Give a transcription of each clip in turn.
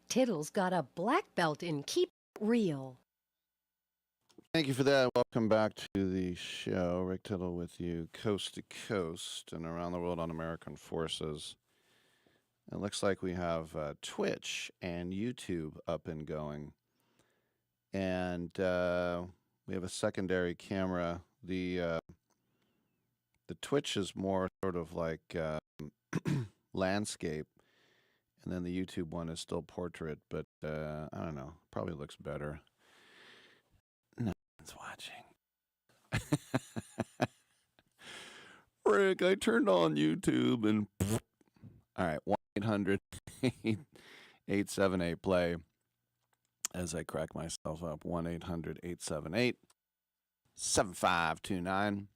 Tittle's got a black belt in Keep It Real. Thank you for that. Welcome back to the show. Rick Tittle with you, coast to coast and around the world on American Forces. It looks like we have Twitch and YouTube up and going. And we have a secondary camera. The Twitch is more sort of like landscape. And then the YouTube one is still portrait, but I don't know. Probably looks better. No one's watching. Rick, I turned on YouTube and all right, 1-800-878-PLAY as I crack myself up. 1-800-878-7529.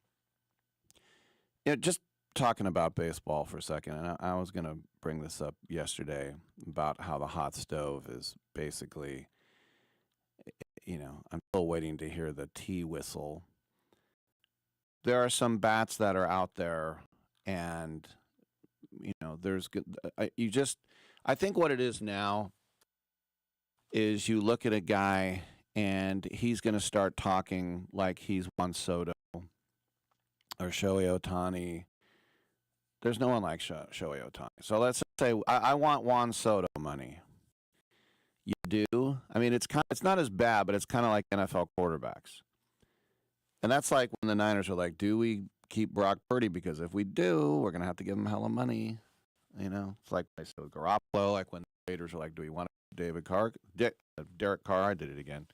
Just talking about baseball for a second, and I was going to bring this up yesterday about how the hot stove is basically, I'm still waiting to hear the tea whistle. There are some bats that are out there, and, there's good. I think what it is now is you look at a guy, and he's going to start talking like he's Juan Soto or Shohei Ohtani. There's no one like Shohei Ohtani. So let's say I want Juan Soto money. You do? I mean, it's not as bad, but it's kind of like NFL quarterbacks. And that's like when the Niners are like, do we keep Brock Purdy? Because if we do, we're going to have to give him hella money. It's like I said with Garoppolo, like when the Raiders are like, do we want Derek Carr? I did it again.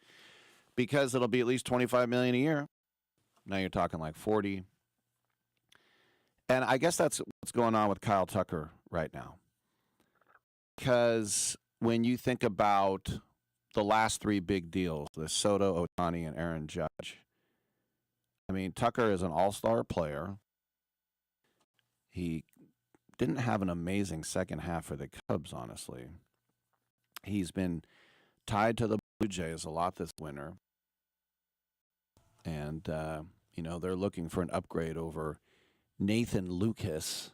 Because it'll be at least $25 million a year. Now you're talking like 40. And I guess that's what's going on with Kyle Tucker right now. Because when you think about the last three big deals, the Soto, Ohtani, and Aaron Judge, I mean, Tucker is an all-star player. He didn't have an amazing second half for the Cubs, honestly. He's been tied to the Blue Jays a lot this winter. And, they're looking for an upgrade over Nathan Lucas.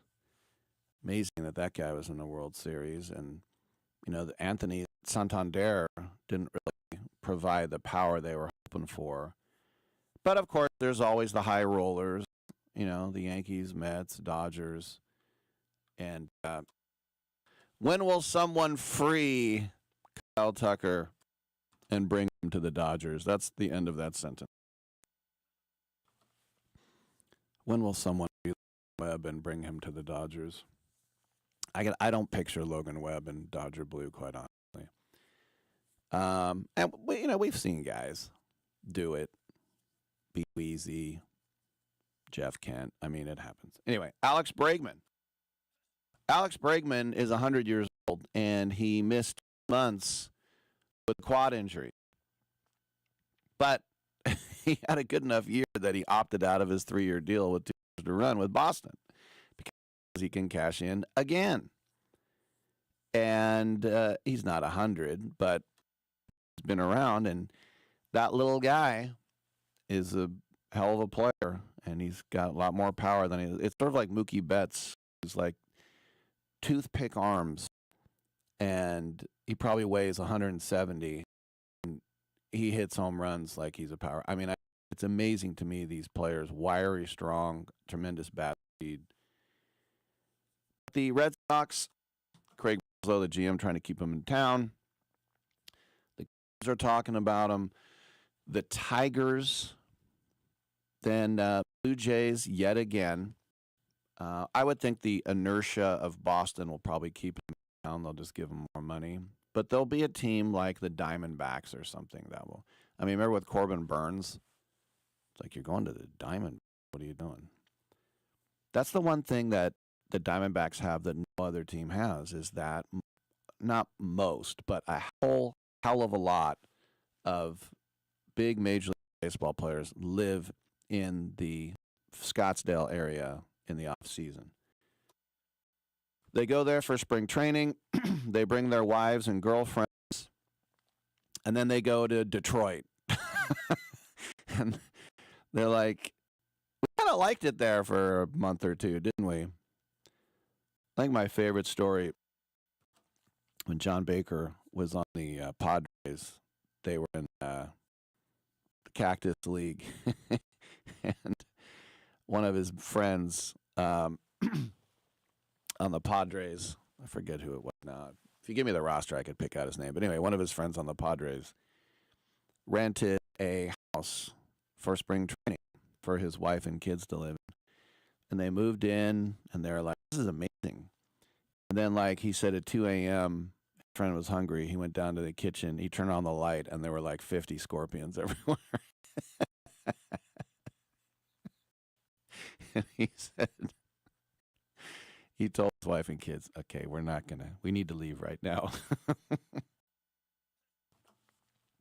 Amazing that guy was in the World Series. And, Anthony Santander didn't really provide the power they were hoping for. But, of course, there's always the high rollers, the Yankees, Mets, Dodgers. And when will someone free Kyle Tucker and bring him to the Dodgers? That's the end of that sentence. When will someone free Logan Webb and bring him to the Dodgers? I don't picture Logan Webb in Dodger blue, quite honestly. And we've seen guys do it. Be Weezy, Jeff Kent. I mean, it happens. Anyway, Alex Bregman. Alex Bregman is 100 years old, and he missed months with quad injury. But he had a good enough year that he opted out of his 3-year deal with 2 years to run with Boston because he can cash in again. And he's not 100, but he's been around, and that little guy is a hell of a player, and he's got a lot more power than it's sort of like Mookie Betts. He's like toothpick arms, and he probably weighs 170. And he hits home runs like he's a power. I mean, it's amazing to me, these players, wiry, strong, tremendous bat speed. The Red Sox, Craig Breslow, the GM, trying to keep him in town. The Cubs are talking about him. The Tigers, then Blue Jays yet again. I would think the inertia of Boston will probably keep him down. They'll just give him more money. But there'll be a team like the Diamondbacks or something that will. I mean, remember with Corbin Burns? It's like, you're going to the Diamond. What are you doing? That's the one thing that the Diamondbacks have that no other team has, is that not most, but a whole hell of a lot of big Major League Baseball players live in the Scottsdale area in the off season. They go there for spring training. They bring their wives and girlfriends, and then they go to Detroit. And they're like, we kind of liked it there for a month or two, didn't we? I think my favorite story, when John Baker was on the Padres. They were in the Cactus League, and one of his friends on the Padres, I forget who it was now. If you give me the roster, I could pick out his name. But anyway, one of his friends on the Padres rented a house for spring training for his wife and kids to live in. And they moved in, and they're like, this is amazing. And then, like he said, at 2 a.m., his friend was hungry. He went down to the kitchen. He turned on the light, and there were like 50 scorpions everywhere. And he said, he told his wife and kids, okay, we need to leave right now.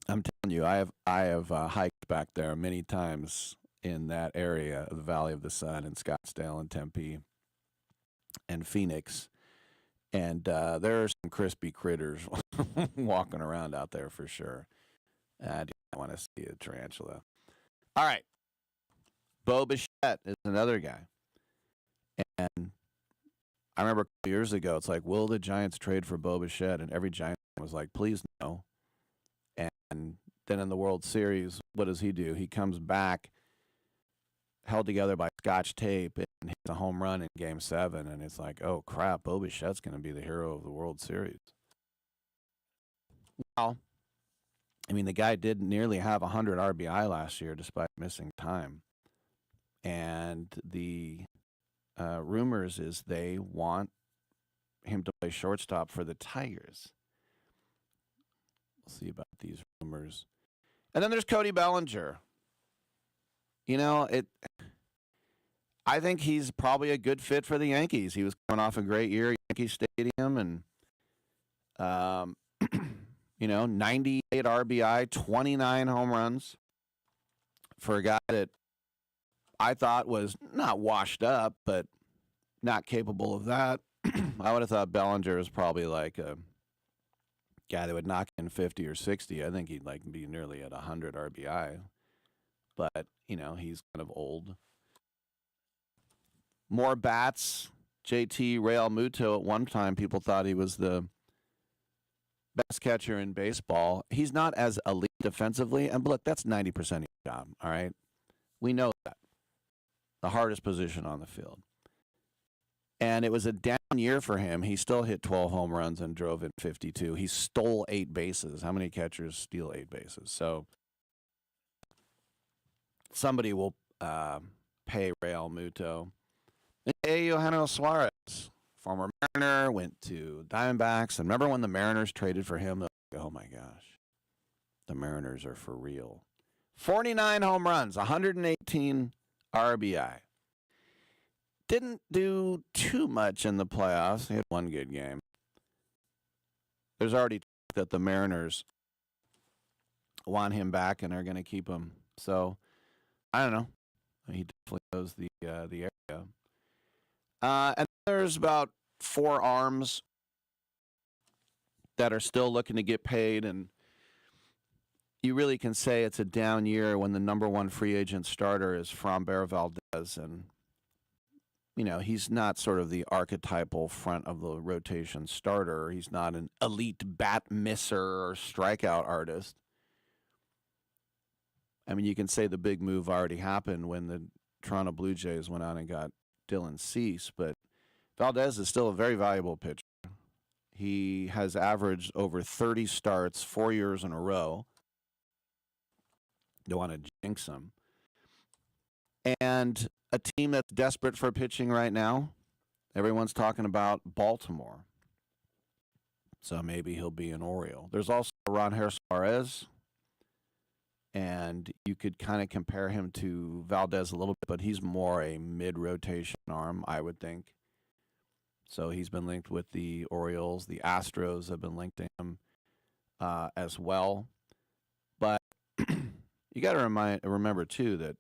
I'm telling you, I have hiked back there many times in that area of the Valley of the Sun in Scottsdale and Tempe and Phoenix. And there are some crispy critters walking around out there for sure. I do want to see a tarantula. All right. Bo Bichette is another guy. And I remember a couple years ago, it's like, will the Giants trade for Bo Bichette? And every Giant was like, please no. And then in the World Series, what does he do? He comes back, held together by Scotch tape, and hits a home run in Game 7. And it's like, oh, crap, Bo Bichette's going to be the hero of the World Series. Well, I mean, the guy did nearly have 100 RBI last year despite missing time. And the rumors is they want him to play shortstop for the Tigers. We'll see about these rumors. And then there's Cody Bellinger. You know, I think he's probably a good fit for the Yankees. He was coming off a great year at Yankee Stadium, and 98 RBI, 29 home runs for a guy that I thought was not washed up, but not capable of that. I would have thought Bellinger was probably like a guy that would knock in 50 or 60. I think he'd like be nearly at 100 RBI. But, he's kind of old. More bats. JT Real Muto, at one time, people thought he was the best catcher in baseball. He's not as elite defensively. And look, that's 90% of your job, all right? We know that. The hardest position on the field. And it was a down year for him. He still hit 12 home runs and drove in 52. He stole 8 bases. How many catchers steal 8 bases? So somebody will pay Real Muto. And Eugenio Suarez, former Mariner, went to Diamondbacks. And remember when the Mariners traded for him? Oh, my gosh. The Mariners are for real. 49 home runs, 118 RBI. Didn't do too much in the playoffs. He had one good game. There's already talk that the Mariners want him back and are going to keep him. So, I don't know. He definitely knows the area. And there's about 4 arms that are still looking to get paid, and you really can say it's a down year when the number one free agent starter is Framber Valdez, and he's not sort of the archetypal front of the rotation starter. He's not an elite bat misser or strikeout artist. I mean, you can say the big move already happened when the Toronto Blue Jays went out and got Dylan Cease, but Valdez is still a very valuable pitcher. He has averaged over 30 starts 4 years in a row. Don't want to jinx him. And a team that's desperate for pitching right now, everyone's talking about Baltimore. So maybe he'll be an Oriole. There's also Ronher Suarez, and you could kind of compare him to Valdez a little bit, but he's more a mid-rotation arm, I would think. So he's been linked with the Orioles. The Astros have been linked to him as well. But you got to remember, too, that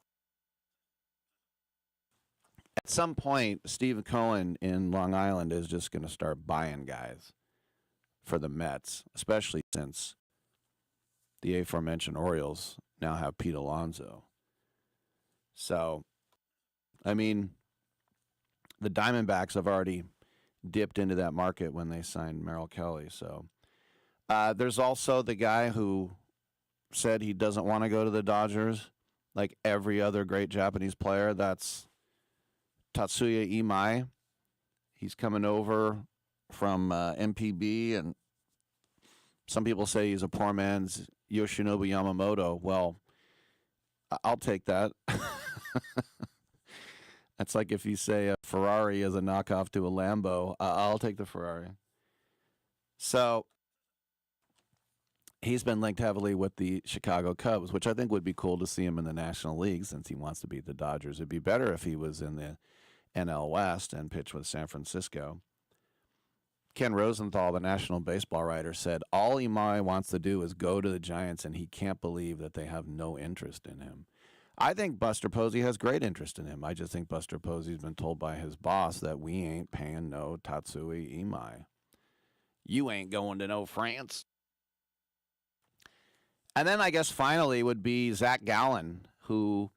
at some point, Steve Cohen in Long Island is just going to start buying guys for the Mets, especially since the aforementioned Orioles now have Pete Alonso. So, I mean, the Diamondbacks have already dipped into that market when they signed Merrill Kelly. So, There's also the guy who said he doesn't want to go to the Dodgers, like every other great Japanese player. That's Tatsuya Imai. He's coming over from MPB, and some people say he's a poor man's Yoshinobu Yamamoto. Well, I'll take that. That's like if you say a Ferrari is a knockoff to a Lambo. I'll take the Ferrari. So he's been linked heavily with the Chicago Cubs, which I think would be cool to see him in the National League since he wants to beat the Dodgers. It'd be better if he was in the NL West and pitched with San Francisco. Ken Rosenthal, the national baseball writer, said all Imai wants to do is go to the Giants, and he can't believe that they have no interest in him. I think Buster Posey has great interest in him. I just think Buster Posey's been told by his boss that we ain't paying no Tatsuya Imai. You ain't going to no France. And then I guess finally would be Zach Gallen, who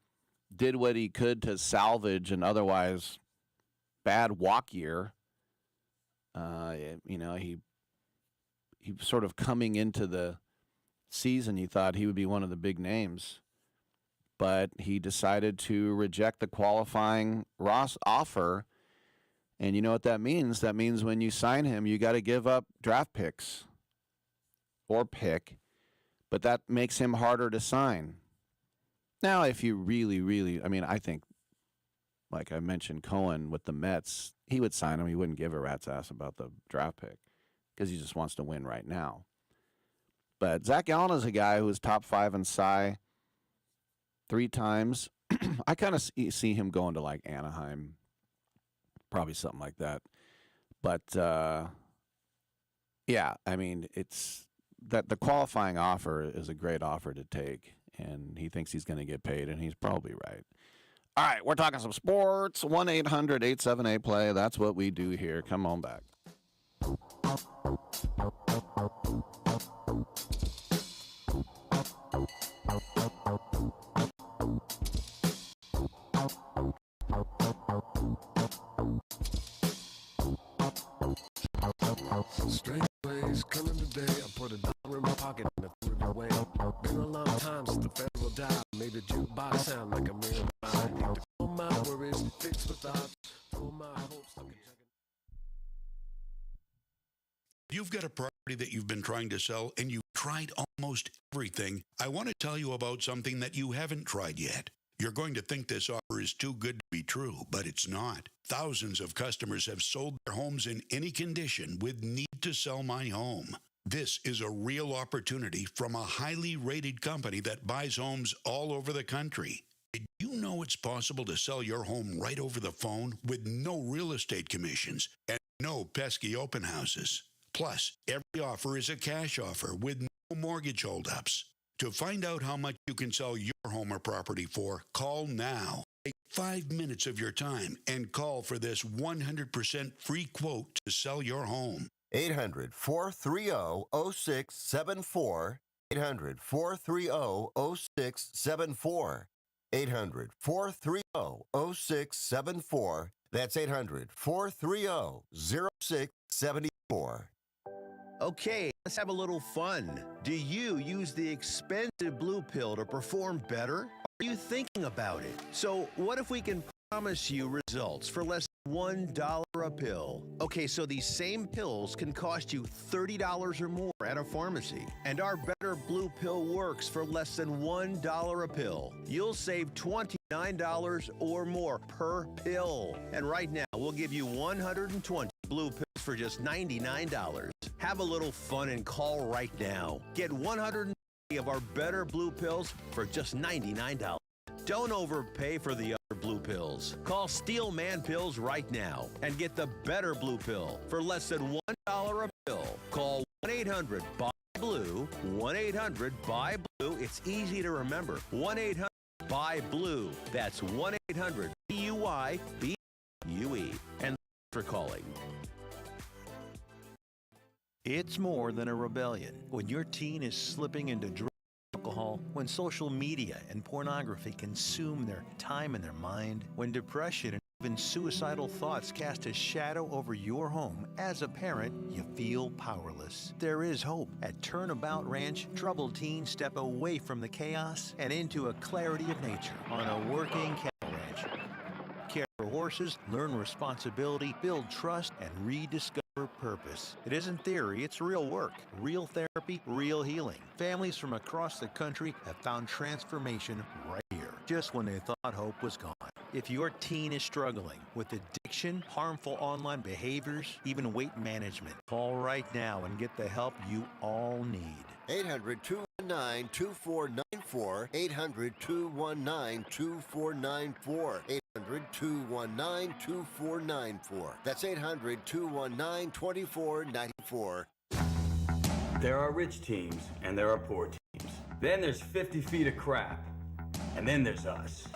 did what he could to salvage an otherwise bad walk year. He sort of coming into the season, you thought he would be one of the big names. But he decided to reject the qualifying Ross offer. And you know what that means? That means when you sign him, you got to give up draft picks or pick. But that makes him harder to sign. Now, if you really, I think, like I mentioned, Cohen with the Mets, he would sign him. He wouldn't give a rat's ass about the draft pick because he just wants to win right now. But Zach Gallen is a guy who was top 5 in Cy 3 times. I kind of see him going to like Anaheim, probably something like that. But it's that the qualifying offer is a great offer to take, and he thinks he's going to get paid, and he's probably right. All right, we're talking some sports. 1-800-878-PLAY. That's what we do here. Come on back. Strange ways coming today. I put $1 in my pocket and I threw it away. Been a long time since the federal died. Made the jukebox sound like a mirror. I need to pull my worries, fix my thoughts, pull my hopes like a juggernaut. You've got a property that you've been trying to sell and you've tried almost everything. I want to tell you about something that you haven't tried yet. You're going to think this offer is too good to be true, but it's not. Thousands of customers have sold their homes in any condition with Need to Sell My Home. This is a real opportunity from a highly rated company that buys homes all over the country. Did you know it's possible to sell your home right over the phone with no real estate commissions and no pesky open houses? Plus, every offer is a cash offer with no mortgage holdups. To find out how much you can sell your home or property for, call now. Take 5 minutes of your time and call for this 100% free quote to sell your home. 800-430-0674. 800-430-0674. 800-430-0674. That's 800-430-0674. Okay, let's have a little fun. Do you use the expensive blue pill to perform better? Are you thinking about it? So what if we can promise you results for less than $1 a pill? Okay, so these same pills can cost you $30 or more at a pharmacy. And our Better Blue Pill works for less than $1 a pill. You'll save $29 or more per pill. And right now, we'll give you 120 blue pills for just $99. Have a little fun and call right now. Get 120 of our Better Blue Pills for just $99. Don't overpay for the other blue pills. Call Steel Man Pills right now and get the Better Blue Pill for less than $1 a pill. Call 1-800-BUY-BLUE, 1-800-BUY-BLUE. It's easy to remember. 1-800-BUY-BLUE. That's 1-800-BUY-BLUE. And for calling. It's more than a rebellion. When your teen is slipping into drugs, alcohol, when social media and pornography consume their time and their mind, when depression and even suicidal thoughts cast a shadow over your home, as a parent, you feel powerless. There is hope. At Turnabout Ranch, troubled teens step away from the chaos and into a clarity of nature on a working cattle ranch. Care for horses, learn responsibility, build trust, and rediscover purpose. It isn't theory, it's real work. Real therapy, real healing. Families from across the country have found transformation right here, just when they thought hope was gone. If your teen is struggling with addiction, harmful online behaviors, even weight management, call right now and get the help you all need. 800-219-2494. 800-219-2494. 800-219-2494. That's 800-219-2494. There are rich teams and there are poor teams. Then there's 50 feet of crap. And then there's us.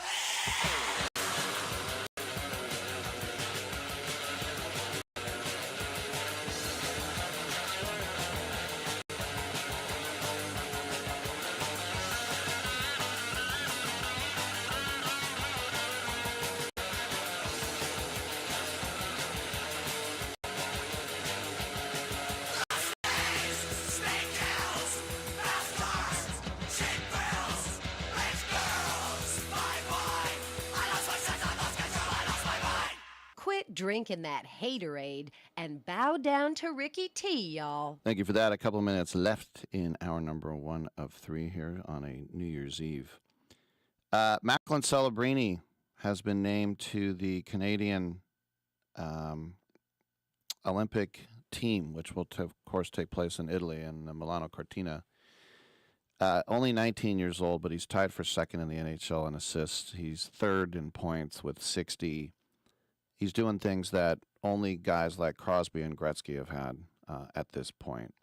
Quit drinking that haterade and bow down to Ricky T, y'all. Thank you for that. A couple of minutes left in hour number 1 of 3 here on a New Year's Eve. Macklin Celebrini has been named to the Canadian Olympic team, which will, of course, take place in Italy in Milano Cortina. Only 19 years old, but he's tied for second in the NHL in assists. He's third in points with 60. He's doing things that only guys like Crosby and Gretzky have had at this point.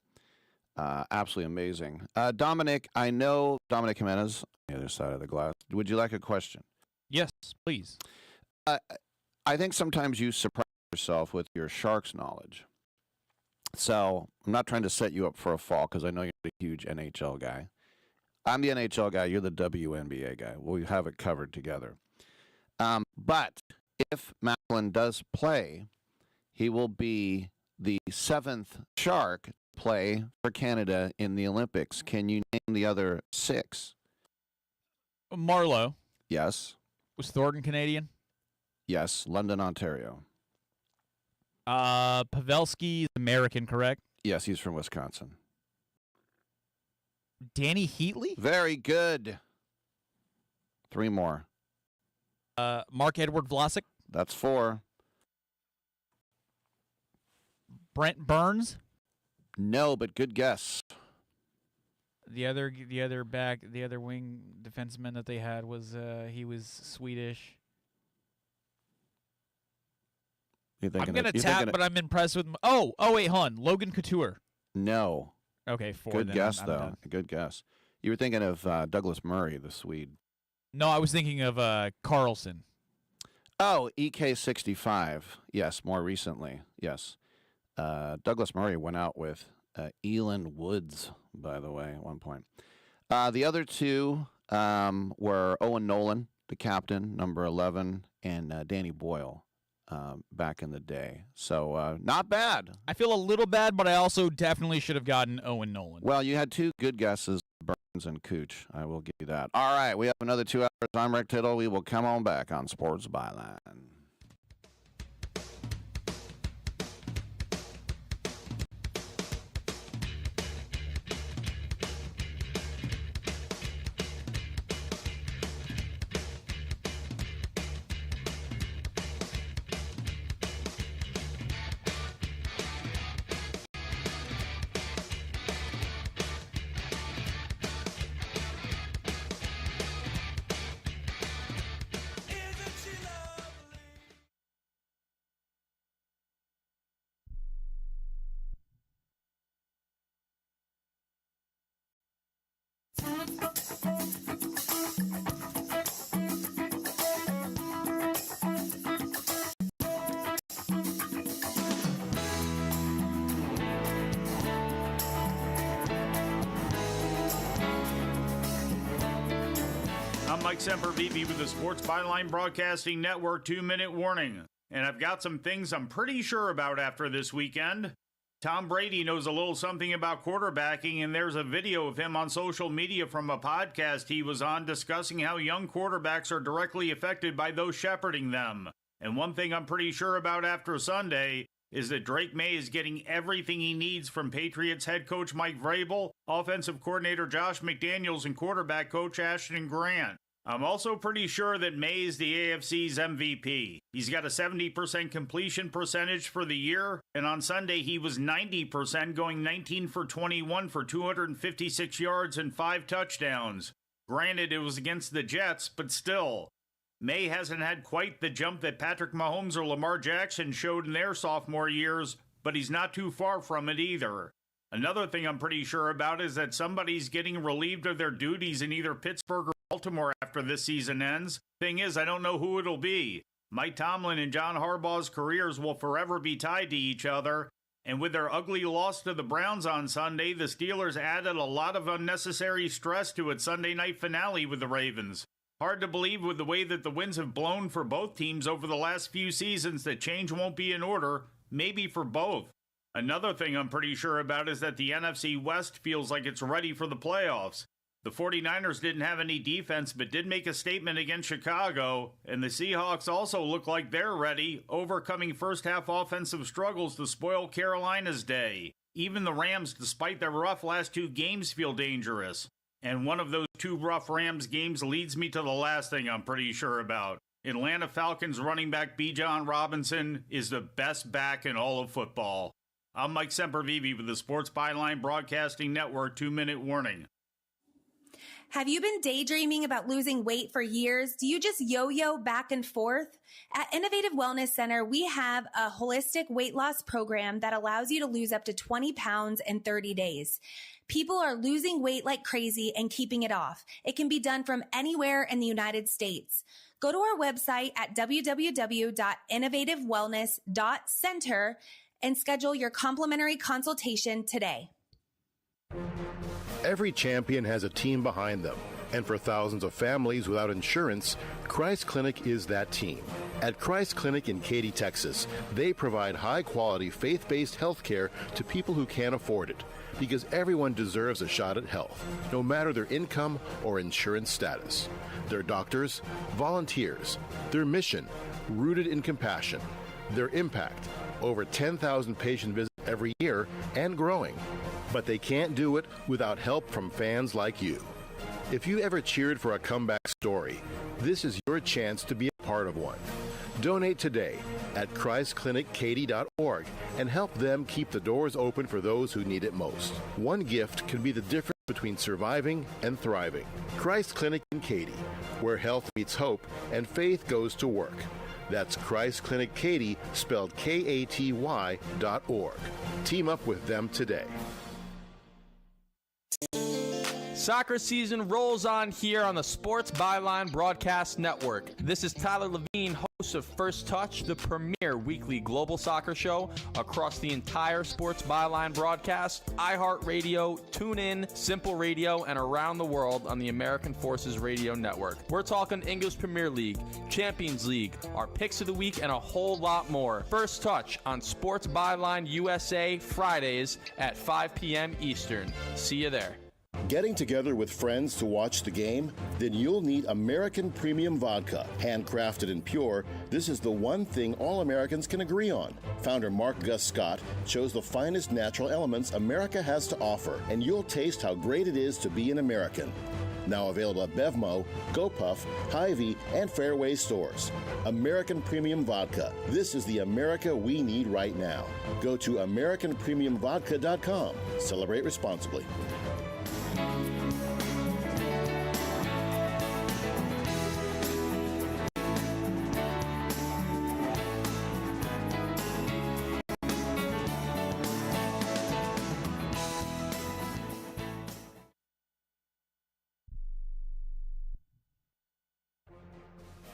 Absolutely amazing. Dominic, I know Dominic Jimenez on the other side of the glass. Would you like a question? Yes, please. I think sometimes you surprise yourself with your Sharks knowledge. So I'm not trying to set you up for a fall because I know you're a huge NHL guy. I'm the NHL guy. You're the WNBA guy. We have it covered together. But if Macklin does play, he will be the 7th Shark to play for Canada in the Olympics. Can you name the other 6? Marlowe. Yes. Was Thornton Canadian? Yes. London, Ontario. Pavelski is American, correct? Yes, he's from Wisconsin. Danny Heatley? Very good. 3 more. Mark Edward Vlasic? That's 4. Brent Burns? No, but good guess. The other wing defenseman that they had was he was Swedish. I'm gonna tap, but I'm impressed with. Wait, Logan Couture. No. Okay, 4. Good guess, though. Good guess. You were thinking of Douglas Murray, the Swede. No, I was thinking of Carlson. Oh, EK65. Yes, more recently. Yes. Douglas Murray went out with Elin Woods, by the way, at one point. The other 2 were Owen Nolan, the captain, number 11, and Danny Boyle back in the day. So not bad. I feel a little bad, but I also definitely should have gotten Owen Nolan. Well, you had 2 good guesses, Burns and Cooch. I will give you that. All right, we have another 2 hours. I'm Rick Tittle. We will come on back on Sports Byline. I'm Mike Sempervive with the Sports Byline Broadcasting Network 2-minute warning. And I've got some things I'm pretty sure about after this weekend. Tom Brady knows a little something about quarterbacking, and there's a video of him on social media from a podcast he was on discussing how young quarterbacks are directly affected by those shepherding them. And one thing I'm pretty sure about after Sunday is that Drake May is getting everything he needs from Patriots head coach Mike Vrabel, offensive coordinator Josh McDaniels, and quarterback coach Ashton Grant. I'm also pretty sure that May is the AFC's MVP. He's got a 70% completion percentage for the year, and on Sunday he was 90%, going 19 for 21 for 256 yards and 5 touchdowns. Granted, it was against the Jets, but still. May hasn't had quite the jump that Patrick Mahomes or Lamar Jackson showed in their sophomore years, but he's not too far from it either. Another thing I'm pretty sure about is that somebody's getting relieved of their duties in either Pittsburgh or Baltimore after this season ends. Thing is, I don't know who it'll be. Mike Tomlin and John Harbaugh's careers will forever be tied to each other, and with their ugly loss to the Browns on Sunday, the Steelers added a lot of unnecessary stress to its Sunday night finale with the Ravens. Hard to believe with the way that the winds have blown for both teams over the last few seasons that change won't be in order, maybe for both. Another thing I'm pretty sure about is that the NFC West feels like it's ready for the playoffs. The 49ers didn't have any defense but did make a statement against Chicago, and the Seahawks also look like they're ready, overcoming first-half offensive struggles to spoil Carolina's day. Even the Rams, despite their rough last 2 games, feel dangerous. And one of those 2 rough Rams games leads me to the last thing I'm pretty sure about. Atlanta Falcons running back Bijan Robinson is the best back in all of football. I'm Mike Sempervive with the Sports Byline Broadcasting Network 2-minute warning. Have you been daydreaming about losing weight for years? Do you just yo-yo back and forth? At Innovative Wellness Center, we have a holistic weight loss program that allows you to lose up to 20 pounds in 30 days. People are losing weight like crazy and keeping it off. It can be done from anywhere in the United States. Go to our website at www.innovativewellness.center and schedule your complimentary consultation today. Every champion has a team behind them, and for thousands of families without insurance, Christ Clinic is that team. At Christ Clinic in Katy, Texas, they provide high-quality, faith-based health care to people who can't afford it, because everyone deserves a shot at health, no matter their income or insurance status. Their doctors, volunteers, their mission, rooted in compassion, their impact, over 10,000 patient visits every year and growing. But they can't do it without help from fans like you. If you ever cheered for a comeback story, this is your chance to be a part of one. Donate today at ChristClinicKaty.org and help them keep the doors open for those who need it most. One gift can be the difference between surviving and thriving. Christ Clinic in Katy, where health meets hope and faith goes to work. That's Christ Clinic Katy, spelled Katy.org. Team up with them today. Soccer season rolls on here on the Sports Byline Broadcast Network. This is Tyler Levine, host of First Touch, the premier weekly global soccer show across the entire Sports Byline broadcast, iHeartRadio, TuneIn, Simple Radio, and around the world on the American Forces Radio Network. We're talking English Premier League, Champions League, our picks of the week, and a whole lot more. First Touch on Sports Byline USA, Fridays at 5 p.m. Eastern. See you there. Getting together with friends to watch the game? Then you'll need American Premium Vodka. Handcrafted and pure, this is the one thing all Americans can agree on. Founder Mark Gus Scott chose the finest natural elements America has to offer, and you'll taste how great it is to be an American. Now available at Bevmo, GoPuff, Hy-Vee, and Fairway stores. American Premium Vodka. This is the America we need right now. Go to AmericanPremiumVodka.com. Celebrate responsibly.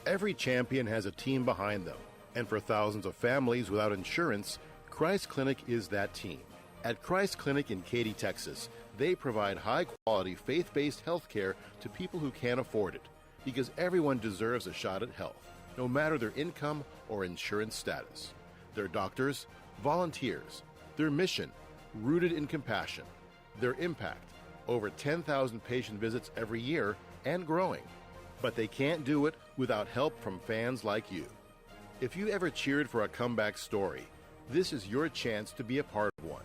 Every champion has a team behind them, and for thousands of families without insurance, Christ Clinic is that team. At Christ Clinic in Katy, Texas, they provide high-quality, faith-based health care to people who can't afford it, because everyone deserves a shot at health, no matter their income or insurance status. Their doctors, volunteers, their mission, rooted in compassion, their impact, over 10,000 patient visits every year and growing. But they can't do it without help from fans like you. If you ever cheered for a comeback story, this is your chance to be a part of one.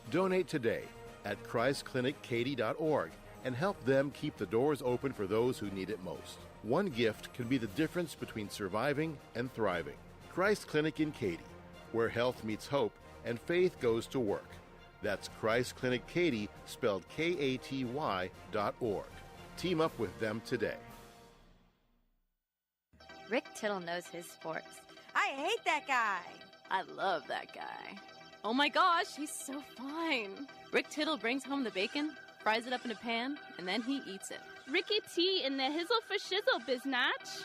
Donate today at ChristClinicKaty.org and help them keep the doors open for those who need it most. One gift can be the difference between surviving and thriving. Christ Clinic in Katy, where health meets hope and faith goes to work. That's Christ Clinic Katy, spelled KATY.org. Team up with them today. Rick Tittle knows his sports. I hate that guy. I love that guy. Oh my gosh, he's so fine. Rick Tittle brings home the bacon, fries it up in a pan, and then he eats it. Ricky T in the hizzle for shizzle, biznatch.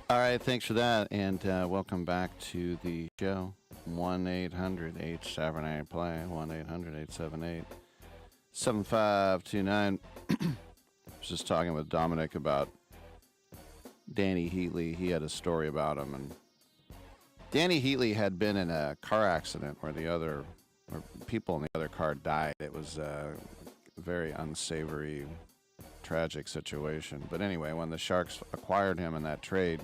All right, thanks for that, and welcome back to the show. 1-800-878-PLAY, 1-800-878-7529. I was just talking with Dominic about Danny Heatley. He had a story about him, and Danny Heatley had been in a car accident where people in the other car died. It was a very unsavory, tragic situation. But anyway, when the Sharks acquired him in that trade,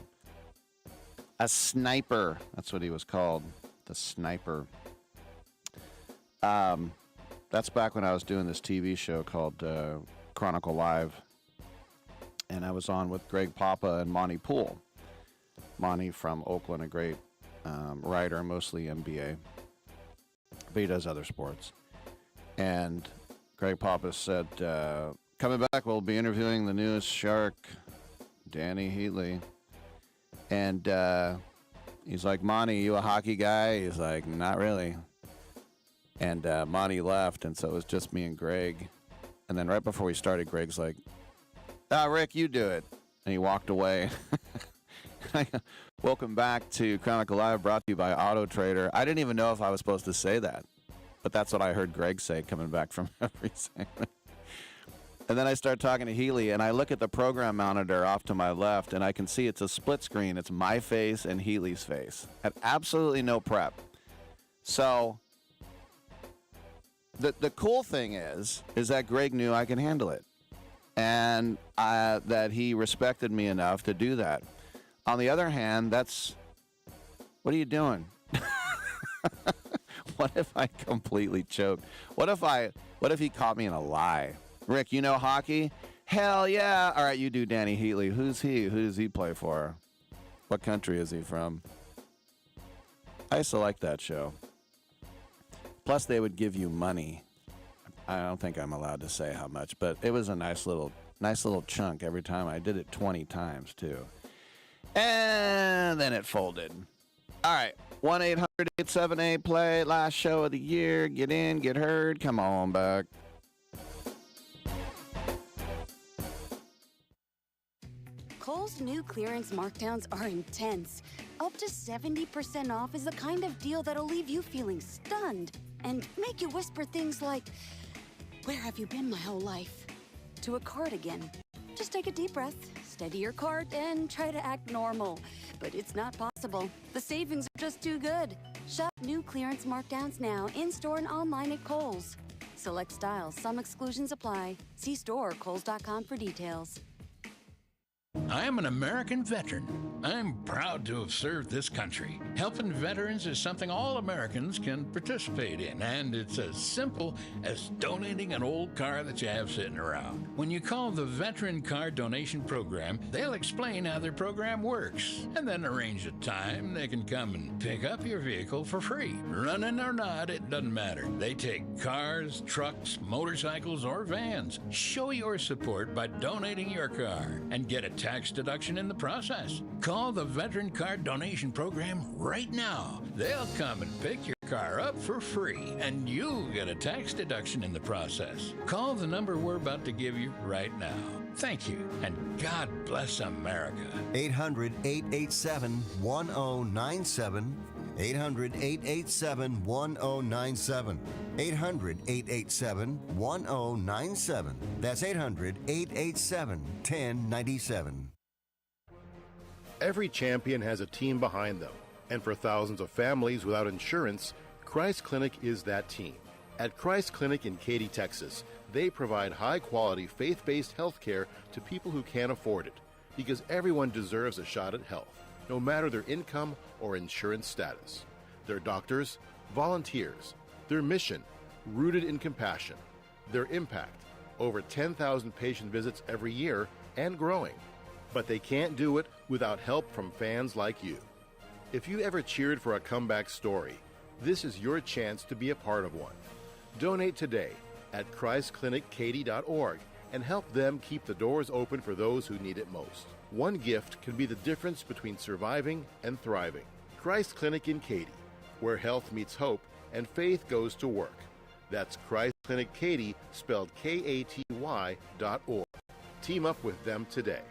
a sniper, that's what he was called, the sniper. That's back when I was doing this TV show called Chronicle Live, and I was on with Greg Papa and Monty Poole. Monty from Oakland, a great writer, mostly NBA, but he does other sports. And Greg Papa said, coming back, we'll be interviewing the newest Shark, Danny Heatley. And he's like, Monty, you a hockey guy? He's like, not really. And Monty left, and so it was just me and Greg. And then right before we started, Greg's like, Rick, you do it. And he walked away. Welcome back to Chronicle Live, brought to you by Auto Trader. I didn't even know if I was supposed to say that, but that's what I heard Greg say coming back from every segment. And then I start talking to Healy, and I look at the program monitor off to my left, and I can see it's a split screen. It's my face and Healy's face. Had absolutely no prep. So the cool thing is that Greg knew I could handle it, and that he respected me enough to do that. On the other hand, what are you doing? What if I completely choked? What if he caught me in a lie? Rick, you know hockey? Hell yeah. All right, you do Danny Heatley. Who's he? Who does he play for? What country is he from? I used to like that show. Plus, they would give you money. I don't think I'm allowed to say how much, but it was a nice little chunk every time. I did it 20 times, too. And then it folded. All right, 1-800-878-PLAY, last show of the year. Get in, get heard. Come on back. Kohl's new clearance markdowns are intense. Up to 70% off is the kind of deal that'll leave you feeling stunned and make you whisper things like, "Where have you been my whole life?" to a cardigan. Just take a deep breath, steady your cart, and try to act normal. But it's not possible. The savings are just too good. Shop new clearance markdowns now, in-store and online at Kohl's. Select styles, some exclusions apply. See store or kohls.com for details. I am an American veteran. I'm proud to have served this country. Helping veterans is something all Americans can participate in, and it's as simple as donating an old car that you have sitting around. When you call the Veteran Car Donation Program, they'll explain how their program works, and then arrange a time they can come and pick up your vehicle for free. Running or not, it doesn't matter. They take cars, trucks, motorcycles, or vans. Show your support by donating your car and get a tax deduction in the process. Call the Veteran Car Donation Program right now. They'll come and pick your car up for free, and you'll get a tax deduction in the process. Call the number we're about to give you right now. Thank you, and God bless America. 800 887 1097. 800 887 1097. 800 887 1097. That's 800 887 1097. Every champion has a team behind them, and for thousands of families without insurance, Christ Clinic is that team. At Christ Clinic in Katy, Texas, they provide high-quality, faith-based health care to people who can't afford it, because everyone deserves a shot at health, no matter their income or insurance status. Their doctors, volunteers, their mission, rooted in compassion, their impact, over 10,000 patient visits every year and growing. But they can't do it without help from fans like you. If you ever cheered for a comeback story, this is your chance to be a part of one. Donate today at ChristClinicKaty.org and help them keep the doors open for those who need it most. One gift can be the difference between surviving and thriving. Christ Clinic in Katy, where health meets hope and faith goes to work. That's Christ Clinic Katy, spelled KATY.org. Team up with them today.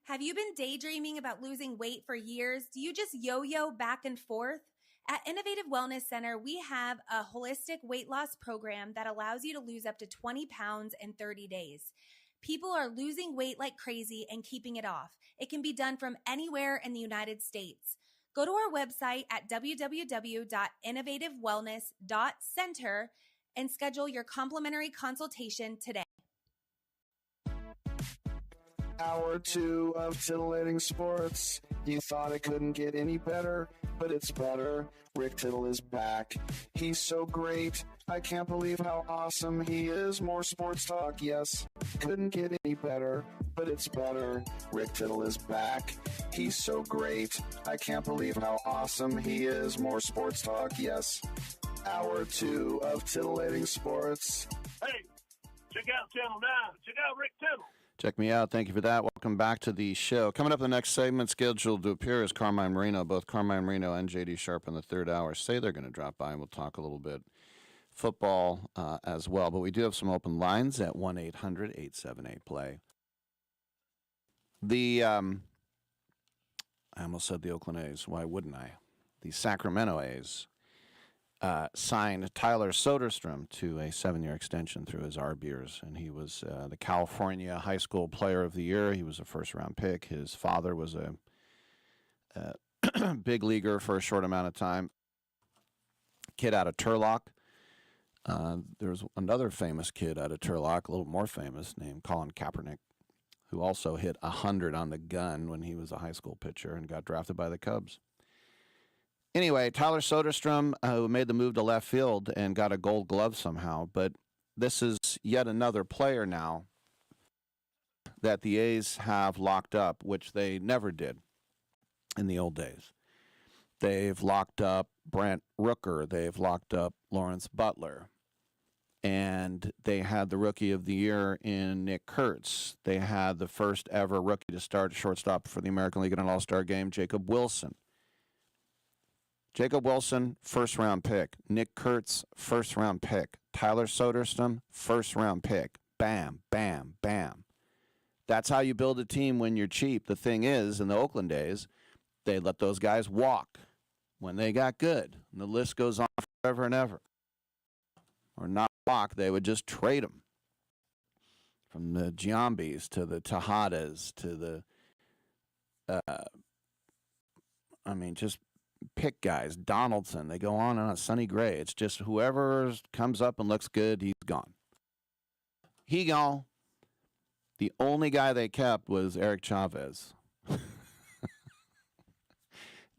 Have you been daydreaming about losing weight for years? Do you just yo-yo back and forth? At Innovative Wellness Center, we have a holistic weight loss program that allows you to lose up to 20 pounds in 30 days. People are losing weight like crazy and keeping it off. It can be done from anywhere in the United States. Go to our website at www.innovativewellness.center and schedule your complimentary consultation today. Hour 2 of titillating sports. You thought it couldn't get any better, but it's better. Rick Tittle is back. He's so great. I can't believe how awesome he is. More sports talk, yes. Couldn't get any better, but it's better. Rick Tittle is back. He's so great. I can't believe how awesome he is. More sports talk, yes. Hour 2 of titillating sports. Hey, check out Channel 9. Check out Rick Tittle. Check me out. Thank you for that. Welcome back to the show. Coming up in the next segment, scheduled to appear is Carmine Marino. Both Carmine Marino and J.D. Sharp in the third hour say they're going to drop by, and we'll talk a little bit football as well. But we do have some open lines at 1-800-878-PLAY. I almost said the Oakland A's. Why wouldn't I? The Sacramento A's signed Tyler Soderstrom to a 7-year extension through his Beers, and he was the California High School Player of the Year. He was a first-round pick. His father was a big leaguer for a short amount of time. Kid out of Turlock. There's another famous kid out of Turlock, a little more famous, named Colin Kaepernick, who also hit 100 on the gun when he was a high school pitcher and got drafted by the Cubs. Anyway, Tyler Soderstrom, who made the move to left field and got a Gold Glove somehow, but this is yet another player now that the A's have locked up, which they never did in the old days. They've locked up Brent Rooker. They've locked up Lawrence Butler. And they had the Rookie of the Year in Nick Kurtz. They had the first ever rookie to start shortstop for the American League in an All-Star game, Jacob Wilson. Jacob Wilson, first-round pick. Nick Kurtz, first-round pick. Tyler Soderstrom, first-round pick. Bam, bam, bam. That's how you build a team when you're cheap. The thing is, in the Oakland days, they let those guys walk when they got good. And the list goes on forever and ever. Or not walk, they would just trade them. From the Giambis to the Tejadas to the, just pick guys. Donaldson, they go on Sonny Gray. It's just whoever comes up and looks good, he's gone. He gone. The only guy they kept was Eric Chavez.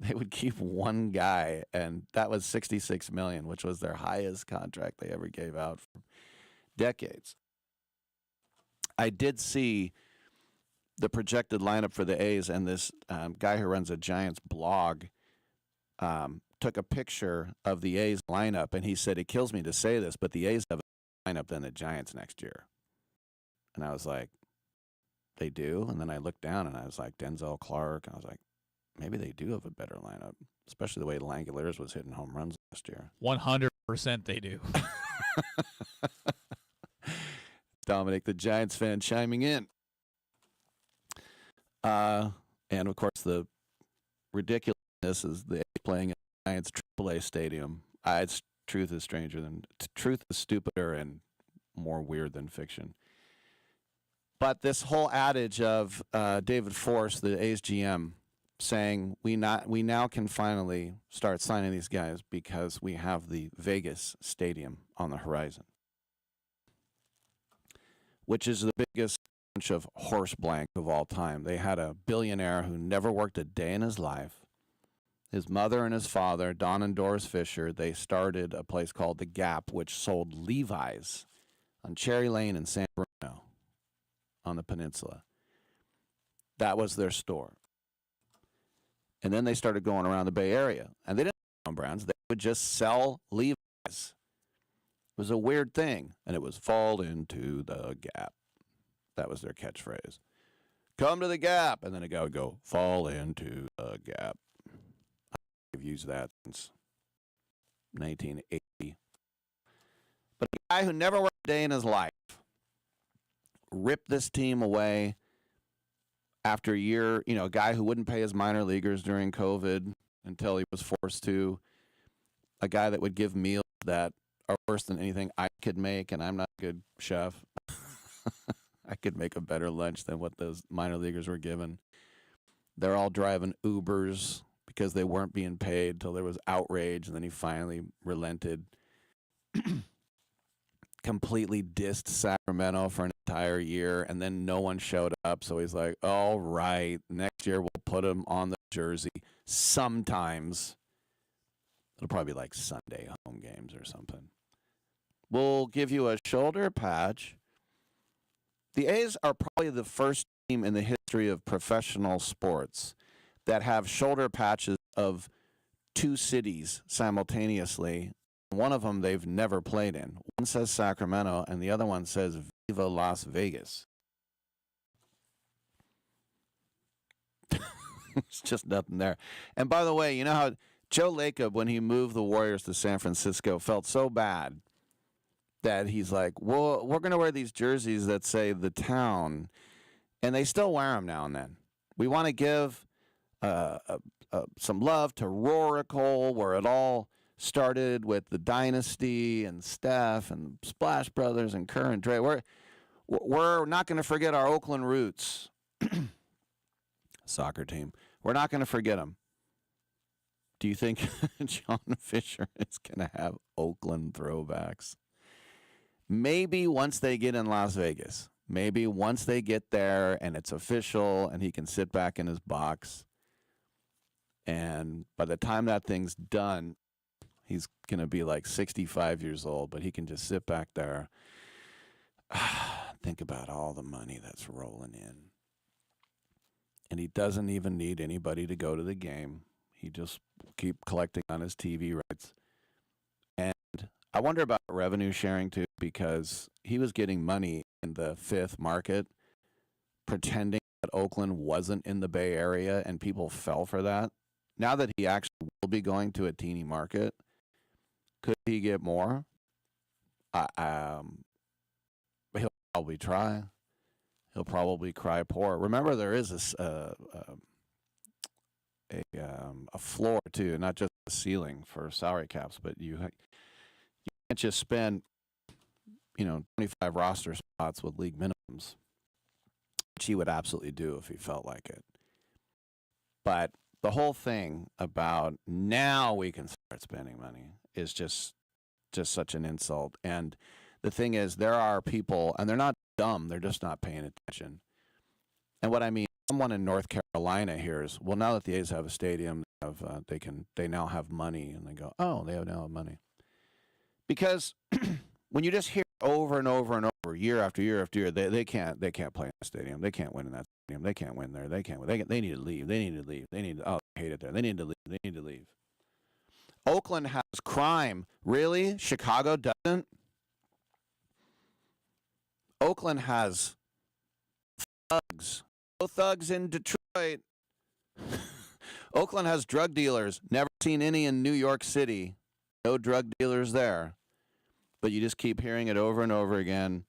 They would keep one guy, and that was $66 million, which was their highest contract they ever gave out for decades. I did see the projected lineup for the A's, and this guy who runs a Giants blog took a picture of the A's lineup, and he said, it kills me to say this, but the A's have a lineup than the Giants next year. And I was like, they do? And then I looked down, and I was like, Denzel Clark, and I was like, maybe they do have a better lineup, especially the way Langoliers was hitting home runs last year. 100% they do. Dominic, the Giants fan, chiming in. And, of course, the ridiculousness is the playing at the Giants AAA stadium. Truth is truth is stupider and more weird than fiction. But this whole adage of David Force, the A's GM, saying we now can finally start signing these guys because we have the Vegas stadium on the horizon, which is the biggest bunch of horse blank of all time. They had a billionaire who never worked a day in his life. His mother and his father, Don and Doris Fisher, they started a place called The Gap, which sold Levi's on Cherry Lane in San Bruno on the peninsula. That was their store. And then they started going around the Bay Area. And they didn't sell brands. They would just sell Levi's. It was a weird thing. And it was fall into the Gap. That was their catchphrase. Come to the Gap. And then a guy would go, fall into the Gap. I've used that since 1980. But a guy who never worked a day in his life ripped this team away after a year. You know, a guy who wouldn't pay his minor leaguers during COVID until he was forced to. A guy that would give meals that are worse than anything I could make, and I'm not a good chef. I could make a better lunch than what those minor leaguers were given. They're all driving Ubers because they weren't being paid till there was outrage, and then he finally relented. Completely dissed Sacramento for an entire year, and then no one showed up, so he's like, all right, next year we'll put him on the jersey sometimes. It'll probably be like Sunday home games or something. We'll give you a shoulder patch. The A's are probably the first team in the history of professional sports that have shoulder patches of two cities simultaneously. One of them they've never played in. One says Sacramento, and the other one says Viva Las Vegas. It's just nothing there. And by the way, you know how Joe Lacob, when he moved the Warriors to San Francisco, felt so bad that he's like, well, we're going to wear these jerseys that say the town, and they still wear them now and then. We want to give some love to Rorical, where it all started with the Dynasty and Steph and Splash Brothers and Kerr and Dre. We're not going to forget our Oakland roots. Soccer team. We're not going to forget them. Do you think John Fisher is going to have Oakland throwbacks? Maybe once they get in Las Vegas. Maybe once they get there and it's official and he can sit back in his box. And by the time that thing's done, he's going to be like 65 years old, but he can just sit back there. Think about all the money that's rolling in. And he doesn't even need anybody to go to the game. He just keep collecting on his TV rights. And I wonder about revenue sharing too, because he was getting money in the fifth market, pretending that Oakland wasn't in the Bay Area, and people fell for that. Now that he actually will be going to a teeny market, could he get more? He'll probably try. He'll probably cry poor. Remember, there is a floor too, not just a ceiling for salary caps, but you can't just spend 25 roster spots with league minimums, which he would absolutely do if he felt like it. But the whole thing about now we can start spending money is just such an insult. And the thing is, there are people, and they're not dumb, they're just not paying attention. And what I mean, someone in North Carolina hears, well, now that the A's have a stadium, they now have money, and they go, oh, they now have money. Because when you just hear over and over and over, year after year after year, they can't play in the stadium. They can't win in that stadium. They can't win there. They can't win. They need to leave. They need to leave. I hate it there. They need to leave. They need to leave. Oakland has crime. Really? Chicago doesn't? Oakland has thugs. No thugs in Detroit. Oakland has drug dealers. Never seen any in New York City. No drug dealers there. But you just keep hearing it over and over again.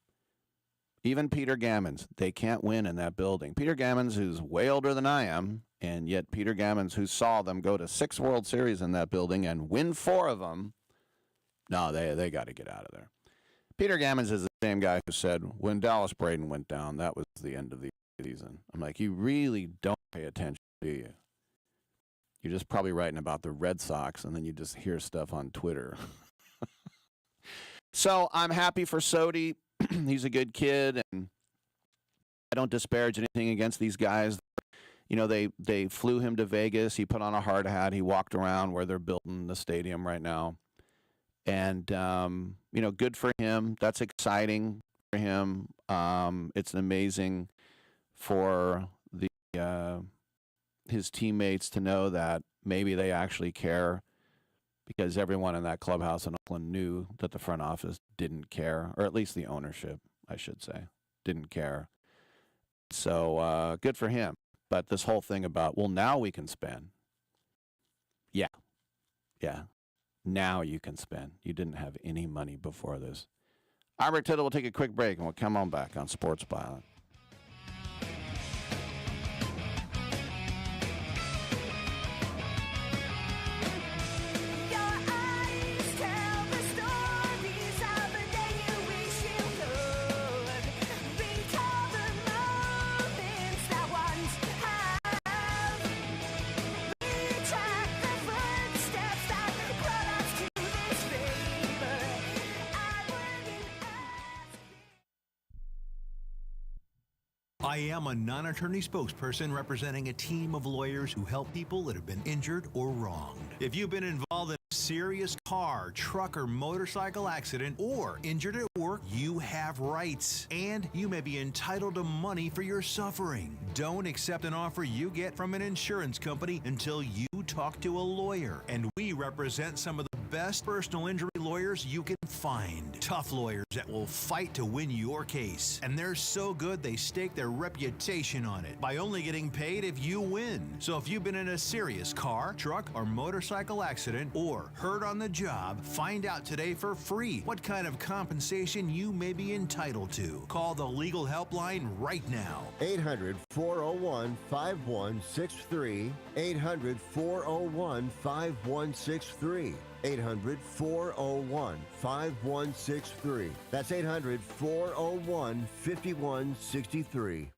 Even Peter Gammons, they can't win in that building. Peter Gammons, who's way older than I am, and yet Peter Gammons, who saw them go to 6 World Series in that building and win 4 of them, no, they got to get out of there. Peter Gammons is the same guy who said, when Dallas Braden went down, that was the end of the season. I'm like, you really don't pay attention, do you? You're just probably writing about the Red Sox, and then you just hear stuff on Twitter. So I'm happy for Sodi. He's a good kid, and I don't disparage anything against these guys. You know, they flew him to Vegas. He put on a hard hat. He walked around where they're building the stadium right now. And, you know, good for him. That's exciting for him. It's amazing for his teammates to know that maybe they actually care, because everyone in that clubhouse in Oakland knew that the front office didn't care, or at least the ownership, I should say, didn't care. So good for him. But this whole thing about, well, now we can spend. Yeah. Now you can spend. You didn't have any money before this. I'm Rick Tittle. We'll take a quick break, and we'll come on back on Sports Byline. I am a non-attorney spokesperson representing a team of lawyers who help people that have been injured or wronged. If you've been involved in a serious car, truck, or motorcycle accident, or injured at work, you have rights, and you may be entitled to money for your suffering. Don't accept an offer you get from an insurance company until you talk to a lawyer, and we represent some of the best personal injury lawyers you can find. Tough lawyers that will fight to win your case. And they're so good they stake their reputation on it by only getting paid if you win. So if you've been in a serious car, truck, or motorcycle accident or hurt on the job, find out today for free what kind of compensation you may be entitled to. Call the legal helpline right now. 800-401-5163. 800-401-5163. 800-401-5163. That's 800-401-5163.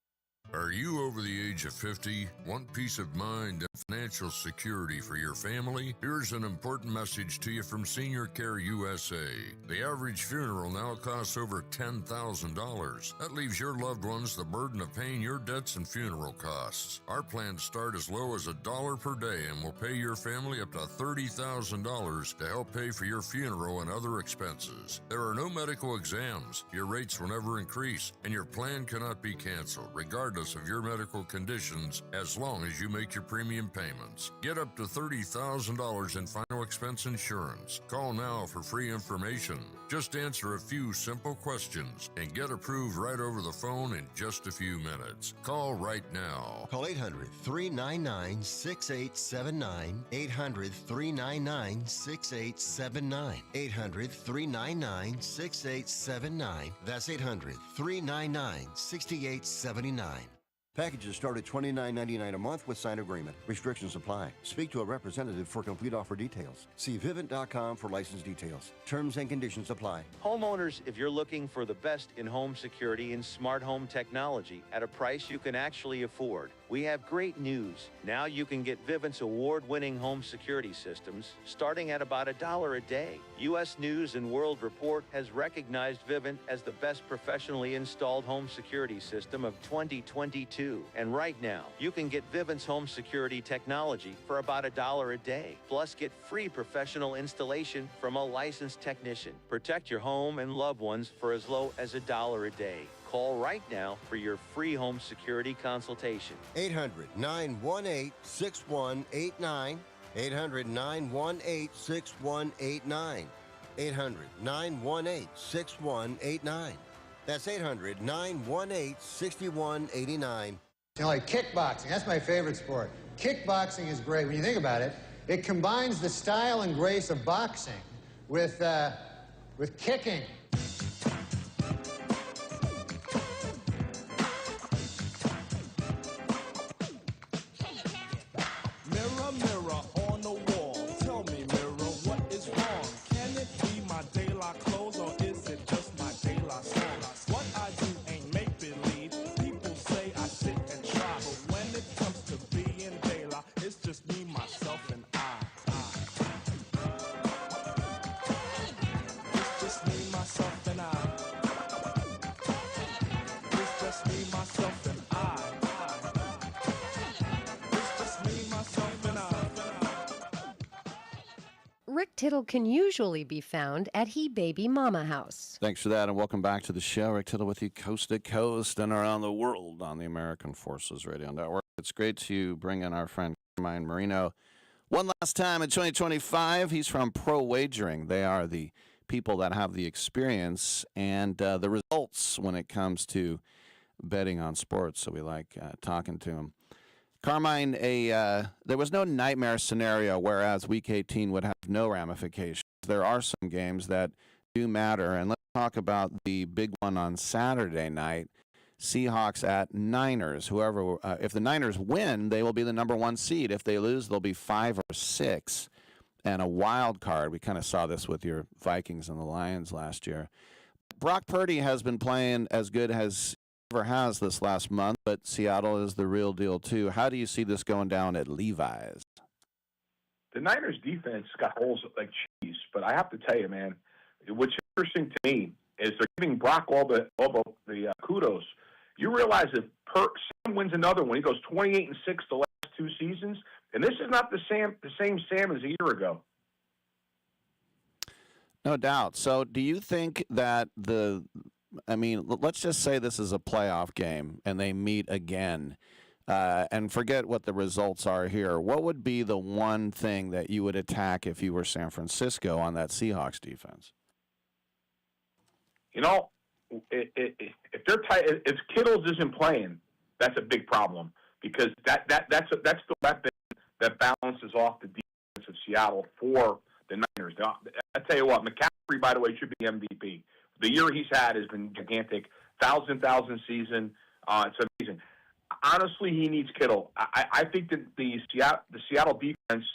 Are you over the age of 50? Want peace of mind and financial security for your family? Here's an important message to you from Senior Care USA. The average funeral now costs over $10,000. That leaves your loved ones the burden of paying your debts and funeral costs. Our plans start as low as $1 per day and will pay your family up to $30,000 to help pay for your funeral and other expenses. There are no medical exams. Your rates will never increase, and your plan cannot be canceled, regardless of your medical conditions, as long as you make your premium payments. Get up to $30,000 in final expense insurance. Call now for free information. Just answer a few simple questions and get approved right over the phone in just a few minutes. Call right now. Call 800-399-6879. 800-399-6879. 800-399-6879. That's 800-399-6879. Packages start at $29.99 a month with signed agreement. Restrictions apply. Speak to a representative for complete offer details. See Vivint.com for license details. Terms and conditions apply. Homeowners, if you're looking for the best in home security and smart home technology at a price you can actually afford, we have great news. Now you can get Vivint's award-winning home security systems starting at about $1 a day. U.S. News & World Report has recognized Vivint as the best professionally installed home security system of 2022. And right now, you can get Vivint's home security technology for about $1 a day. Plus, get free professional installation from a licensed technician. Protect your home and loved ones for as low as $1 a day. Call right now for your free home security consultation. 800-918-6189. 800-918-6189. 800-918-6189. That's 800-918-6189. You know, like kickboxing, that's my favorite sport. Kickboxing is great. When you think about it, it combines the style and grace of boxing with kicking. Rick Tittle can usually be found at He Baby Mama House. Thanks for that, and welcome back to the show. Rick Tittle with you coast to coast and around the world on the American Forces Radio Network. It's great to bring in our friend Carmine Marino one last time in 2025. He's from Pro Wagering. They are the people that have the experience and the results when it comes to betting on sports, so we like talking to him. Carmine, there was no nightmare scenario whereas Week 18 would have no ramifications. There are some games that do matter, and let's talk about the big one on Saturday night, Seahawks at Niners. Whoever, if the Niners win, they will be the number 1 seed. If they lose, they'll be 5 or 6, and a wild card. We kind of saw this with your Vikings and the Lions last year. Brock Purdy has been playing as good as ever has this last month, but Seattle is the real deal too. How do you see this going down at Levi's? The Niners defense got holes like cheese, but I have to tell you, man, what's interesting to me is they're giving Brock all the kudos. You realize if Sam wins another one, he goes 28-6 the last 2 seasons, and this is not the same Sam as a year ago. No doubt. So do you think that let's just say this is a playoff game and they meet again, and forget what the results are here. What would be the one thing that you would attack if you were San Francisco on that Seahawks defense? You know, if they're tight, if Kittles isn't playing, that's a big problem because that's the weapon that balances off the defense of Seattle for the Niners. I tell you what, McCaffrey, by the way, should be MVP. The year he's had has been gigantic. 1,000 season. It's amazing. Honestly, he needs Kittle. I think that the Seattle defense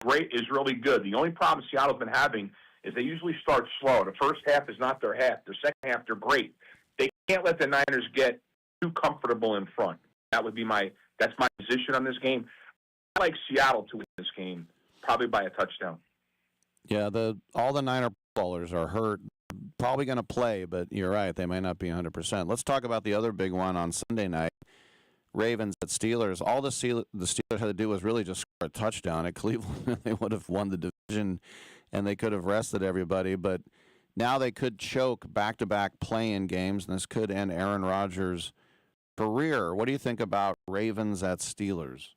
is really good. The only problem Seattle's been having is they usually start slow. The first half is not their half. The second half, they're great. They can't let the Niners get too comfortable in front. That's my position on this game. I like Seattle to win this game, probably by a touchdown. Yeah, all the Niner ballers are hurt. Probably going to play, but you're right. They may not be 100%. Let's talk about the other big one on Sunday night, Ravens at Steelers. All the Steelers had to do was really just score a touchdown at Cleveland. They would have won the division, and they could have rested everybody. But now they could choke back-to-back play-in games, and this could end Aaron Rodgers' career. What do you think about Ravens at Steelers?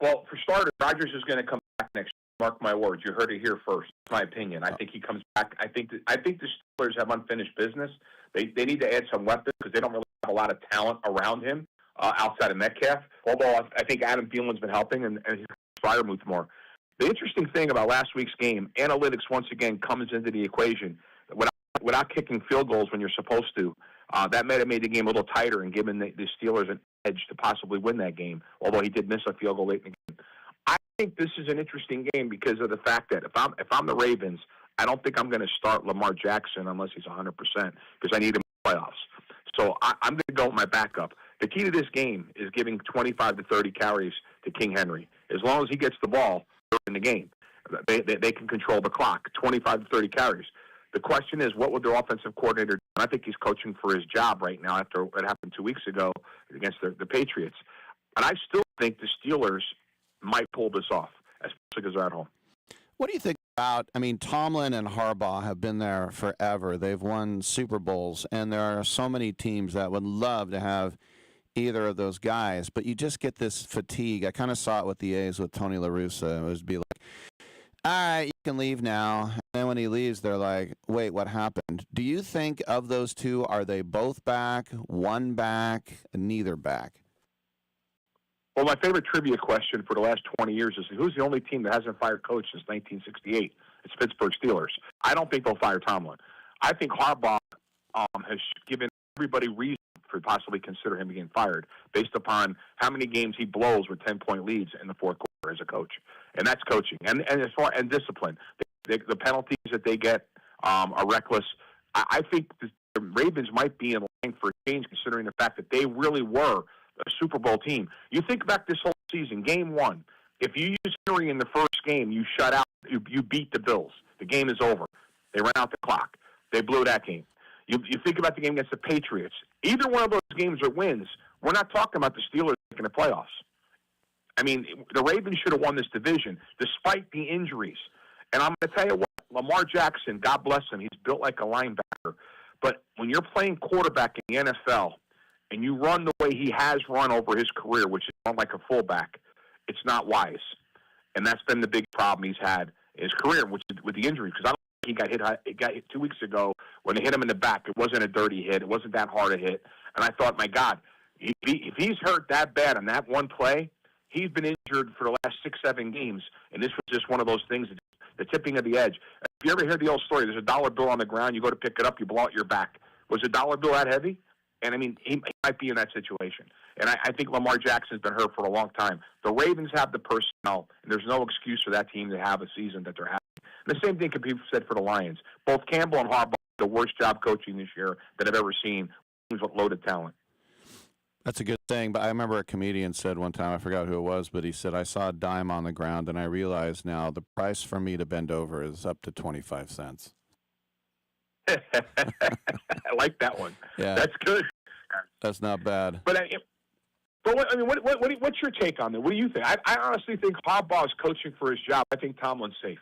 Well, for starters, Rodgers is going to come back next year. Mark my words. You heard it here first. That's my opinion. I think he comes back. I think the Steelers have unfinished business. They need to add some weapons because they don't really have a lot of talent around him outside of Metcalf. Although I think Adam Thielen's been helping and he's fire moved more. The interesting thing about last week's game, analytics once again comes into the equation. Without kicking field goals when you're supposed to, that may have made the game a little tighter and given the Steelers an edge to possibly win that game. Although he did miss a field goal late in the game. I think this is an interesting game because of the fact that if I'm the Ravens, I don't think I'm going to start Lamar Jackson unless he's 100% because I need him in the playoffs. So I'm going to go with my backup. The key to this game is giving 25 to 30 carries to King Henry. As long as he gets the ball in the game, they can control the clock. 25 to 30 carries. The question is, what would their offensive coordinator do? I think he's coaching for his job right now after what happened 2 weeks ago against the Patriots. And I still think the Steelers might pull this off, especially because they're at home. What do you think about, Tomlin and Harbaugh have been there forever. They've won Super Bowls, and there are so many teams that would love to have either of those guys, but you just get this fatigue. I kind of saw it with the A's with Tony La Russa. It would be like, all right, you can leave now. And then when he leaves, they're like, wait, what happened? Do you think of those two, are they both back, one back, neither back? Well, my favorite trivia question for the last 20 years is who's the only team that hasn't fired coach since 1968? It's Pittsburgh Steelers. I don't think they'll fire Tomlin. I think Harbaugh has given everybody reason for possibly consider him being fired based upon how many games he blows with 10-point leads in the fourth quarter as a coach. And that's coaching. And as far as discipline, the penalties that they get are reckless. I think the Ravens might be in line for a change considering the fact that they really were a Super Bowl team. You think back this whole season, game one, if you use Henry in the first game, you shut out, you beat the Bills. The game is over. They ran out the clock. They blew that game. You think about the game against the Patriots. Either one of those games or wins, we're not talking about the Steelers making the playoffs. I mean, the Ravens should have won this division despite the injuries. And I'm going to tell you what, Lamar Jackson, God bless him, he's built like a linebacker. But when you're playing quarterback in the NFL and you run the way he has run over his career, which is run like a fullback, it's not wise. And that's been the big problem he's had in his career with the injury. Because I don't think he got hit 2 weeks ago when they hit him in the back. It wasn't a dirty hit. It wasn't that hard a hit. And I thought, my God, if he's hurt that bad on that one play, he's been injured for the last 6-7 games. And this was just one of those things, the tipping of the edge. If you ever hear the old story, there's a dollar bill on the ground, you go to pick it up, you blow out your back. Was a dollar bill that heavy? And, I mean, he might be in that situation. And I think Lamar Jackson's been hurt for a long time. The Ravens have the personnel, and there's no excuse for that team to have a season that they're having. And the same thing can be said for the Lions. Both Campbell and Harbaugh the worst job coaching this year that I've ever seen. Teams with loaded talent. That's a good thing, but I remember a comedian said one time, I forgot who it was, but he said, I saw a dime on the ground, and I realized now the price for me to bend over is up to 25 cents. I like that one. Yeah. That's good. That's not bad. But what's your take on that? What do you think? I honestly think Harbaugh is coaching for his job. I think Tomlin's safe.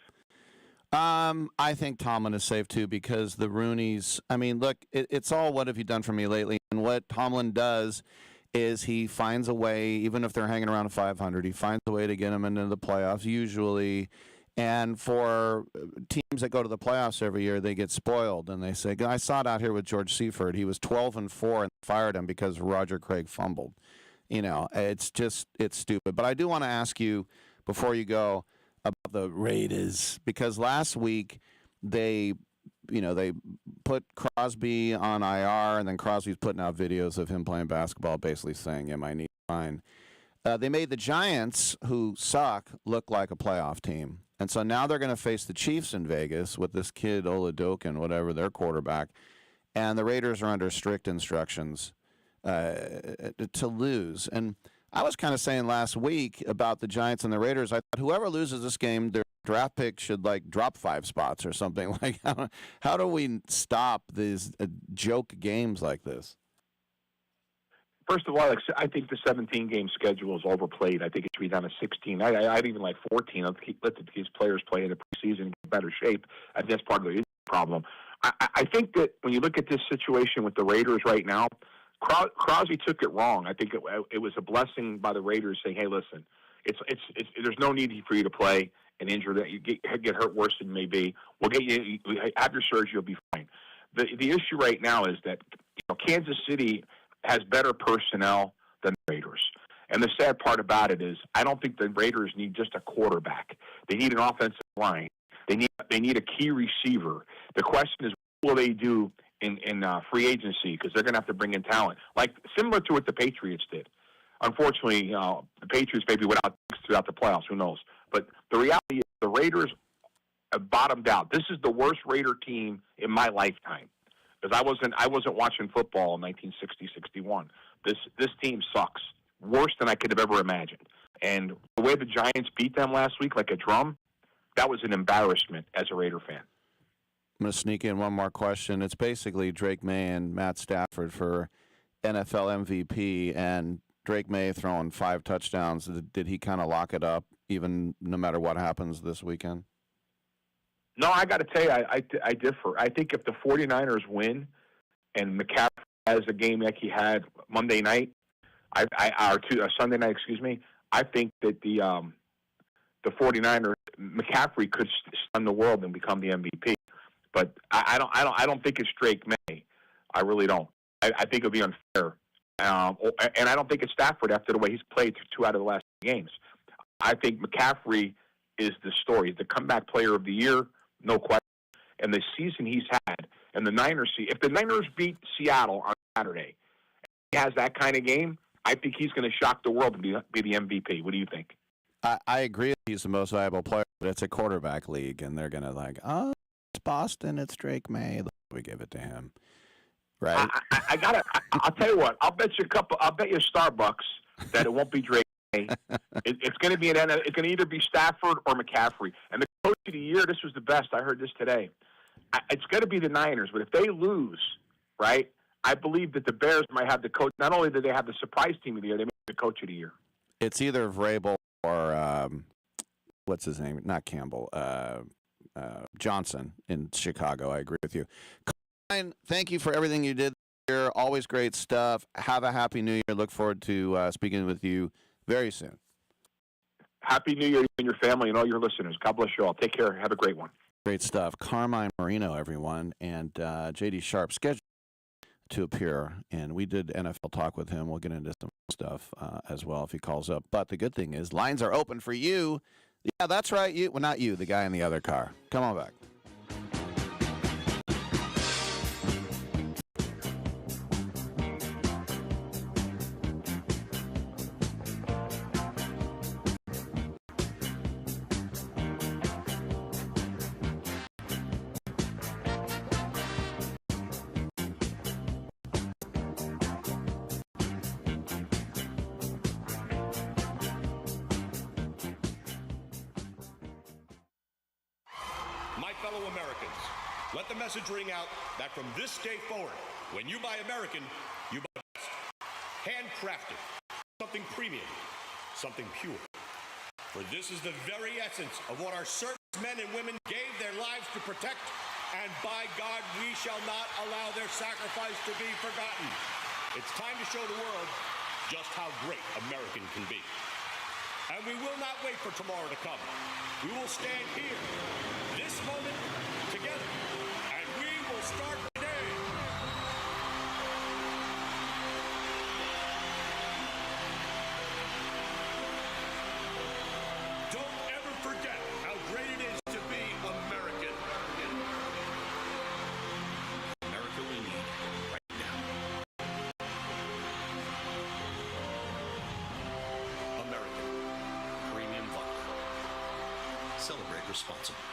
I think Tomlin is safe too because the Rooneys. I mean, look, it's all what have you done for me lately? And what Tomlin does is he finds a way, even if they're hanging around 500, he finds a way to get them into the playoffs usually. And for teams that go to the playoffs every year, they get spoiled. And they say, I saw it out here with George Seifert. He was 12-4 and fired him because Roger Craig fumbled. You know, it's stupid. But I do want to ask you before you go about the Raiders, because last week they put Crosby on IR, and then Crosby's putting out videos of him playing basketball, basically saying, my knee's fine. They made the Giants, who suck, look like a playoff team. And so now they're going to face the Chiefs in Vegas with this kid, Oladokin, whatever, their quarterback. And the Raiders are under strict instructions to lose. And I was kind of saying last week about the Giants and the Raiders, I thought whoever loses this game, their draft pick should, drop 5 spots or something. How do we stop these joke games like this? First of all, I think the 17-game schedule is overplayed. I think it should be down to 16. I'd even like 14. Let these players play in the preseason and get better shape. I think that's part of the problem. I think that when you look at this situation with the Raiders right now, Crosby took it wrong. I think it was a blessing by the Raiders saying, "Hey, listen, it's there's no need for you to play and injure that you get hurt worse than you may be. We'll get you have your surgery, you'll be fine." The issue right now is that Kansas City has better personnel than the Raiders. And the sad part about it is I don't think the Raiders need just a quarterback. They need an offensive line. They need a key receiver. The question is, what will they do in free agency? Because they're going to have to bring in talent, similar to what the Patriots did. Unfortunately, the Patriots maybe without throughout the playoffs. Who knows? But the reality is the Raiders have bottomed out. This is the worst Raider team in my lifetime. Because I wasn't watching football in 1960-61. This team sucks. Worse than I could have ever imagined. And the way the Giants beat them last week like a drum, that was an embarrassment as a Raider fan. I'm going to sneak in one more question. It's basically Drake May and Matt Stafford for NFL MVP, and Drake May throwing 5 touchdowns. Did he kind of lock it up, even no matter what happens this weekend? No, I got to tell you, I differ. I think if the 49ers win and McCaffrey has a game like he had Monday night, Sunday night, excuse me, I think that the 49ers, McCaffrey could stun the world and become the MVP. But I don't think it's Drake May. I really don't. I think it would be unfair. And I don't think it's Stafford after the way he's played 2 out of the last games. I think McCaffrey is the story. The comeback player of the year, no question. And the season he's had, and the Niners, if the Niners beat Seattle on Saturday, he has that kind of game, I think he's going to shock the world and be the MVP. What do you think? I agree he's the most valuable player, but it's a quarterback league, and they're going to it's Boston, it's Drake May. We give it to him. Right? I'll tell you what, I'll bet you Starbucks that it won't be Drake May. It's going to be it's going to either be Stafford or McCaffrey. And the coach of the year, this was the best. I heard this today. It's going to be the Niners, but if they lose, right, I believe that the Bears might have the coach. Not only do they have the surprise team of the year, they may have the coach of the year. It's either Vrabel or what's his name? Not Campbell. Johnson in Chicago. I agree with you. Carmine, thank you for everything you did here. Always great stuff. Have a happy New Year. Look forward to speaking with you very soon. Happy New Year to you and your family and all your listeners. God bless you all. Take care. Have a great one. Great stuff. Carmine Marino, everyone, and J.D. Sharp scheduled to appear, and we did NFL talk with him. We'll get into some stuff as well if he calls up. But the good thing is lines are open for you. Yeah, that's right. You, well, not you, the guy in the other car. Come on back. My fellow Americans, let the message ring out that from this day forward, when you buy American, you buy best. Handcrafted, something premium, something pure. For this is the very essence of what our service men and women gave their lives to protect, and by God, we shall not allow their sacrifice to be forgotten. It's time to show the world just how great American can be. And we will not wait for tomorrow to come. We will stand here, this moment, together, and we will start today. Don't ever forget how great it is to be American. America we need right now. American. Premium vodka. Celebrate responsibly.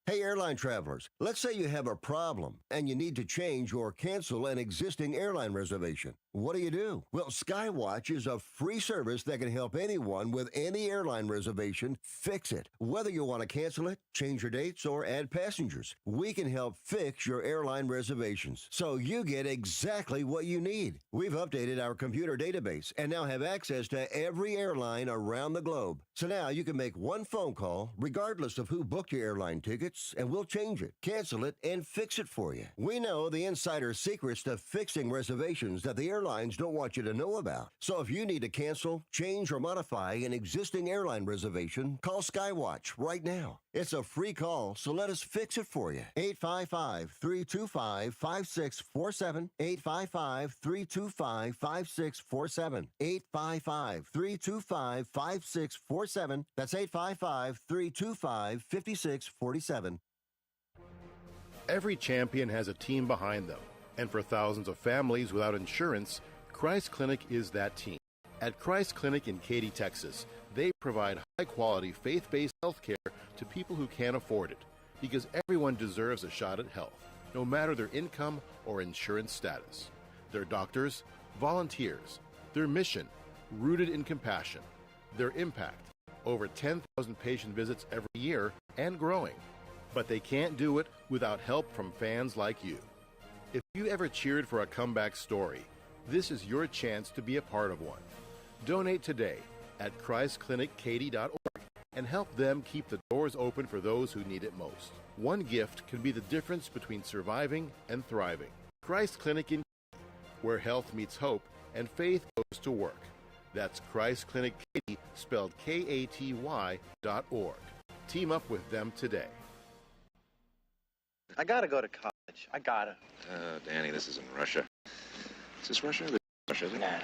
Hey, airline travelers, let's say you have a problem and you need to change or cancel an existing airline reservation. What do? Well, Skywatch is a free service that can help anyone with any airline reservation fix it. Whether you want to cancel it, change your dates, or add passengers, we can help fix your airline reservations so you get exactly what you need. We've updated our computer database and now have access to every airline around the globe. So now you can make one phone call regardless of who booked your airline tickets, and we'll change it, cancel it, and fix it for you. We know the insider secrets to fixing reservations that the airlines don't want you to know about. So if you need to cancel, change, or modify an existing airline reservation, call Skywatch right now. It's a free call, so let us fix it for you. 855-325-5647. 855-325-5647. 855-325-5647. That's 855-325-5647. Every champion has a team behind them. And for thousands of families without insurance, Christ Clinic is that team. At Christ Clinic in Katy, Texas, they provide high-quality, faith-based health care to people who can't afford it, because everyone deserves a shot at health, no matter their income or insurance status. Their doctors, volunteers, their mission, rooted in compassion, their impact, over 10,000 patient visits every year and growing. But they can't do it without help from fans like you. If you ever cheered for a comeback story, this is your chance to be a part of one. Donate today at ChristClinicKaty.org and help them keep the doors open for those who need it most. One gift can be the difference between surviving and thriving. Christ Clinic in Katy, where health meets hope and faith goes to work. That's Christ Clinic Katy, spelled Katy.org. Team up with them today. I gotta go to college. I gotta. Danny, this isn't Russia. Is this Russia? This is Russia, isn't it? Nah.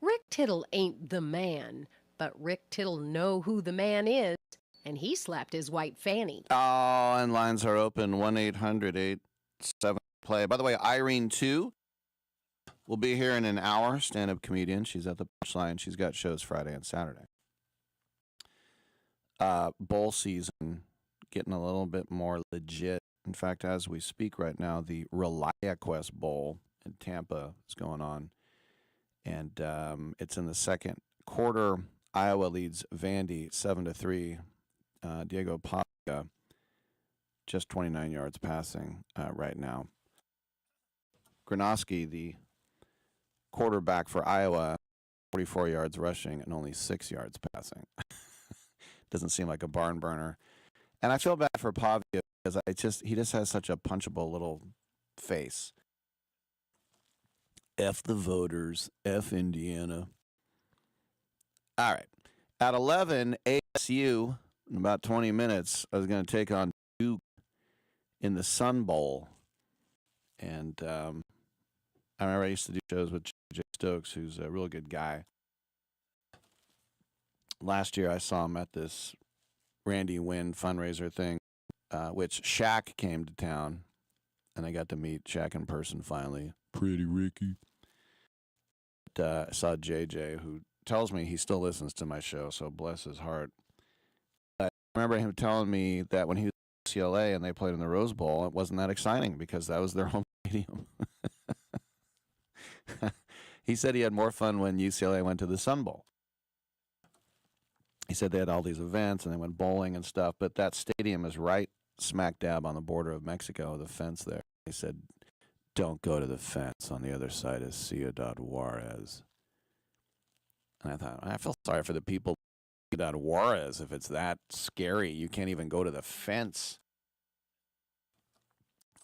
Rick Tittle ain't the man, but Rick Tittle know who the man is, and he slapped his white fanny. Oh, and lines are open, 1-800-87-PLAY. By the way, Irene, too, will be here in an hour, stand-up comedian. She's at the Punchline. She's got shows Friday and Saturday. Bowl season getting a little bit more legit In fact, as we speak right now, the ReliaQuest Bowl in Tampa is going on. And it's in the second quarter. Iowa leads Vandy 7-3. Diego Pavia just 29 yards passing right now. Granoski, the quarterback for Iowa, 44 yards rushing and only 6 yards passing. Doesn't seem like a barn burner. And I feel bad for Pavia because he just has such a punchable little face. F the voters, F Indiana. All right. At 11, ASU, in about 20 minutes, I was going to take on Duke in the Sun Bowl. And I remember I used to do shows with Jay Stokes, who's a real good guy. Last year, I saw him at this Randy Wynn fundraiser thing, which Shaq came to town, and I got to meet Shaq in person finally. Pretty Ricky. I saw JJ, who tells me he still listens to my show, so bless his heart. I remember him telling me that when he was at UCLA and they played in the Rose Bowl, it wasn't that exciting because that was their home stadium. He said he had more fun when UCLA went to the Sun Bowl. He said they had all these events and they went bowling and stuff, but that stadium is right smack dab on the border of Mexico, the fence there. He said, don't go to the fence. On the other side is Ciudad Juarez. And I thought, I feel sorry for the people of Ciudad Juarez if it's that scary. You can't even go to the fence.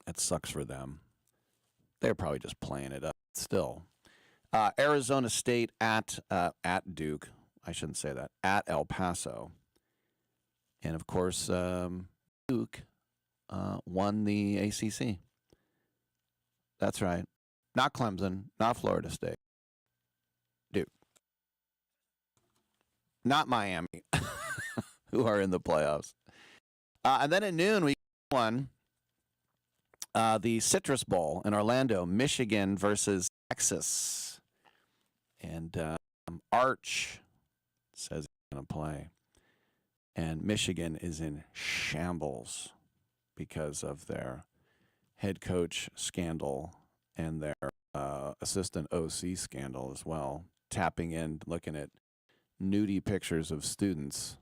That sucks for them. They're probably just playing it up still. Arizona State at Duke. I shouldn't say that. At El Paso. And, of course, Duke won the ACC. That's right. Not Clemson, not Florida State. Duke. Not Miami, who are in the playoffs. And then at noon, we won the Citrus Bowl in Orlando, Michigan versus Texas. And Arch says he's going to play. And Michigan is in shambles because of their head coach scandal and their assistant OC scandal as well. Tapping in, looking at nudie pictures of students.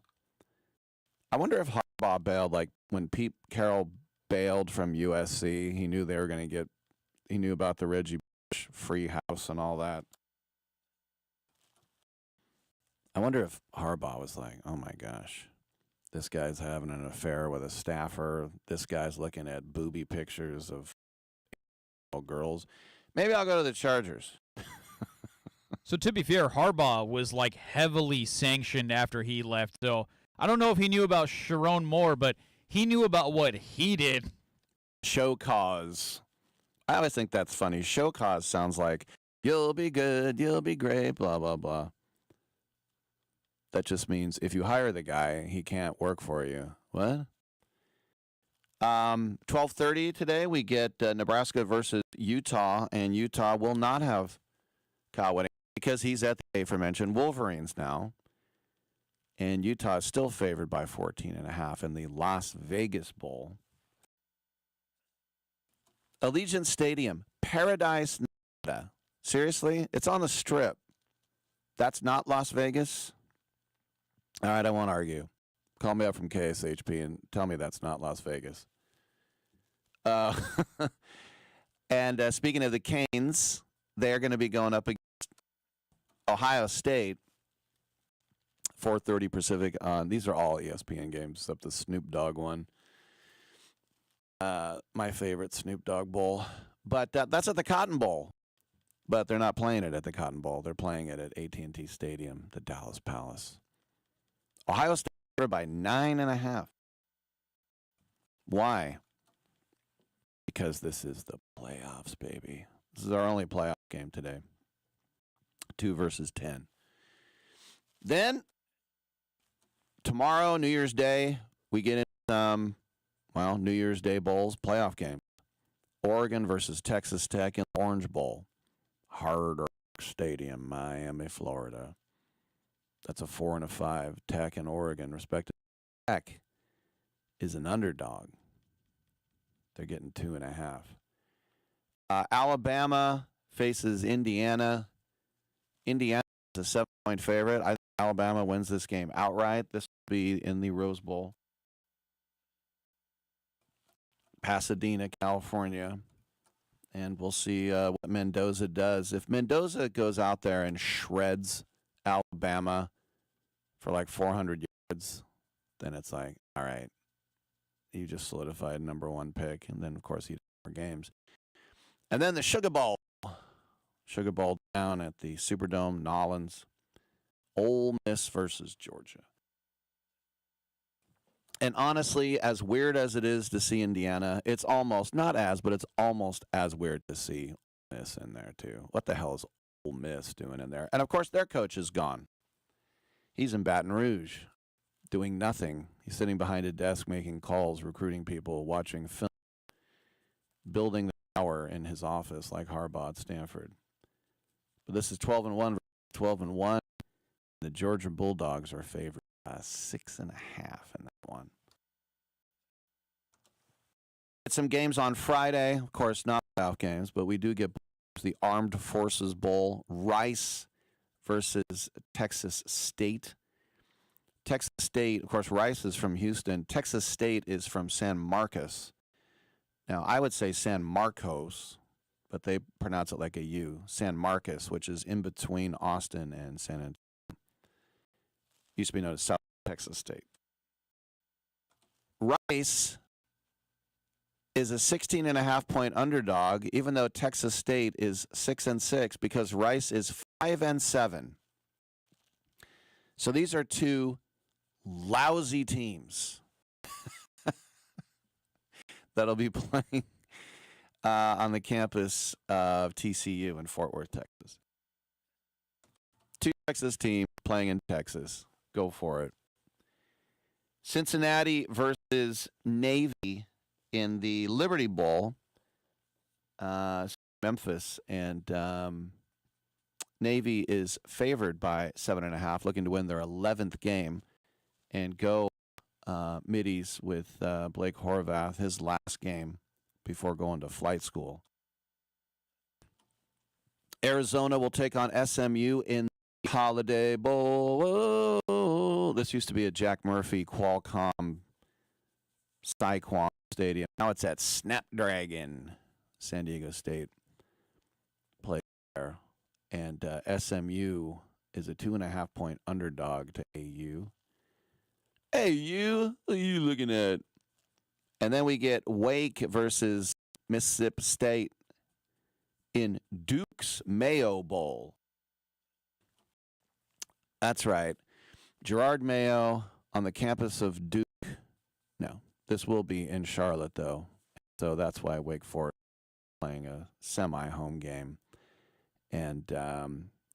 I wonder if Harbaugh bailed, like when Pete Carroll bailed from USC, he knew they were going to get, he knew about the Reggie Bush free house and all that. I wonder if Harbaugh was like, oh my gosh, this guy's having an affair with a staffer. This guy's looking at booby pictures of girls. Maybe I'll go to the Chargers. So to be fair, Harbaugh was like heavily sanctioned after he left. So I don't know if he knew about Sharon Moore, but he knew about what he did. Show cause. I always think that's funny. Show cause sounds like you'll be good, you'll be great, blah, blah, blah. That just means if you hire the guy, he can't work for you. What? 12:30 today, we get Nebraska versus Utah, and Utah will not have Kyle Whittingham because he's at the aforementioned Wolverines now. And Utah is still favored by 14.5 in the Las Vegas Bowl. Allegiant Stadium, Paradise, Nevada. Seriously? It's on the Strip. That's not Las Vegas? All right, I won't argue. Call me up from KSHP and tell me that's not Las Vegas. And speaking of the Canes, they're going to be going up against Ohio State, 4:30 Pacific. These are all ESPN games except the Snoop Dogg one. My favorite Snoop Dogg Bowl. But that's at the Cotton Bowl. But they're not playing it at the Cotton Bowl. They're playing it at AT&T Stadium, the Dallas Palace. Ohio State by 9.5. Why? Because this is the playoffs, baby. This is our only playoff game today. 2 versus 10. Then, tomorrow, New Year's Day, we get in New Year's Day Bowls playoff game. Oregon versus Texas Tech in the Orange Bowl. Hard Rock Stadium, Miami, Florida. That's a 4 and a 5. Tech and Oregon, respectively. Tech is an underdog. They're getting 2.5. Alabama faces Indiana. Indiana is a 7-point favorite. I think Alabama wins this game outright. This will be in the Rose Bowl. Pasadena, California. And we'll see what Mendoza does. If Mendoza goes out there and shreds Alabama for like 400 yards, then it's like, all right, you just solidified number 1 pick. And then, of course, he does more games. And then the Sugar Bowl. Sugar Bowl down at the Superdome, Nollins. Ole Miss versus Georgia. And honestly, as weird as it is to see Indiana, it's almost, not as, but it's almost as weird to see Ole Miss in there, too. What the hell is Ole Miss doing in there? And, of course, their coach is gone. He's in Baton Rouge doing nothing. He's sitting behind a desk making calls, recruiting people, watching film, building the tower in his office like Harbaugh at Stanford. But this is 12-1 versus 12-1. The Georgia Bulldogs are favored 6.5 in that one. Get some games on Friday. Of course, not South games, but we do get the Armed Forces Bowl. Rice versus Texas State. Texas State, of course, Rice is from Houston. Texas State is from San Marcos. Now, I would say San Marcos, but they pronounce it like a U. San Marcos, which is in between Austin and San Antonio. Used to be known as South Texas State. Rice is a 16.5-point underdog, even though Texas State is 6-6, because Rice is 5-7. So these are two lousy teams that'll be playing on the campus of TCU in Fort Worth, Texas. Two Texas teams playing in Texas. Go for it. Cincinnati versus Navy in the Liberty Bowl. Memphis, and Navy is favored by 7.5, looking to win their 11th game and go middies with Blake Horvath, his last game before going to flight school. Arizona will take on SMU in the Holiday Bowl. Whoa. This used to be a Jack Murphy Qualcomm Cyquan Stadium. Now it's at Snapdragon. San Diego State play there. And SMU is a 2.5-point underdog to AU. AU, what are you looking at? And then we get Wake versus Mississippi State in Duke's Mayo Bowl. That's right. Gerard Mayo on the campus of Duke. No, this will be in Charlotte, though. So that's why Wake Forest is playing a semi-home game. And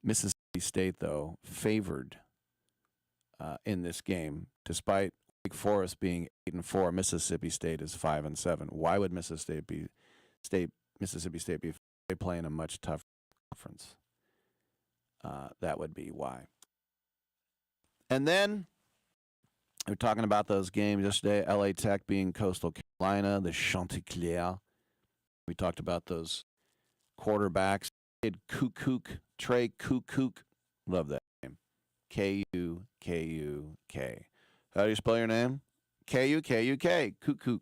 Mississippi State, though, favored in this game. Despite Wake Forest being 8-4, Mississippi State is 5-7. Why would Mississippi State be playing a much tougher conference? That would be why. And then we were talking about those games yesterday. LA Tech being Coastal Carolina, the Chanticleer. We talked about those quarterbacks. Kid Kukuk, Trey Kukuk. Love that name. K-U-K-U-K. How do you spell your name? K-U-K-U-K. Kukuk.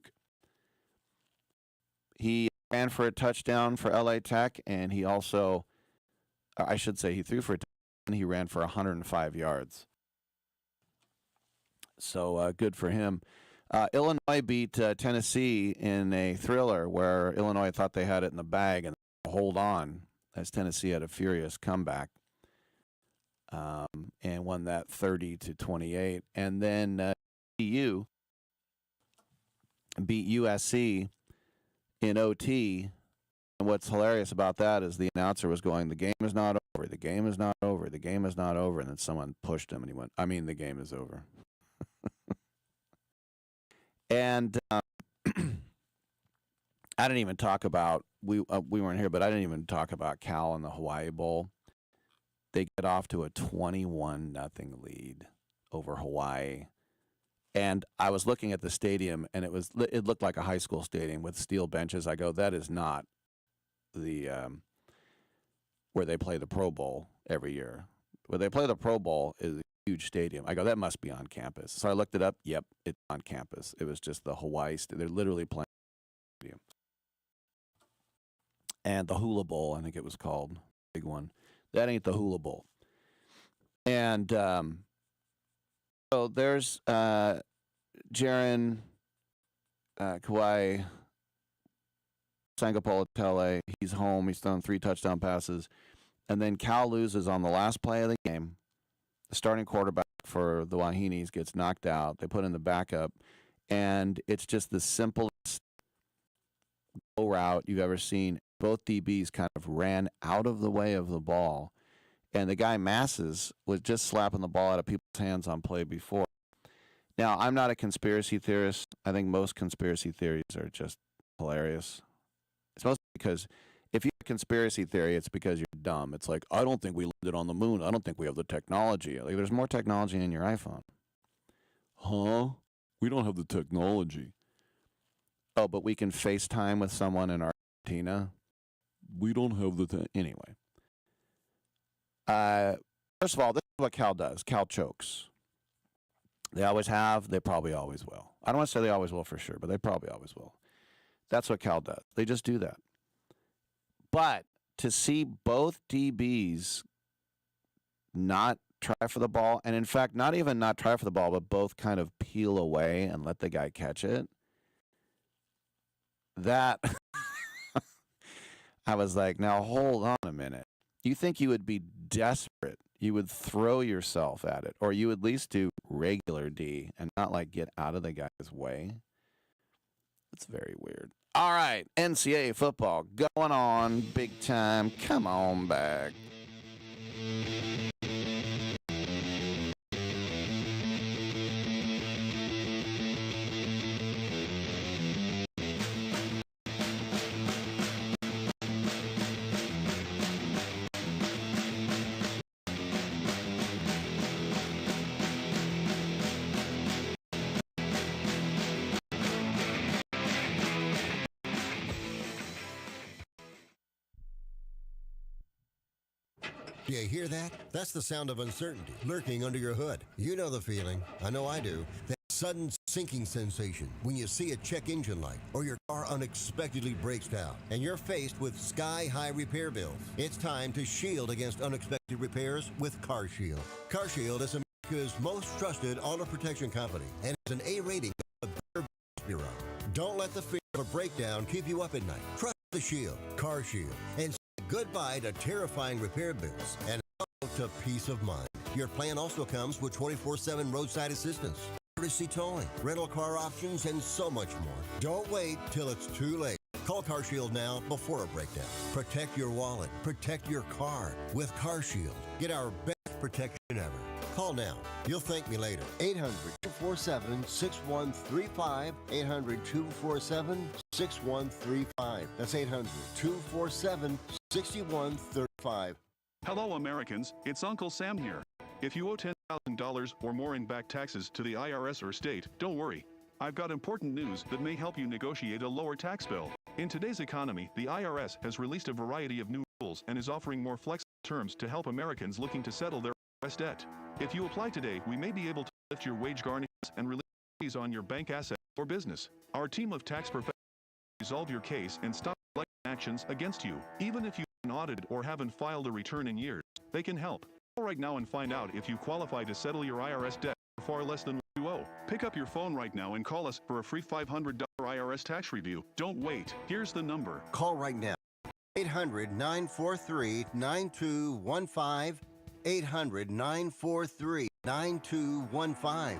He ran for a touchdown for LA Tech, and he also, I should say, he threw for a touchdown, and he ran for 105 yards. So good for him. Illinois beat Tennessee in a thriller where Illinois thought they had it in the bag and hold on as Tennessee had a furious comeback and won that 30-28. And then TCU beat USC in OT. And what's hilarious about that is the announcer was going, the game is not over, the game is not over, the game is not over. And then someone pushed him and he went, I mean, the game is over. And I didn't even talk about, we weren't here, but I didn't even talk about Cal in the Hawaii Bowl. They get off to a 21-0 lead over Hawaii. And I was looking at the stadium, and it looked like a high school stadium with steel benches. I go, that is not the where they play the Pro Bowl every year. Where they play the Pro Bowl is a huge stadium. I go, that must be on campus. So I looked it up. Yep, it's on campus. It was just the Hawaii. They're literally playing stadium. And the Hula Bowl, I think it was called, big one. That ain't the Hula Bowl. And so there's Jaron Kawhi Sangapolatele. He's home. He's done 3 touchdown passes. And then Cal loses on the last play of the game. The starting quarterback for the Wahinis gets knocked out. They put in the backup. And it's just the simplest go route you've ever seen. Both DBs kind of ran out of the way of the ball. And the guy Masses was just slapping the ball out of people's hands on play before. Now, I'm not a conspiracy theorist. I think most conspiracy theories are just hilarious. It's mostly because if you have a conspiracy theory, it's because you're dumb. It's like, I don't think we landed on the moon. I don't think we have the technology. Like, there's more technology in your iPhone. Huh? We don't have the technology. Oh, but we can FaceTime with someone in Argentina? We don't have the anyway. First of all, this is what Cal does. Cal chokes. They always have. They probably always will. I don't want to say they always will for sure, but they probably always will. That's what Cal does. They just do that. But to see both DBs not try for the ball, and in fact, not even not try for the ball, but both kind of peel away and let the guy catch it, that I was like, now hold on a minute. You think you would be desperate, you would throw yourself at it, or you would at least do regular D and not like get out of the guy's way? It's very weird. All right, NCAA football going on big time. Come on back. You hear that? That's the sound of uncertainty lurking under your hood. You know the feeling. I know I do. That sudden sinking sensation when you see a check engine light or your car unexpectedly breaks down and you're faced with sky-high repair bills. It's time to shield against unexpected repairs with CarShield. CarShield is America's most trusted auto protection company and is an A rating by the Better Business Bureau. Don't let the fear of a breakdown keep you up at night. Trust the Shield, CarShield, and goodbye to terrifying repair bills and to peace of mind. Your plan also comes with 24/7 roadside assistance, courtesy towing, rental car options, and so much more. Don't wait till it's too late. Call CarShield now before a breakdown. Protect your wallet. Protect your car with CarShield. Get our best protection ever. Call now. You'll thank me later. 800-247-6135. 800-247-6135. That's 800-247-6135. Hello, Americans. It's Uncle Sam here. If you owe $10,000 or more in back taxes to the IRS or state, don't worry. I've got important news that may help you negotiate a lower tax bill. In today's economy, the IRS has released a variety of new rules and is offering more flexible terms to help Americans looking to settle their IRS debt. If you apply today, we may be able to lift your wage garnishments and release fees on your bank asset or business. Our team of tax professionals will resolve your case and stop collection actions against you. Even if you've been audited or haven't filed a return in years, they can help. Call right now and find out if you qualify to settle your IRS debt for far less than what you owe. Pick up your phone right now and call us for a free $500 IRS tax review. Don't wait. Here's the number. Call right now. 800-943-9215. 800-943-9215.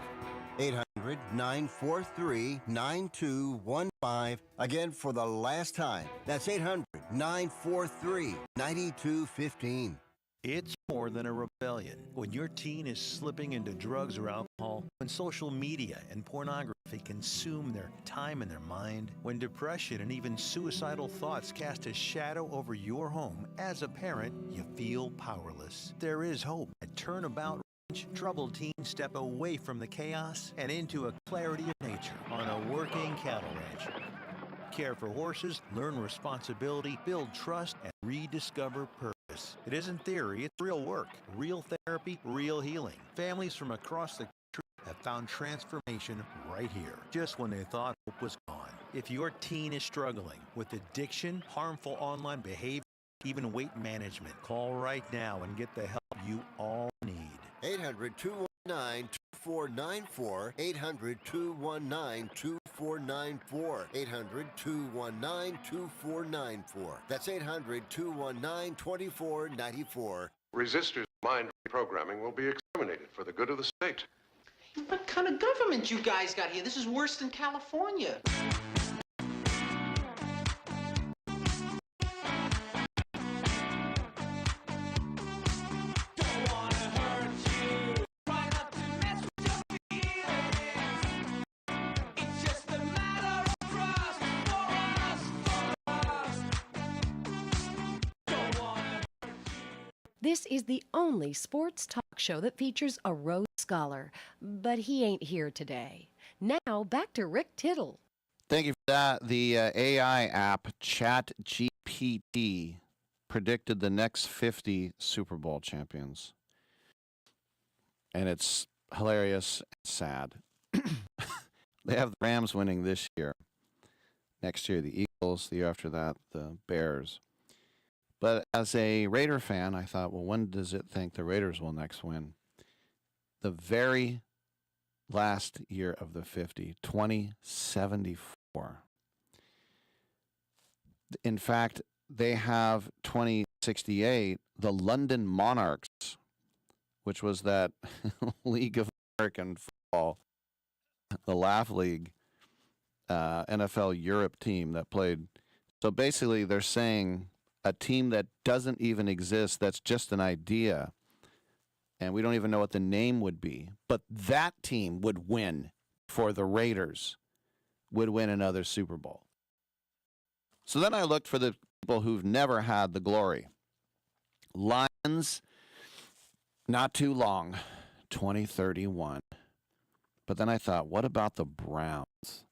800-943-9215. Again, for the last time, that's 800-943-9215. It's more than a rebellion. When your teen is slipping into drugs or alcohol, when social media and pornography consume their time and their mind, when depression and even suicidal thoughts cast a shadow over your home, as a parent, you feel powerless. There is hope at Turnabout troubled teens step away from the chaos and into a clarity of nature on a working cattle ranch. Care for horses, learn responsibility, build trust, and rediscover purpose. It isn't theory, it's real work, real therapy, real healing. Families from across the country have found transformation right here, just when they thought hope was gone. If your teen is struggling with addiction, harmful online behavior, even weight management, call right now and get the help you all need. 800-219-2494. 800-219-2494. 800-219-2494. That's 800-219-2494. Resistors mind reprogramming will be exterminated for the good of the state. What kind of government you guys got here? This is worse than California. This is the only sports talk show that features a Rhodes Scholar, but he ain't here today. Now, back to Rick Tittle. Thank you for that. The AI app ChatGPT predicted the next 50 Super Bowl champions. And it's hilarious and sad. They have the Rams winning this year. Next year, the Eagles. The year after that, the Bears. But as a Raider fan, I thought, well, when does it think the Raiders will next win? The very last year of the 50, 2074. In fact, they have 2068, the London Monarchs, which was that League of American Football, the Laugh League, NFL Europe team that played. So basically, they're saying a team that doesn't even exist, that's just an idea, and we don't even know what the name would be, but that team would win for the Raiders, would win another Super Bowl. So then I looked for the people who've never had the glory. Lions, not too long, 2031. But then I thought, what about the Browns?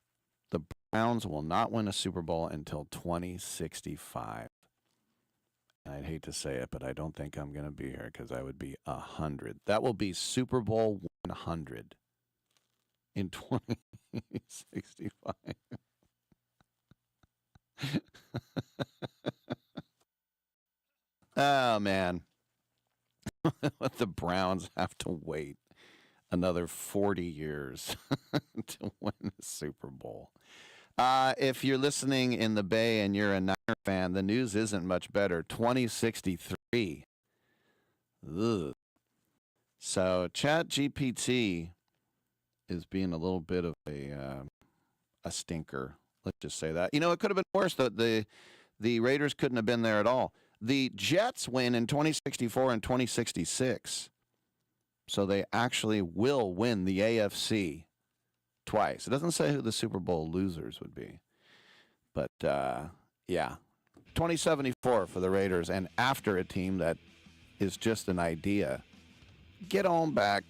The Browns will not win a Super Bowl until 2065. I'd hate to say it, but I don't think I'm going to be here because I would be 100. That will be Super Bowl 100 in 2065. Oh, man. Let the Browns have to wait another 40 years to win the Super Bowl. If you're listening in the Bay and you're a Niner fan, the news isn't much better. 2063. Ugh. So ChatGPT is being a little bit of a stinker. Let's just say that. You know, it could have been worse. The Raiders couldn't have been there at all. The Jets win in 2064 and 2066. So they actually will win the AFC twice. It doesn't say who the Super Bowl losers would be. But, yeah, 2074 for the Raiders, and after a team that is just an idea. Get on back.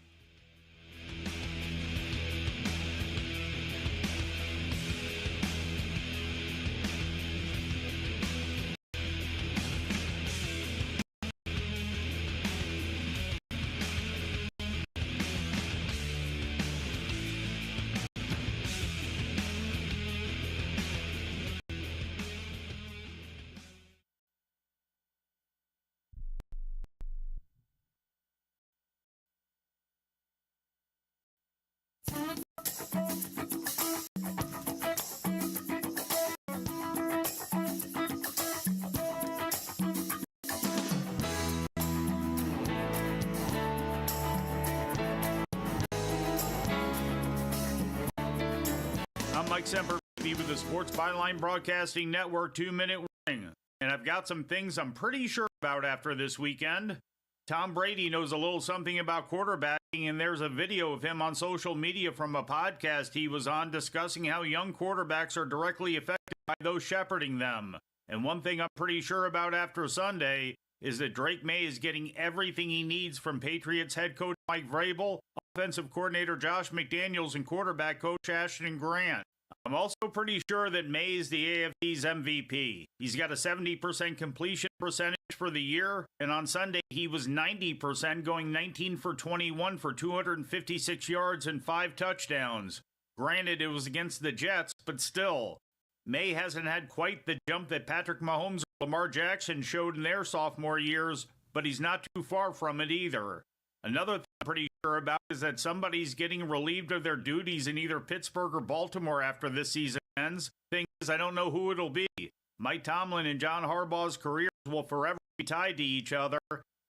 I'm Mike Semper with the Sports Byline Broadcasting Network 2-Minute Warning. And I've got some things I'm pretty sure about after this weekend. Tom Brady knows a little something about quarterbacking, and there's a video of him on social media from a podcast he was on discussing how young quarterbacks are directly affected by those shepherding them. And one thing I'm pretty sure about after Sunday is that Drake May is getting everything he needs from Patriots head coach Mike Vrabel, offensive coordinator Josh McDaniels, and quarterback coach Ashton Grant. I'm also pretty sure that May is the AFC's MVP. He's got a 70% completion percentage for the year, and on Sunday he was 90%, going 19 for 21 for 256 yards and 5 touchdowns. Granted, it was against the Jets, but still. May hasn't had quite the jump that Patrick Mahomes or Lamar Jackson showed in their sophomore years, but he's not too far from it either. Another thing I'm pretty sure about is that somebody's getting relieved of their duties in either Pittsburgh or Baltimore after this season ends. Thing is, I don't know who it'll be. Mike Tomlin and John Harbaugh's careers will forever be tied to each other,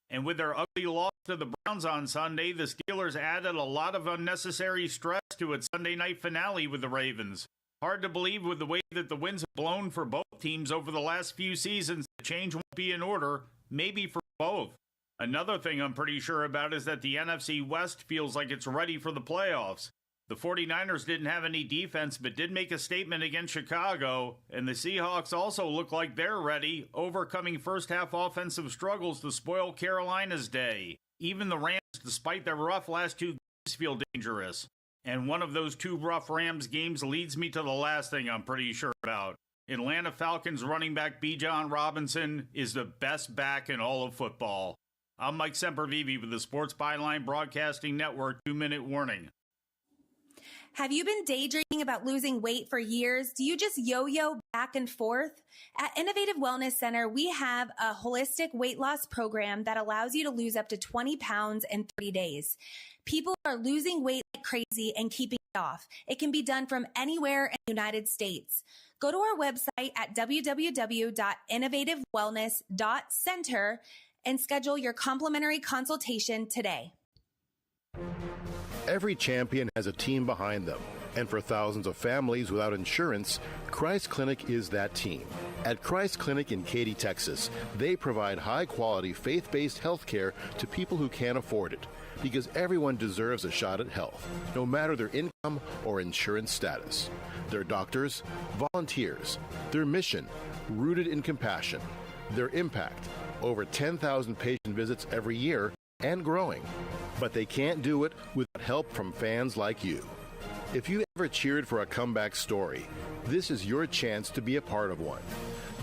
and with their ugly loss to the Browns on Sunday, the Steelers added a lot of unnecessary stress to its Sunday night finale with the Ravens. Hard to believe with the way that the winds have blown for both teams over the last few seasons that change won't be in order, maybe for both. Another thing I'm pretty sure about is that the NFC West feels like it's ready for the playoffs. The 49ers didn't have any defense but did make a statement against Chicago, and the Seahawks also look like they're ready, overcoming first-half offensive struggles to spoil Carolina's day. Even the Rams, despite their rough last 2 games, feel dangerous. And one of those 2 rough Rams games leads me to the last thing I'm pretty sure about. Atlanta Falcons running back Bijan Robinson is the best back in all of football. I'm Mike Sempervive with the Sports Byline Broadcasting Network 2-Minute Warning. Have you been daydreaming about losing weight for years? Do you just yo-yo back and forth? At Innovative Wellness Center, we have a holistic weight loss program that allows you to lose up to 20 pounds in 30 days. People are losing weight like crazy and keeping it off. It can be done from anywhere in the United States. Go to our website at www.innovativewellness.center and schedule your complimentary consultation today. Every champion has a team behind them, and for thousands of families without insurance, Christ Clinic is that team. At Christ Clinic in Katy, Texas, they provide high-quality, faith-based health care to people who can't afford it, because everyone deserves a shot at health, no matter their income or insurance status. Their doctors, volunteers, their mission, rooted in compassion, their impact, over 10,000 patient visits every year and growing. But they can't do it without help from fans like you. If you ever cheered for a comeback story, this is your chance to be a part of one.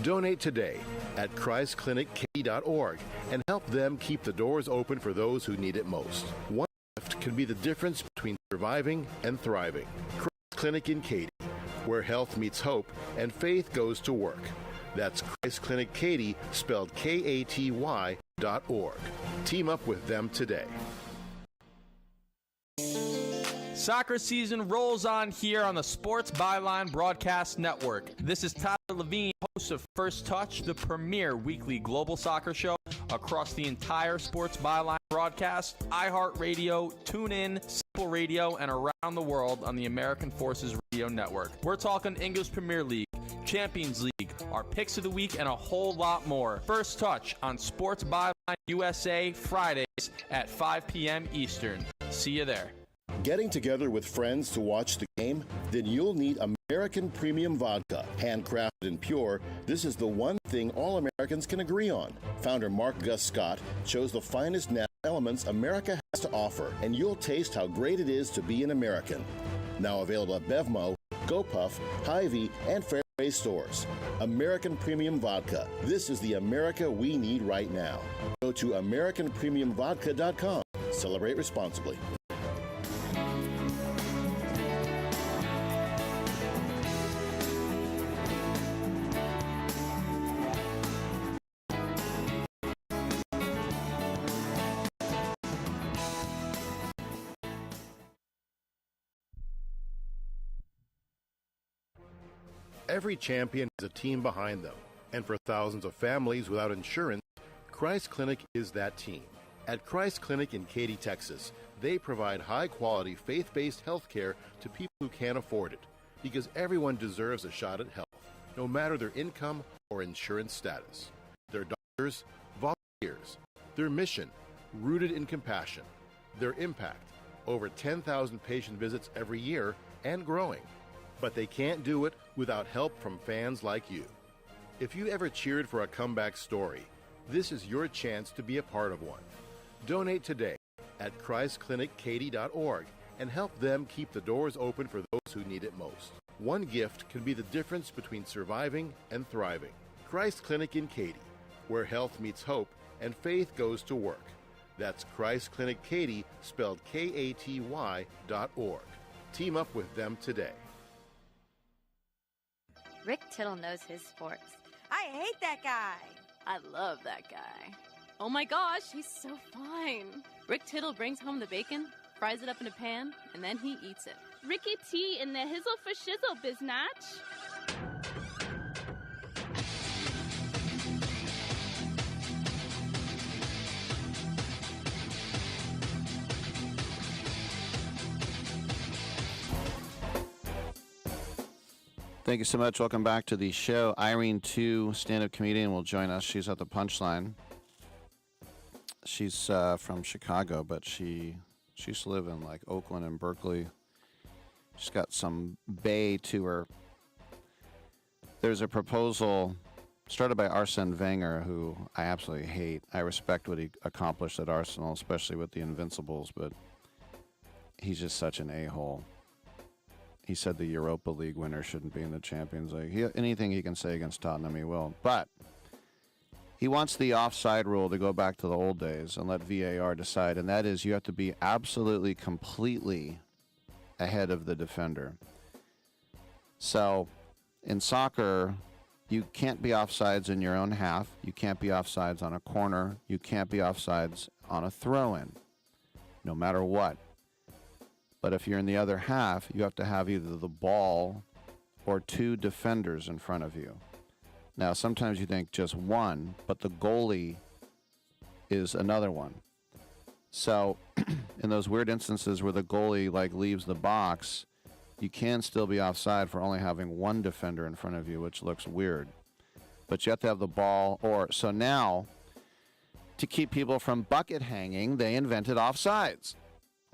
Donate today at ChristClinicKaty.org and help them keep the doors open for those who need it most. One gift can be the difference between surviving and thriving. Christ Clinic in Katy, where health meets hope and faith goes to work. That's Christ Clinic Katy, spelled Katy.org. Team up with them today. Soccer season rolls on here on the Sports Byline Broadcast Network. This is Tyler Levine, host of First Touch, the premier weekly global soccer show across the entire Sports Byline broadcast, iHeartRadio, TuneIn, Simple Radio, and around the world on the American Forces Radio Network. We're talking English Premier League, Champions League, our picks of the week, and a whole lot more. First Touch on Sports Byline USA Fridays at 5 p.m. Eastern. See you there. Getting together with friends to watch the game? Then you'll need American Premium Vodka. Handcrafted and pure, this is the one thing all Americans can agree on. Founder Mark Gus Scott chose the finest natural elements America has to offer, and you'll taste how great it is to be an American. Now available at BevMo, GoPuff, Hy-Vee, and Fairway stores. American Premium Vodka. This is the America we need right now. Go to AmericanPremiumVodka.com. Celebrate responsibly. Every champion has a team behind them, and for thousands of families without insurance, Christ Clinic is that team. At Christ Clinic in Katy, Texas, they provide high-quality, faith-based health care to people who can't afford it, because everyone deserves a shot at health, no matter their income or insurance status. Their doctors, volunteers, their mission, rooted in compassion, their impact, over 10,000 patient visits every year and growing. But they can't do it without help from fans like you. If you ever cheered for a comeback story, This is your chance to be a part of one. Donate today at ChristClinicKaty.org and help them keep the doors open for those who need it most. One gift can be the difference between surviving and thriving. Christ Clinic in Katy, where health meets hope and faith goes to work. That's Christ Clinic Katy, spelled Katy.org. Team up with them today. Rick Tittle knows his sports. I hate that guy. I love that guy. Oh my gosh, he's so fine. Rick Tittle brings home the bacon, fries it up in a pan, and then he eats it. Ricky T in the hizzle for shizzle, biznatch. Thank you so much. Welcome back to the show. Irene, too, stand-up comedian, will join us. She's at the Punchline. She's from Chicago, but she used to live in like Oakland and Berkeley. She's got some bay to her. There's a proposal started by Arsene Wenger, who I absolutely hate. I respect what he accomplished at Arsenal, especially with the Invincibles, but he's just such an a-hole. He said the Europa League winner shouldn't be in the Champions League. Anything he can say against Tottenham, he will. But he wants the offside rule to go back to the old days and let VAR decide, and that is you have to be absolutely, completely ahead of the defender. So in soccer, you can't be offsides in your own half. You can't be offsides on a corner. You can't be offsides on a throw-in, no matter what. But if you're in the other half, you have to have either the ball or two defenders in front of you. Now, sometimes you think just one, but the goalie is another one. So in those weird instances where the goalie leaves the box, you can still be offside for only having one defender in front of you, which looks weird. But you have to have the ball so now, to keep people from bucket hanging, they invented offsides.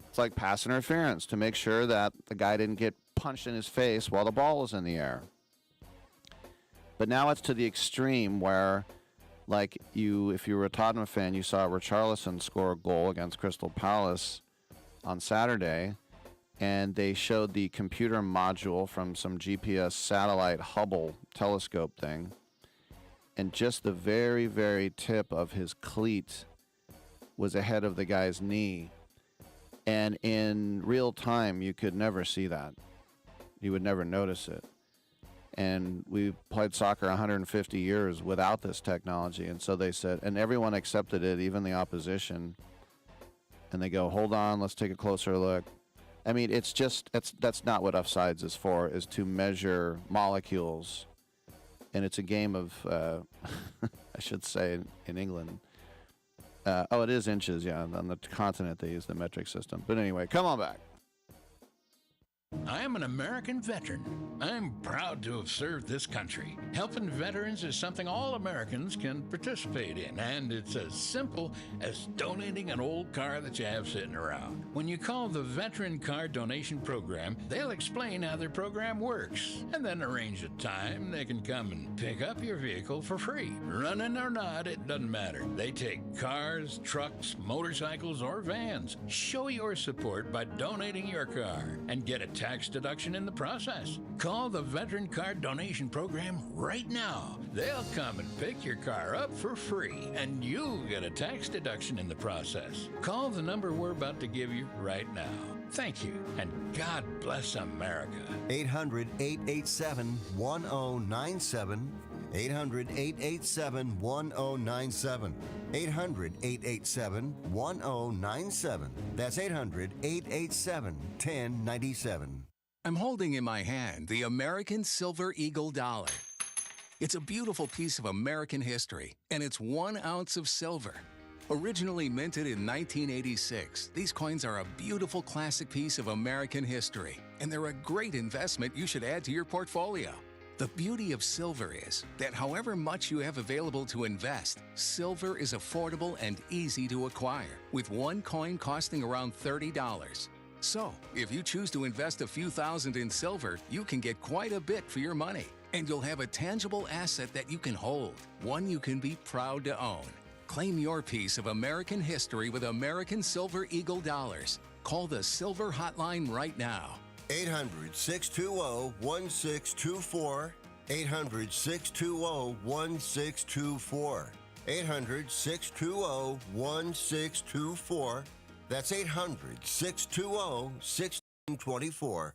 It's like pass interference to make sure that the guy didn't get punched in his face while the ball was in the air. But now it's to the extreme where, if you were a Tottenham fan, you saw Richarlison score a goal against Crystal Palace on Saturday, and they showed the computer module from some GPS satellite Hubble telescope thing, and just the very, very tip of his cleat was ahead of the guy's knee. And in real time, you could never see that. You would never notice it. And we played soccer 150 years without this technology. And so they said, and everyone accepted it, even the opposition. And they go, hold on, let's take a closer look. I mean, that's not what offsides is for, is to measure molecules. And it's a game of, I should say in England, it is inches, yeah. On the continent, they use the metric system. But anyway, come on back. I am an American veteran. I'm proud to have served this country. Helping veterans is something all Americans can participate in, and it's as simple as donating an old car that you have sitting around. When you call the Veteran Car Donation Program, they'll explain how their program works, and then arrange a time they can come and pick up your vehicle for free. Running or not, it doesn't matter. They take cars, trucks, motorcycles, or vans. Show your support by donating your car and get a tax deduction in the process. Call the Veteran Car Donation Program right now. They'll come and pick your car up for free, and you'll get a tax deduction in the process. Call the number we're about to give you right now. Thank you, and God bless America. 800-887-1097. 800-887-1097. 800-887-1097. That's 800-887-1097. I'm holding in my hand the American Silver Eagle dollar. It's a beautiful piece of American history, and it's 1 ounce of silver. Originally minted in 1986, these coins are a beautiful classic piece of American history, and they're a great investment you should add to your portfolio. The beauty of silver is that however much you have available to invest, silver is affordable and easy to acquire, with one coin costing around $30. So, if you choose to invest a few thousand in silver, you can get quite a bit for your money. And you'll have a tangible asset that you can hold, one you can be proud to own. Claim your piece of American history with American Silver Eagle dollars. Call the Silver Hotline right now. 800-620-1624. 800-620-1624. 800-620-1624. That's 800-620-1624.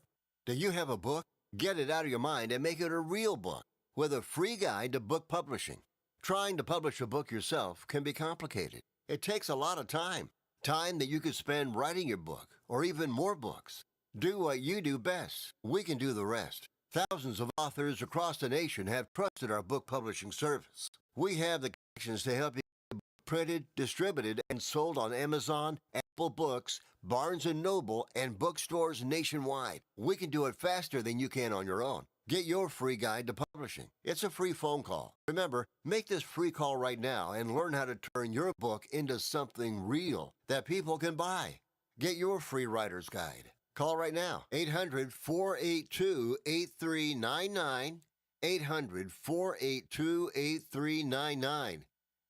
Do you have a book? Get it out of your mind and make it a real book with a free guide to book publishing. Trying to publish a book yourself can be complicated. It takes a lot of time. Time that you could spend writing your book or even more books. Do what you do best. We can do the rest. Thousands of authors across the nation have trusted our book publishing service. We have the connections to help you get printed, distributed, and sold on Amazon, Apple Books, Barnes & Noble, and bookstores nationwide. We can do it faster than you can on your own. Get your free guide to publishing. It's a free phone call. Remember, make this free call right now and learn how to turn your book into something real that people can buy. Get your free writer's guide. Call right now. 800-482-8399. 800-482-8399.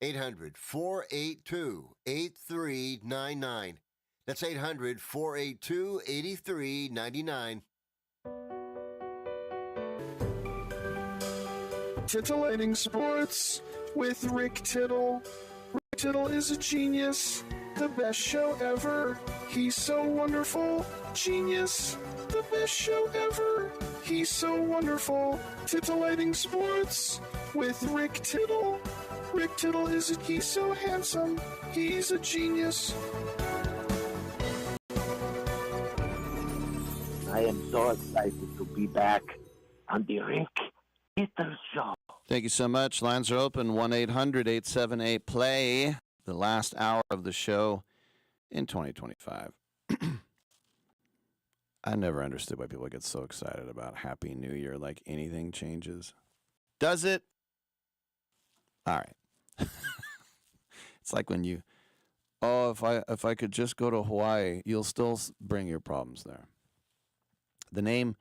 800-482-8399. That's 800-482-8399. Titillating Sports with Rick Tittle. Rick Tittle is a genius. The best show ever. He's so wonderful. Genius. The best show ever. He's so wonderful. Titillating Sports with Rick Tittle. Rick Tittle he's so handsome. He's a genius. I am so excited to be back on the Rick Tittle Show. Thank you so much. Lines are open, 1-800-878-PLAY. The last hour of the show in 2025. I never understood why people get so excited about Happy New Year, like anything changes. Does it? All right. It's like when you, if I could just go to Hawaii, you'll still bring your problems there. The name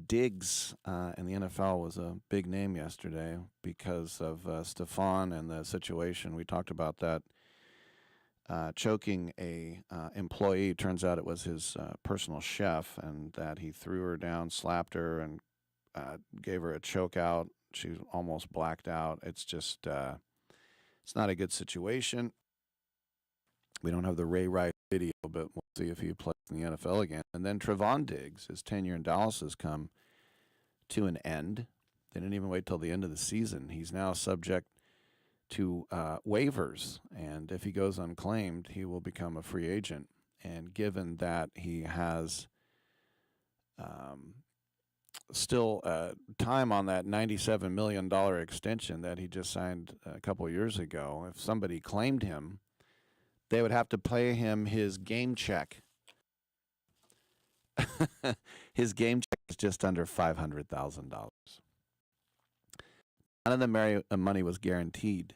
Diggs in the NFL was a big name yesterday because of Stephon and the situation. We talked about that. Choking a employee. Turns out it was his personal chef, and that he threw her down, slapped her, and gave her a choke out. She almost blacked out. It's just, it's not a good situation. We don't have the Ray Rice video, but we'll see if he plays in the NFL again. And then Trevon Diggs, his tenure in Dallas has come to an end. They didn't even wait till the end of the season. He's now subject to waivers, and if he goes unclaimed, he will become a free agent. And given that he has still time on that $97 million extension that he just signed a couple years ago, if somebody claimed him, they would have to pay him his game check. His game check is just under $500,000. None of the money was guaranteed,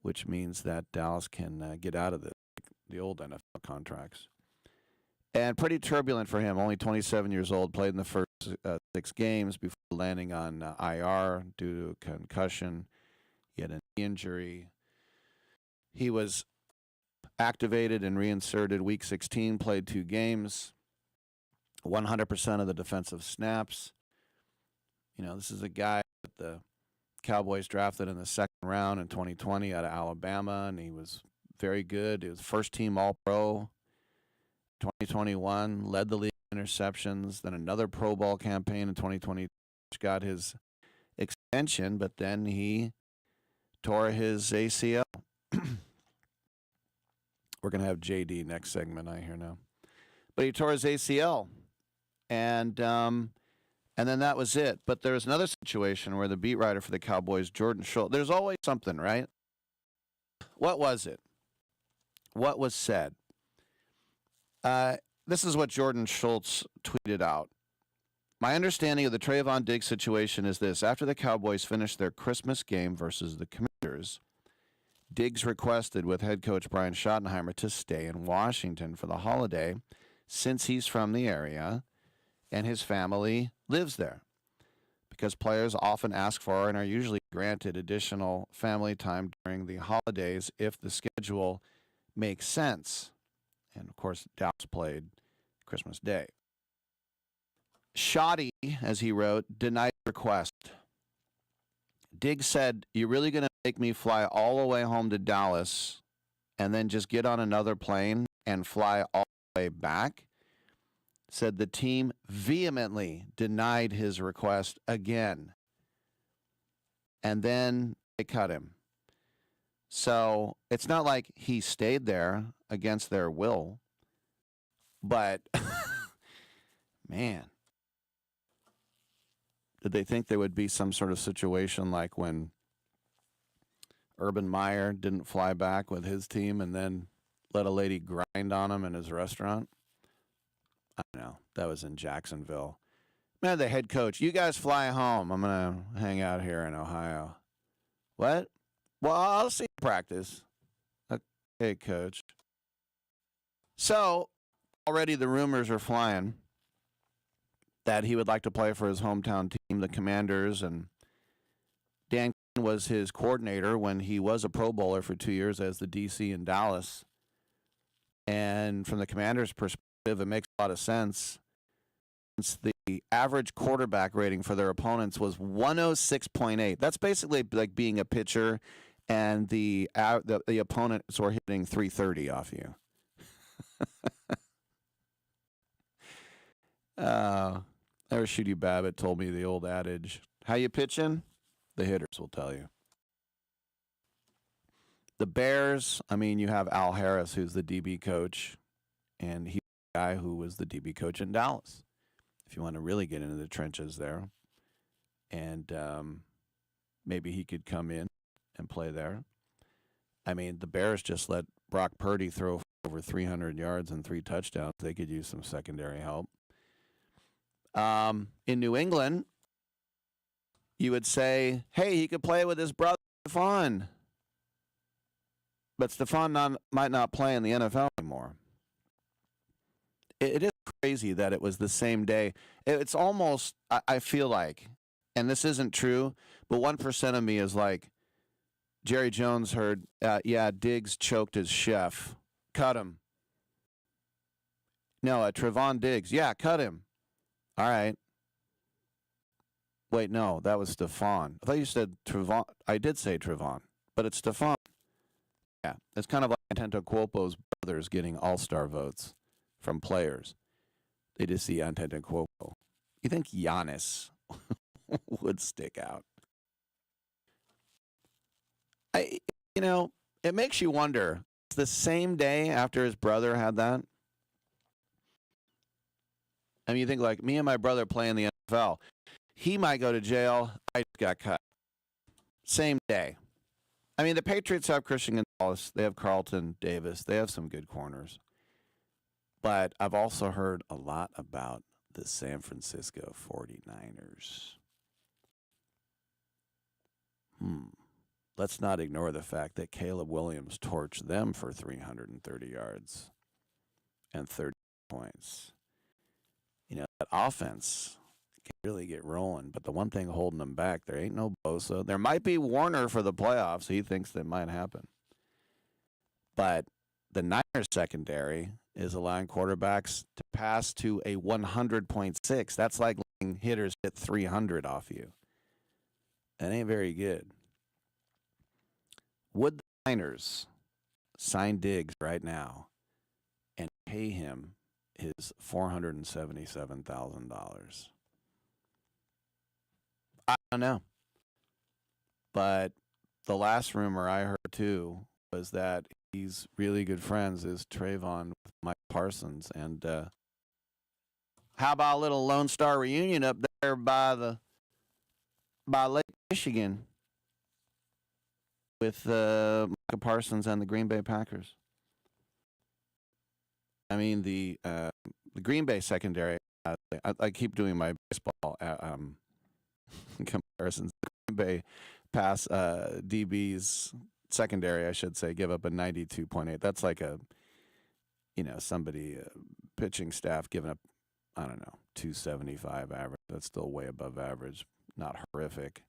which means that Dallas can get out of the old NFL contracts. And pretty turbulent for him. Only 27 years old, played in the first 6 games before landing on IR due to concussion. He had an injury. He was activated and reinserted week 16, played 2 games, 100% of the defensive snaps. You know, this is a guy that the Cowboys drafted in the second round in 2020 out of Alabama, and he was very good. He was first-team All-Pro 2021, led the league in interceptions, then another Pro Bowl campaign in 2020, which got his extension, but then he tore his ACL. We're going to have JD next segment, I hear now. But he tore his ACL, and then that was it. But there was another situation where the beat writer for the Cowboys, Jordan Schultz, there's always something, right? What was it? What was said? This is what Jordan Schultz tweeted out. My understanding of the Trevon Diggs situation is this. After the Cowboys finished their Christmas game versus the Commanders, Diggs requested with head coach Brian Schottenheimer to stay in Washington for the holiday since he's from the area and his family lives there. because players often ask for and are usually granted additional family time during the holidays if the schedule makes sense. And, of course, Dallas played Christmas Day. Shoddy, as he wrote, denied the request. Diggs said, "You really going to make me fly all the way home to Dallas and then just get on another plane and fly all the way back?" Said the team vehemently denied his request again. And then they cut him. So it's not like he stayed there against their will. But, man, did they think there would be some sort of situation like when Urban Meyer didn't fly back with his team and then let a lady grind on him in his restaurant? I don't know. That was in Jacksonville. Man, the head coach, "You guys fly home. I'm going to hang out here in Ohio." "What?" "Well, I'll see you practice." "Okay, coach." So already the rumors are flying that he would like to play for his hometown team, the Commanders, and Dan Quinn was his coordinator when he was a Pro Bowler for 2 years as the DC in Dallas. And from the Commanders' perspective, it makes a lot of sense. Since the average quarterback rating for their opponents was 106.8. That's basically like being a pitcher and the opponents were hitting 330 off you. Ever Shooty Babbitt told me the old adage, "How you pitching?" The hitters will tell you. The Bears, I mean, you have Al Harris, who's the DB coach, and he's the guy who was the DB coach in Dallas, if you want to really get into the trenches there. And maybe he could come in and play there. I mean, the Bears just let Brock Purdy throw for over 300 yards and 3 touchdowns. They could use some secondary help. In New England, you would say, hey, he could play with his brother, Stephon. But Stephon might not play in the NFL anymore. It is crazy that it was the same day. It's almost, I feel like, and this isn't true, but 1% of me is like, Jerry Jones heard, Diggs choked his chef. Cut him. No, Trevon Diggs. Yeah, cut him. All right. Wait, no, that was Stephon. I thought you said Trevon. I did say Trevon, but it's Stephon. Yeah, it's kind of like Antetokounmpo's brothers getting all-star votes from players. They just see Antetokounmpo. You think Giannis would stick out? It makes you wonder. It's the same day after his brother had that. I mean, you think like me and my brother play in the NFL. He might go to jail. I just got cut. Same day. I mean, the Patriots have Christian Gonzalez. They have Carlton Davis. They have some good corners. But I've also heard a lot about the San Francisco 49ers. Let's not ignore the fact that Caleb Williams torched them for 330 yards and 30 points. That offense can really get rolling, but the one thing holding them back, there ain't no Bosa. There might be Warner for the playoffs. He thinks that might happen. But the Niners secondary is allowing quarterbacks to pass to a 100.6. That's like letting hitters hit 300 off you. That ain't very good. Would the Niners sign Diggs right now and pay him his $477,000? I don't know. But the last rumor I heard, too, was that he's really good friends is Trayvon with Mike Parsons. And how about a little Lone Star reunion up there by Lake Michigan with Micah Parsons and the Green Bay Packers? I mean, the Green Bay secondary, I keep doing my baseball comparisons. The Green Bay pass DB's secondary, I should say, give up a 92.8. That's like somebody pitching staff giving up, I don't know, 275 average. That's still way above average. not horrific.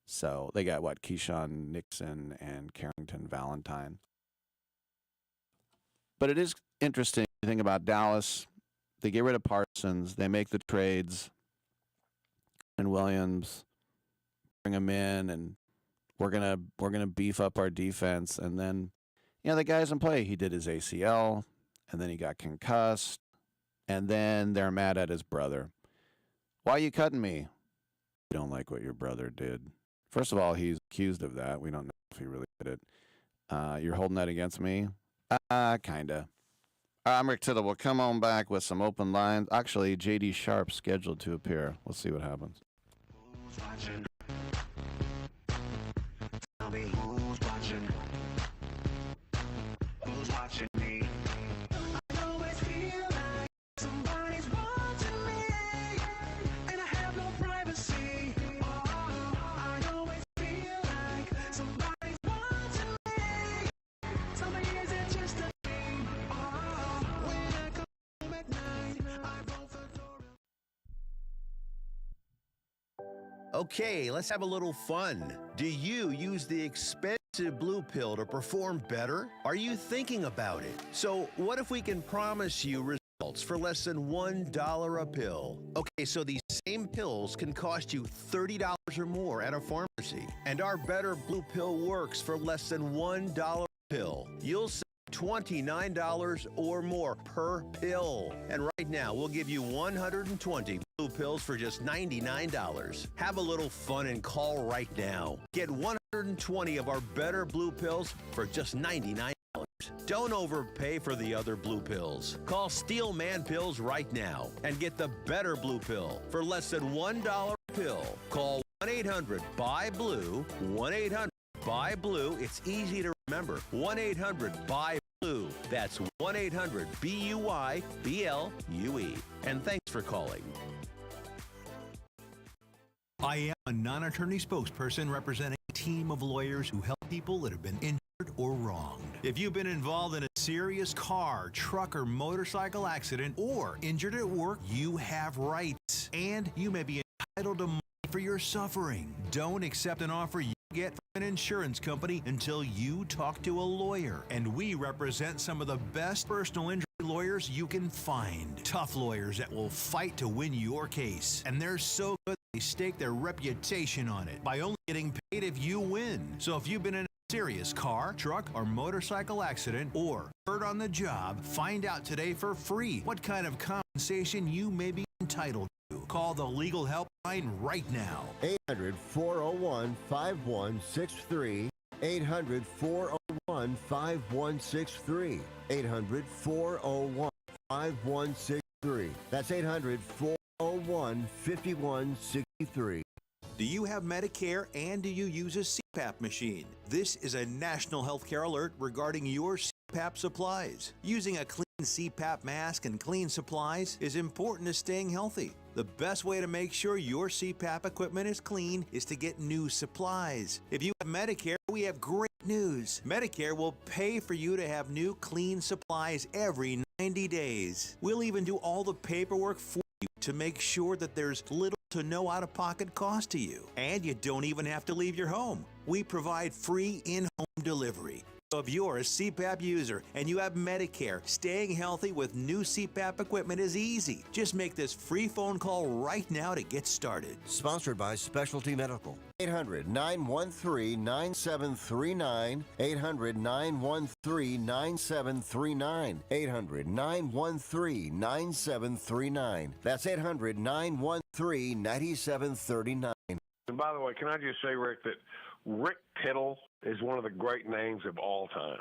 So they got Keyshawn Nixon and Carrington Valentine. But it is interesting to think about Dallas. They get rid of Parsons. They make the trades. And Williams, bring him in, and we're gonna beef up our defense. And then, the guy doesn't play. He did his ACL, and then he got concussed, and then they're mad at his brother. Why are you cutting me? You don't like what your brother did. First of all, he's accused of that. We don't know if he really did it. You're holding that against me? Kinda. I'm Rick Tittle. We'll come on back with some open lines. Actually, J.D. Sharp's scheduled to appear. Let's see what happens. Who's watching? Tell me who's watching? Who's watching me? I always feel like somebody's watching me, and I have no privacy. I always feel like somebody's watching me. Something isn't just a dream. When I come home at night, I roll the door. Okay, let's have a little fun. Do you use the expensive blue pill to perform better? Are you thinking about it? So what if we can promise you results for less than $1 a pill? Okay, so these same pills can cost you $30 or more at a pharmacy. And our Better Blue Pill works for less than $1 a pill. You'll save $29 or more per pill. And right now, we'll give you 120 blue pills for just $99. Have a little fun and call right now. Get 120 of our Better Blue Pills for just $99. Don't overpay for the other blue pills. Call Steel Man Pills right now and get the Better Blue Pill for less than $1 a pill. Call 1-800-BUY-BLUE, 1-800-BUY-BLUE. It's easy to remember. 1-800-BUY-BLUE. That's 1-800-BUY-BLUE. And thanks for calling. I am a non-attorney spokesperson representing a team of lawyers who help people that have been injured or wronged. If you've been involved in a serious car, truck, or motorcycle accident or injured at work, you have rights. And you may be entitled to money for your suffering. Don't accept an offer you get from an insurance company until you talk to a lawyer. And we represent some of the best personal injury lawyers you can find. Tough lawyers that will fight to win your case. And they're so good they stake their reputation on it by only getting paid if you win. So if you've been in a serious car, truck, or motorcycle accident or hurt on the job, find out today for free what kind of compensation you may be entitled to. Call the legal helpline right now. 800-401-5163. 800-401-5163. 800-401-5163. That's 800-401-5163. Do you have Medicare and do you use a CPAP machine? This is a national healthcare alert regarding your CPAP supplies. Using a clean CPAP mask and clean supplies is important to staying healthy. The best way to make sure your CPAP equipment is clean is to get new supplies. If you have Medicare, we have great news. Medicare will pay for you to have new clean supplies every 90 days. We'll even do all the paperwork for you to make sure that there's little to no out-of-pocket cost to you. And you don't even have to leave your home. We provide free in-home delivery. So if you're a CPAP user and you have Medicare, staying healthy with new CPAP equipment is easy. Just make this free phone call right now to get started. Sponsored by Specialty Medical. 800-913-9739. 800-913-9739. 800-913-9739. That's 800-913-9739. And by the way, can I just say, Rick, that Rick Tittle is one of the great names of all time.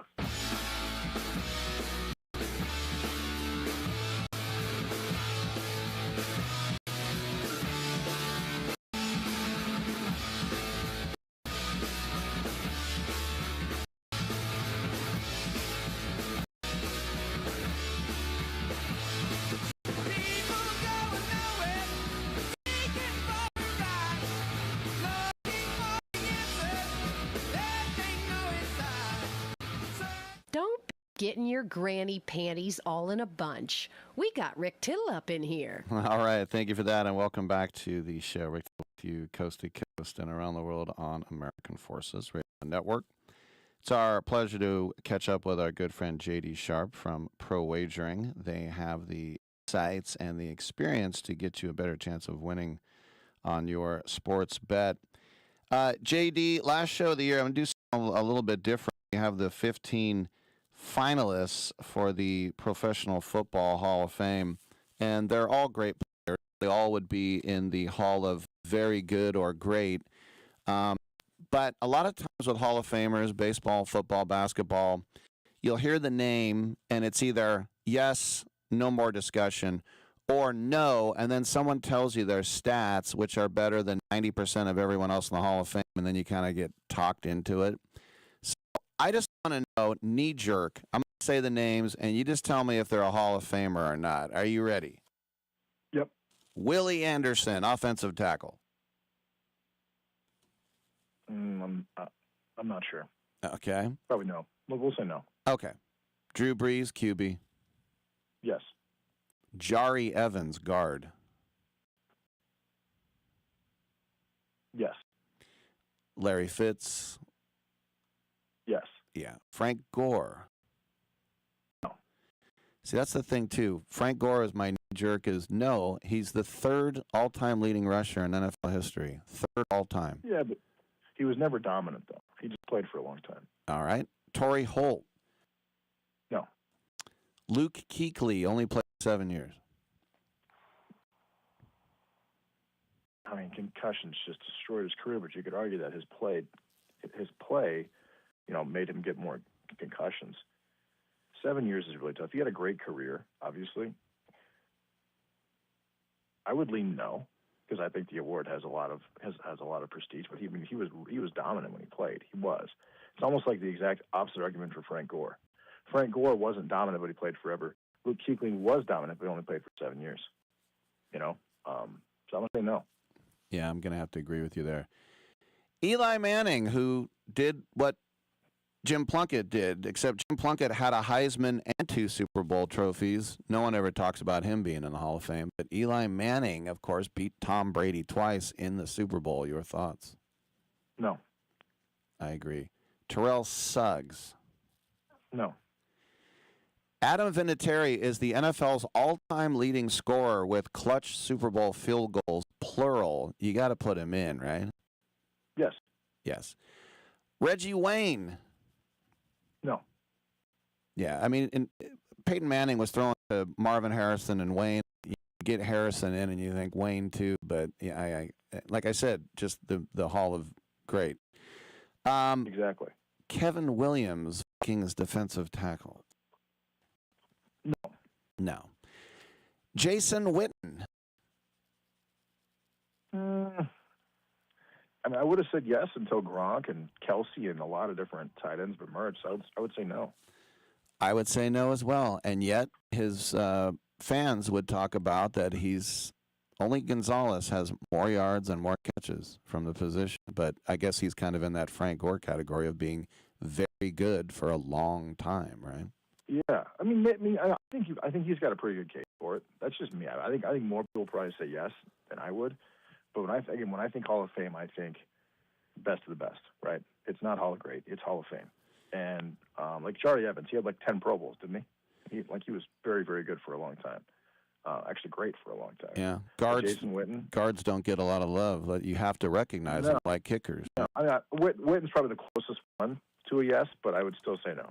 getting your granny panties all in a bunch. We got Rick Tittle up in here. All right. Thank you for that, and welcome back to the show. Rick Tittle with you coast to coast and around the world on American Forces Radio Network. It's our pleasure to catch up with our good friend J.D. Sharp from Pro Wagering. They have the insights and the experience to get you a better chance of winning on your sports bet. JD, last show of the year, I'm going to do something a little bit different. We have the 15 finalists for the Professional Football Hall of Fame, and they're all great players. They all would be in the Hall of Very Good or Great. But a lot of times with Hall of Famers, baseball, football, basketball, you'll hear the name, and it's either yes, no more discussion, or no, and then someone tells you their stats, which are better than 90% of everyone else in the Hall of Fame, and then you kind of get talked into it. So I just want to know, knee-jerk, I'm going to say the names, and you just tell me if they're a Hall of Famer or not. Are you ready? Yep. Willie Anderson, offensive tackle. I'm not sure. Okay. Probably no. We'll say no. Okay. Drew Brees, QB. Yes. Jari Evans, guard. Yes. Larry Fitz. Yes. Yeah. Frank Gore. No. See, that's the thing, too. Frank Gore is my knee-jerk is no. He's the third all-time leading rusher in NFL history. Third all-time. Yeah, but he was never dominant, though. He just played for a long time. All right. Torrey Holt. No. Luke Kuechly only played 7 years. I mean, concussions just destroyed his career, but you could argue that his play, made him get more concussions. 7 years is really tough. He had a great career, obviously. I would lean no, because I think the award has a lot of prestige. But he was dominant when he played. He was. It's almost like the exact opposite argument for Frank Gore. Frank Gore wasn't dominant, but he played forever. Luke Kuechly was dominant, but he only played for 7 years. So I'm gonna say no. Yeah, I'm gonna have to agree with you there. Eli Manning, who did what Jim Plunkett did, except Jim Plunkett had a Heisman and 2 Super Bowl trophies. No one ever talks about him being in the Hall of Fame. But Eli Manning, of course, beat Tom Brady twice in the Super Bowl. Your thoughts? No. I agree. Terrell Suggs. No. Adam Vinatieri is the NFL's all-time leading scorer with clutch Super Bowl field goals, plural. You got to put him in, right? Yes. Yes. Reggie Wayne. No. Yeah, I mean, Peyton Manning was throwing to Marvin Harrison and Wayne. You get Harrison in, and you think Wayne too. But yeah, I like I said, just the Hall of Great. Exactly. Kevin Williams, Kings defensive tackle. No. No. Jason Witten. I mean, I would have said yes until Gronk and Kelsey and a lot of different tight ends emerged. So I would say no. I would say no as well. And yet his fans would talk about that only Gonzalez has more yards and more catches from the position. But I guess he's kind of in that Frank Gore category of being very good for a long time, right? Yeah. I mean, I think he's got a pretty good case for it. That's just me. I think more people probably say yes than I would. But when I think Hall of Fame, I think best of the best, right? It's not Hall of Great, it's Hall of Fame. And like Charlie Evans, he had like 10 Pro Bowls, didn't he? He was very, very good for a long time. Actually great for a long time. Yeah. Jason Witten. Guards don't get a lot of love. But you have to recognize them like kickers. No, Witten's probably the closest one to a yes, but I would still say no.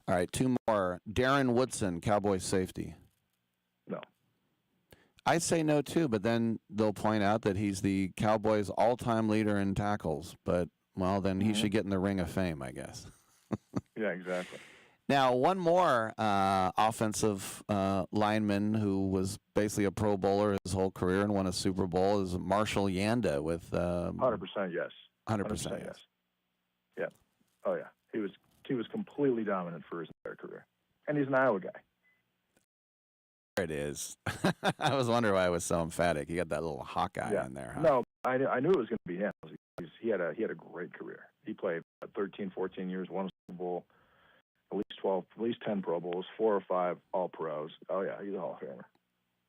All right, 2 more. Darren Woodson, Cowboys safety. No. I'd say no, too, but then they'll point out that he's the Cowboys' all-time leader in tackles. But, well, then he should get in the Ring of Fame, I guess. Yeah, exactly. Now, one more offensive lineman who was basically a Pro Bowler his whole career and won a Super Bowl is Marshall Yanda with 100% yes. 100% yes. Yeah. Oh, yeah. He was completely dominant for his entire career. And he's an Iowa guy. There it is. I was wondering why it was so emphatic. You got that little Hawkeye in there, huh? No, I knew it was going to be him. He had a great career. He played 13, 14 years, won a Super Bowl. at least 12, at least 10 Pro Bowls, 4 or 5 All Pros. Oh yeah, he's a Hall of Famer.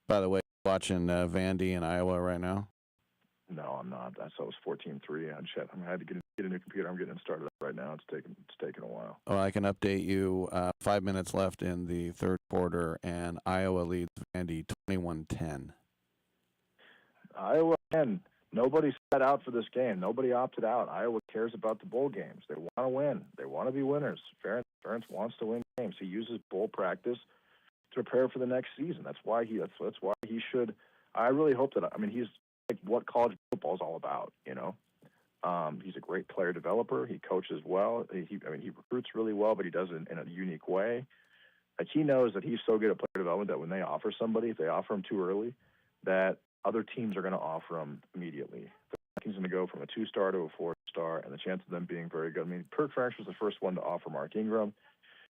By the way, watching Vandy in Iowa right now. No, I'm not. I saw it was 14-3. I had to get a new computer. I'm getting it started up right now. It's taken a while. Well, I can update you. 5 minutes left in the third quarter, and Iowa leads Vandy 21-10. Iowa, and nobody sat out for this game. Nobody opted out. Iowa cares about the bowl games. They want to win. They want to be winners. Ferentz wants to win games. He uses bowl practice to prepare for the next season. That's why he should. I really hope that. I mean, he's like what college football is all about. You know, he's a great player developer. He coaches well. He recruits really well, but he does it in a unique way. Like he knows that he's so good at player development that when they offer somebody, if they offer him too early, that other teams are going to offer him immediately. He's going to go from a 2-star to a 4-star, and the chance of them being very good. I mean, Kirk Ferentz was the first one to offer Mark Ingram.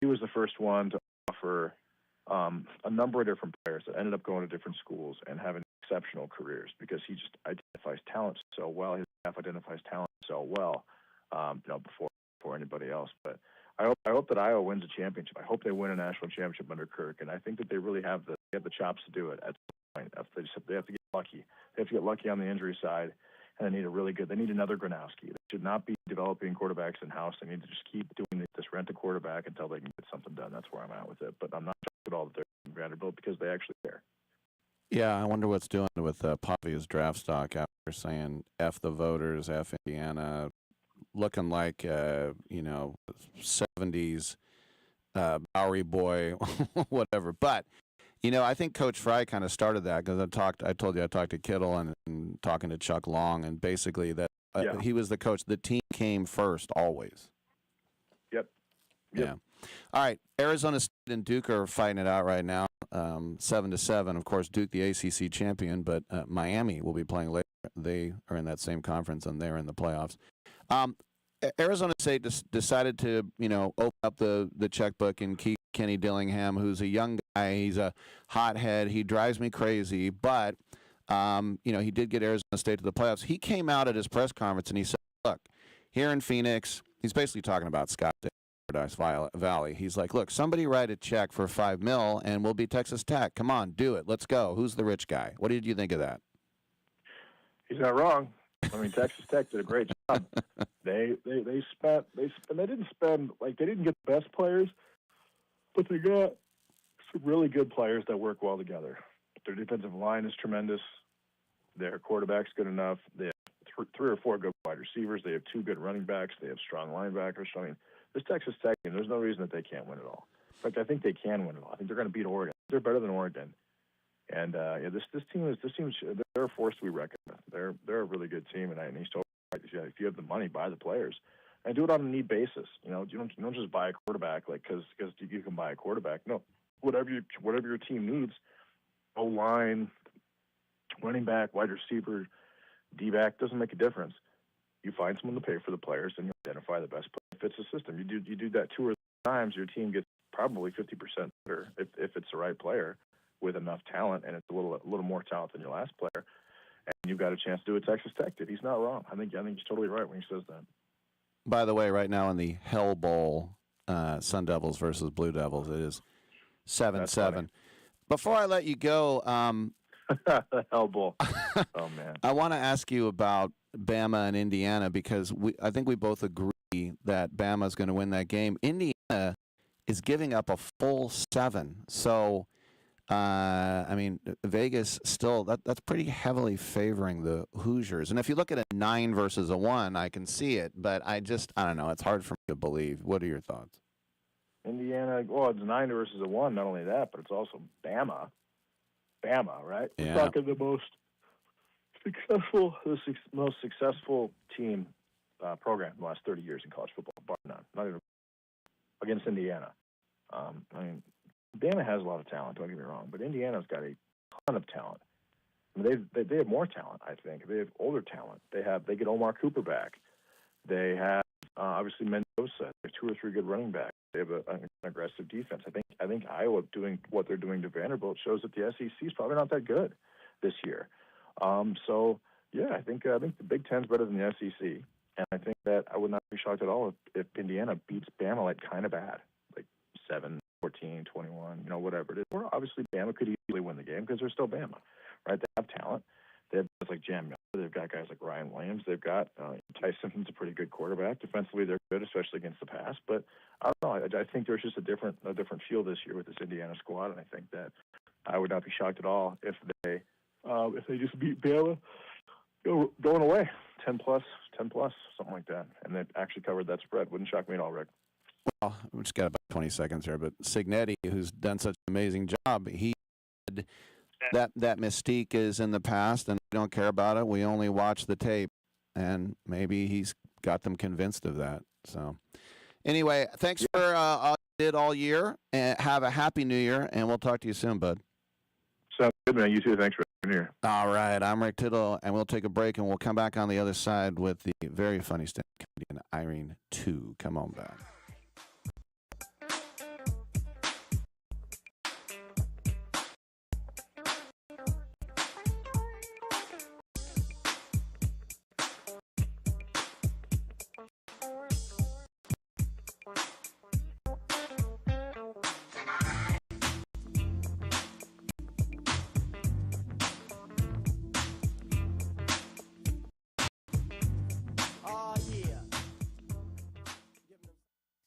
He was the first one to offer a number of different players that ended up going to different schools and having exceptional careers because he just identifies talent so well. His staff identifies talent so well, before anybody else. But I hope that Iowa wins a championship. I hope they win a national championship under Kirk, and I think that they really have the chops to do it at some point. They have to get lucky. They have to get lucky on the injury side, and they need another Gronowski. They should not be developing quarterbacks in-house. They need to just keep doing this rent a quarterback until they can get something done. That's where I'm at with it. But I'm not shocked at all that they're in Vanderbilt because they actually care. Yeah, I wonder what's doing with Pavia's draft stock after saying F the voters, F Indiana, looking like, 70s Bowery boy, whatever. But, I think Coach Fry kind of started that because I told you I talked to Kittle and talking to Chuck Long, and basically that he was the coach. The team came first always. Yep. Yeah. All right. Arizona State and Duke are fighting it out right now, 7-7. Of course, Duke, the ACC champion, but Miami will be playing later. They are in that same conference, and they're in the playoffs. Arizona State decided to, open up the checkbook and keep Kenny Dillingham, who's a young guy. He's a hothead. He drives me crazy, but he did get Arizona State to the playoffs. He came out at his press conference and he said, "Look, here in Phoenix," he's basically talking about Scottsdale, Paradise Valley. He's like, "Look, somebody write a check for $5 million and we'll be Texas Tech. Come on, do it. Let's go. Who's the rich guy?" What did you think of that? He's not wrong. I mean, Texas Tech did a great job. They didn't get the best players, but they got some really good players that work well together. Their defensive line is tremendous. Their quarterback's good enough. They have 3 or 4 good wide receivers. They have 2 good running backs. They have strong linebackers. I mean, this Texas Tech team, there's no reason that they can't win it all. In fact, I think they can win it all. I think they're going to beat Oregon. They're better than Oregon. And this team they're a force to be reckoned with. They're a really good team, and he's totally right. If you have the money, buy the players, and do it on a need basis. You don't just buy a quarterback because you can buy a quarterback. No, whatever your team needs, O-line, running back, wide receiver, D-back, doesn't make a difference. You find someone to pay for the players, and you identify the best player that fits the system. You do that 2 or 3 times, your team gets probably 50% better if it's the right player with enough talent, and it's a little more talent than your last player, and you've got a chance to do what Texas Tech did. He's not wrong. I think he's totally right when he says that. By the way, right now in the Hell Bowl, Sun Devils versus Blue Devils, it is 7-7. Before I let you go, the Hell Bowl. Oh man, I want to ask you about Bama and Indiana because I think we both agree that Bama is going to win that game. Indiana is giving up a full 7, so. Vegas still, that's pretty heavily favoring the Hoosiers. And if you look at a 9 versus a 1, I can see it, but I don't know. It's hard for me to believe. What are your thoughts? Indiana, well, it's 9 versus a 1. Not only that, but it's also Bama. Bama, right? Yeah. We're talking the most successful team program in the last 30 years in college football, bar none. Not even against Indiana. Bama has a lot of talent, don't get me wrong, but Indiana's got a ton of talent. I mean, they have more talent, I think. They have older talent. They get Omar Cooper back. They have obviously Mendoza. They have 2 or 3 good running backs. They have an aggressive defense. I think Iowa doing what they're doing to Vanderbilt shows that the SEC is probably not that good this year. I think the Big Ten's better than the SEC, and I think that I would not be shocked at all if Indiana beats Bama like kind of bad. 7, 14, 21, whatever it is. Or obviously Bama could easily win the game because they're still Bama, right? They have talent. They have guys like Jam Miller. They've got guys like Ryan Williams. They've got Tyson's a pretty good quarterback. Defensively, they're good, especially against the pass. But I don't know. I think there's just a different feel this year with this Indiana squad, and I think that I would not be shocked at all if they just beat Bama going away 10 plus, something like that, and they actually covered that spread. Wouldn't shock me at all, Rick. Well, we just got about 20 seconds here, but Signetti, who's done such an amazing job, he said that mystique is in the past, and we don't care about it. We only watch the tape, and maybe he's got them convinced of that. So, anyway, thanks for all you did all year, and have a happy New Year, and we'll talk to you soon, bud. Sounds good, man. You too. Thanks for being here. All right, I'm Rick Tittle, and we'll take a break, and we'll come back on the other side with the very funny stand-up comedian Irene 2. Come on back.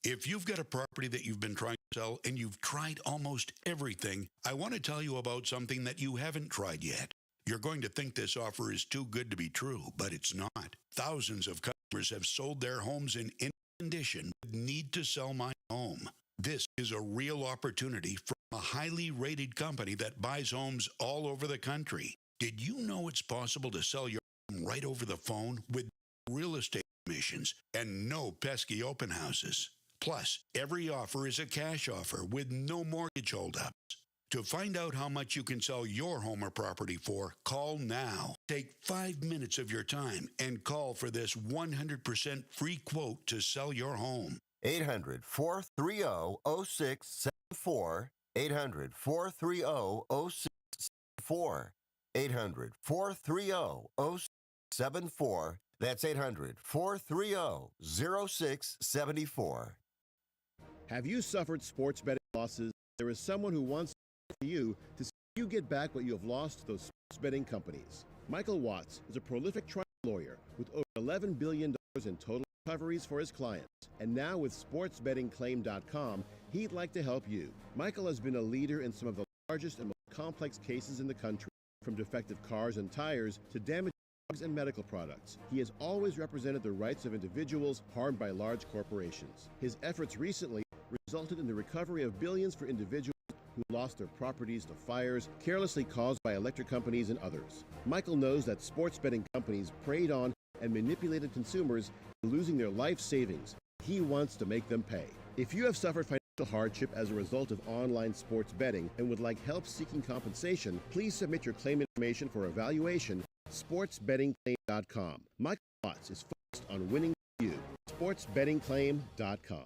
If you've got a property that you've been trying to sell and you've tried almost everything, I want to tell you about something that you haven't tried yet. You're going to think this offer is too good to be true, but it's not. Thousands of customers have sold their homes in any condition with Need to Sell My Home. This is a real opportunity from a highly rated company that buys homes all over the country. Did you know it's possible to sell your home right over the phone with real estate commissions and no pesky open houses? Plus, every offer is a cash offer with no mortgage holdups. To find out how much you can sell your home or property for, call now. Take 5 minutes of your time and call for this 100% free quote to sell your home. 800-430-0674. 800-430-0674. 800-430-0674. That's 800-430-0674. Have you suffered sports betting losses? There is someone who wants you to see you get back what you have lost to those sports betting companies. Michael Watts is a prolific trial lawyer with over $11 billion in total recoveries for his clients. And now with sportsbettingclaim.com, he'd like to help you. Michael has been a leader in some of the largest and most complex cases in the country, from defective cars and tires to damaged drugs and medical products. He has always represented the rights of individuals harmed by large corporations. His efforts recently resulted in the recovery of billions for individuals who lost their properties to fires carelessly caused by electric companies and others. Michael knows that sports betting companies preyed on and manipulated consumers, losing their life savings. He wants to make them pay. If you have suffered financial hardship as a result of online sports betting and would like help seeking compensation, please submit your claim information for evaluation at sportsbettingclaim.com. Michael Watts is focused on winning you. sportsbettingclaim.com.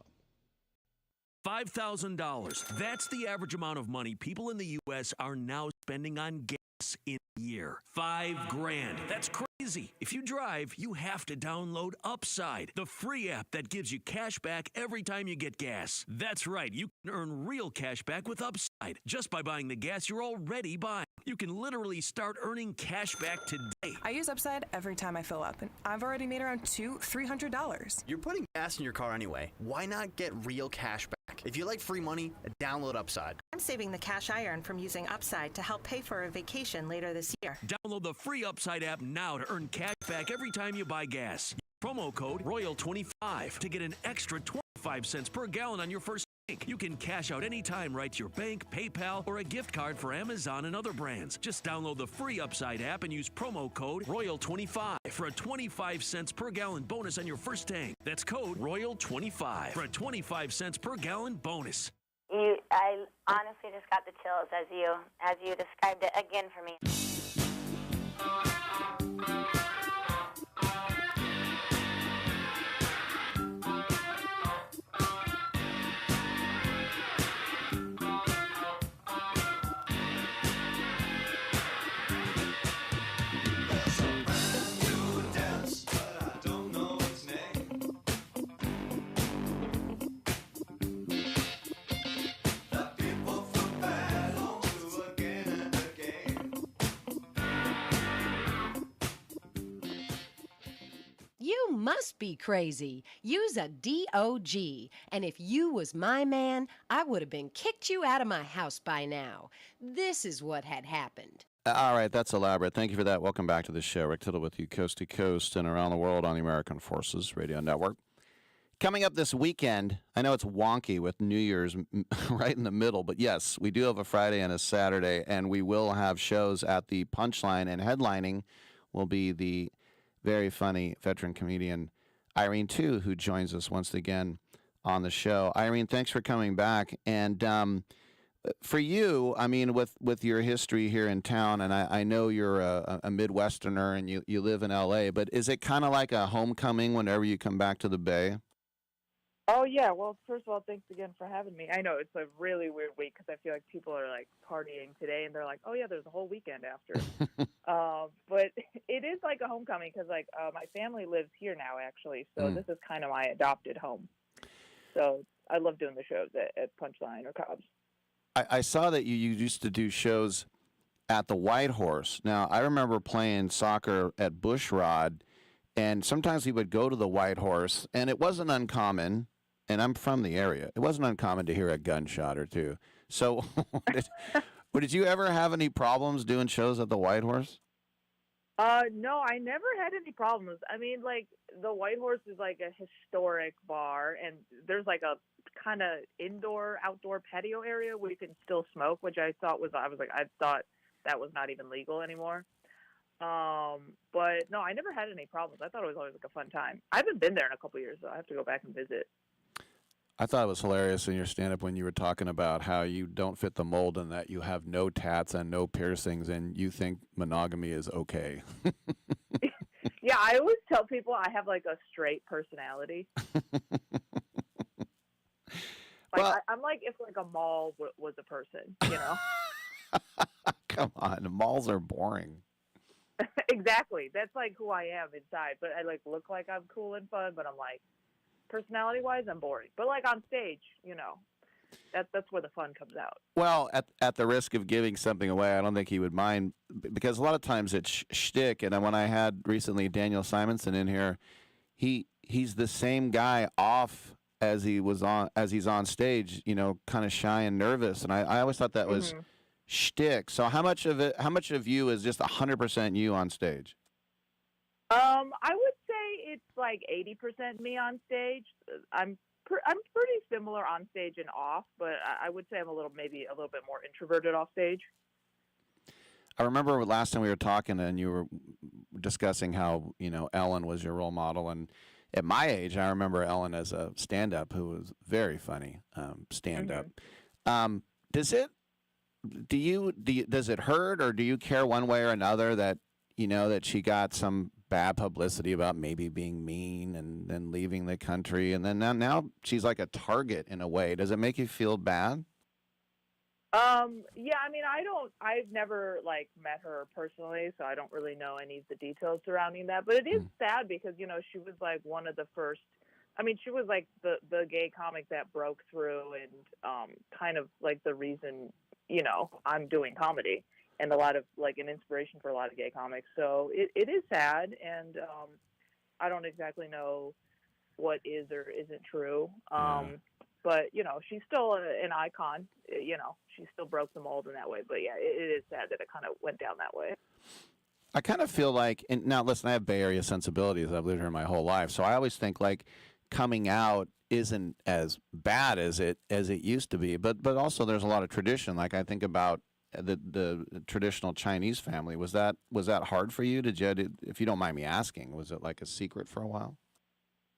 $5,000. That's the average amount of money people in the U.S. are now spending on gas in a year. $5,000. That's crazy. If you drive, you have to download Upside, the free app that gives you cash back every time you get gas. That's right. You can earn real cash back with Upside just by buying the gas you're already buying. You can literally start earning cash back today. I use Upside every time I fill up, and I've already made around $300. You're putting gas in your car anyway. Why not get real cash back? If you like free money, download Upside. I'm saving the cash I earn from using Upside to help pay for a vacation later this year. Download the free Upside app now to earn cash back every time you buy gas. Promo code ROYAL25 to get an extra 25 cents per gallon on your first tank. You can cash out anytime right to your bank, PayPal, or a gift card for Amazon and other brands. Just download the free Upside app and use promo code ROYAL25 for a 25 cents per gallon bonus on your first tank. That's code ROYAL25 for a 25 cents per gallon bonus. I honestly just got the chills as you described it again for me. You must be crazy. Use a DOG. And if you was my man, I would have been kicked you out of my house by now. This is what had happened. All right, that's elaborate. Thank you for that. Welcome back to the show. Rick Tittle with you coast to coast and around the world on the American Forces Radio Network. Coming up this weekend, I know it's wonky with New Year's right in the middle, but yes, we do have a Friday and a Saturday, and we will have shows at the Punchline, and headlining will be the very funny veteran comedian Irene, too, who joins us once again on the show. Irene, thanks for coming back. And for you, I mean, with your history here in town, and I know you're a Midwesterner and you live in L.A., but is it kind of like a homecoming whenever you come back to the Bay? Oh, yeah. Well, first of all, thanks again for having me. I know it's a really weird week because I feel like people are, like, partying today, and they're like, oh, yeah, there's a whole weekend after. But it is like a homecoming because, like, my family lives here now, actually, so this is kind of my adopted home. So I love doing the shows at Punchline or Cobb's. I saw that you used to do shows at the White Horse. Now, I remember playing soccer at Bushrod, and sometimes we would go to the White Horse, and it wasn't uncommon. And I'm from the area. It wasn't uncommon to hear a gunshot or two. So did you ever have any problems doing shows at the White Horse? No, I never had any problems. I mean, like, the White Horse is like a historic bar, and there's like a kind of outdoor patio area where you can still smoke, which I thought that was not even legal anymore. But no, I never had any problems. I thought it was always like a fun time. I haven't been there in a couple years, so I have to go back and visit. I thought it was hilarious in your stand-up when you were talking about how you don't fit the mold and that you have no tats and no piercings and you think monogamy is okay. Yeah, I always tell people I have like a straight personality. I'm like if like a mall was a person, you know? Come on, malls are boring. Exactly. That's like who I am inside. But I like look like I'm cool and fun, but I'm like, personality-wise, I'm boring. But like on stage, you know, that's where the fun comes out. Well, at the risk of giving something away, I don't think he would mind, because a lot of times it's shtick. And when I had recently Daniel Simonson in here, he's the same guy off as he's on stage, you know, kind of shy and nervous. And I always thought that was shtick. So how much of you is just 100% you on stage? I would say it's like 80% me on stage. I'm pretty similar on stage and off, but I would say I'm maybe a little bit more introverted off stage. I remember last time we were talking and you were discussing how, you know, Ellen was your role model. And at my age, I remember Ellen as a stand-up who was very funny stand-up. Does it hurt, or do you care one way or another that, you know, that she got some bad publicity about maybe being mean and then leaving the country, and then now she's like a target in a way? Does it make you feel bad? Yeah, I mean, I've never like met her personally, so I don't really know any of the details surrounding that, but it is sad because, you know, she was like one of the first, I mean, she was like the gay comic that broke through and kind of like the reason, you know, I'm doing comedy, and a lot of like an inspiration for a lot of gay comics. So it is sad, and I don't exactly know what is or isn't true. But, you know, she's still an icon. You know, she still broke the mold in that way. But, yeah, it is sad that it kind of went down that way. I kind of feel like, and now listen, I have Bay Area sensibilities. I've lived here my whole life. So I always think like coming out isn't as bad as it used to be. But also there's a lot of tradition. Like I think about the traditional Chinese family. Was that hard for you? If you don't mind me asking, was it like a secret for a while?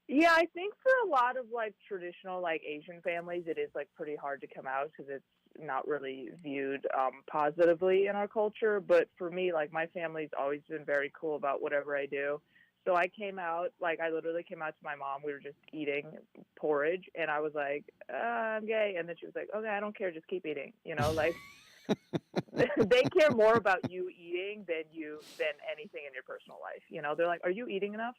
Yeah, I think for a lot of like traditional like Asian families, it is like pretty hard to come out because it's not really viewed positively in our culture. But for me, like my family's always been very cool about whatever I do. So I came out, like I literally came out to my mom. We were just eating porridge, and I was like, I'm gay. And then she was like, okay, I don't care, just keep eating. You know, like they care more about you eating than anything in your personal life. You know, they're like, are you eating enough?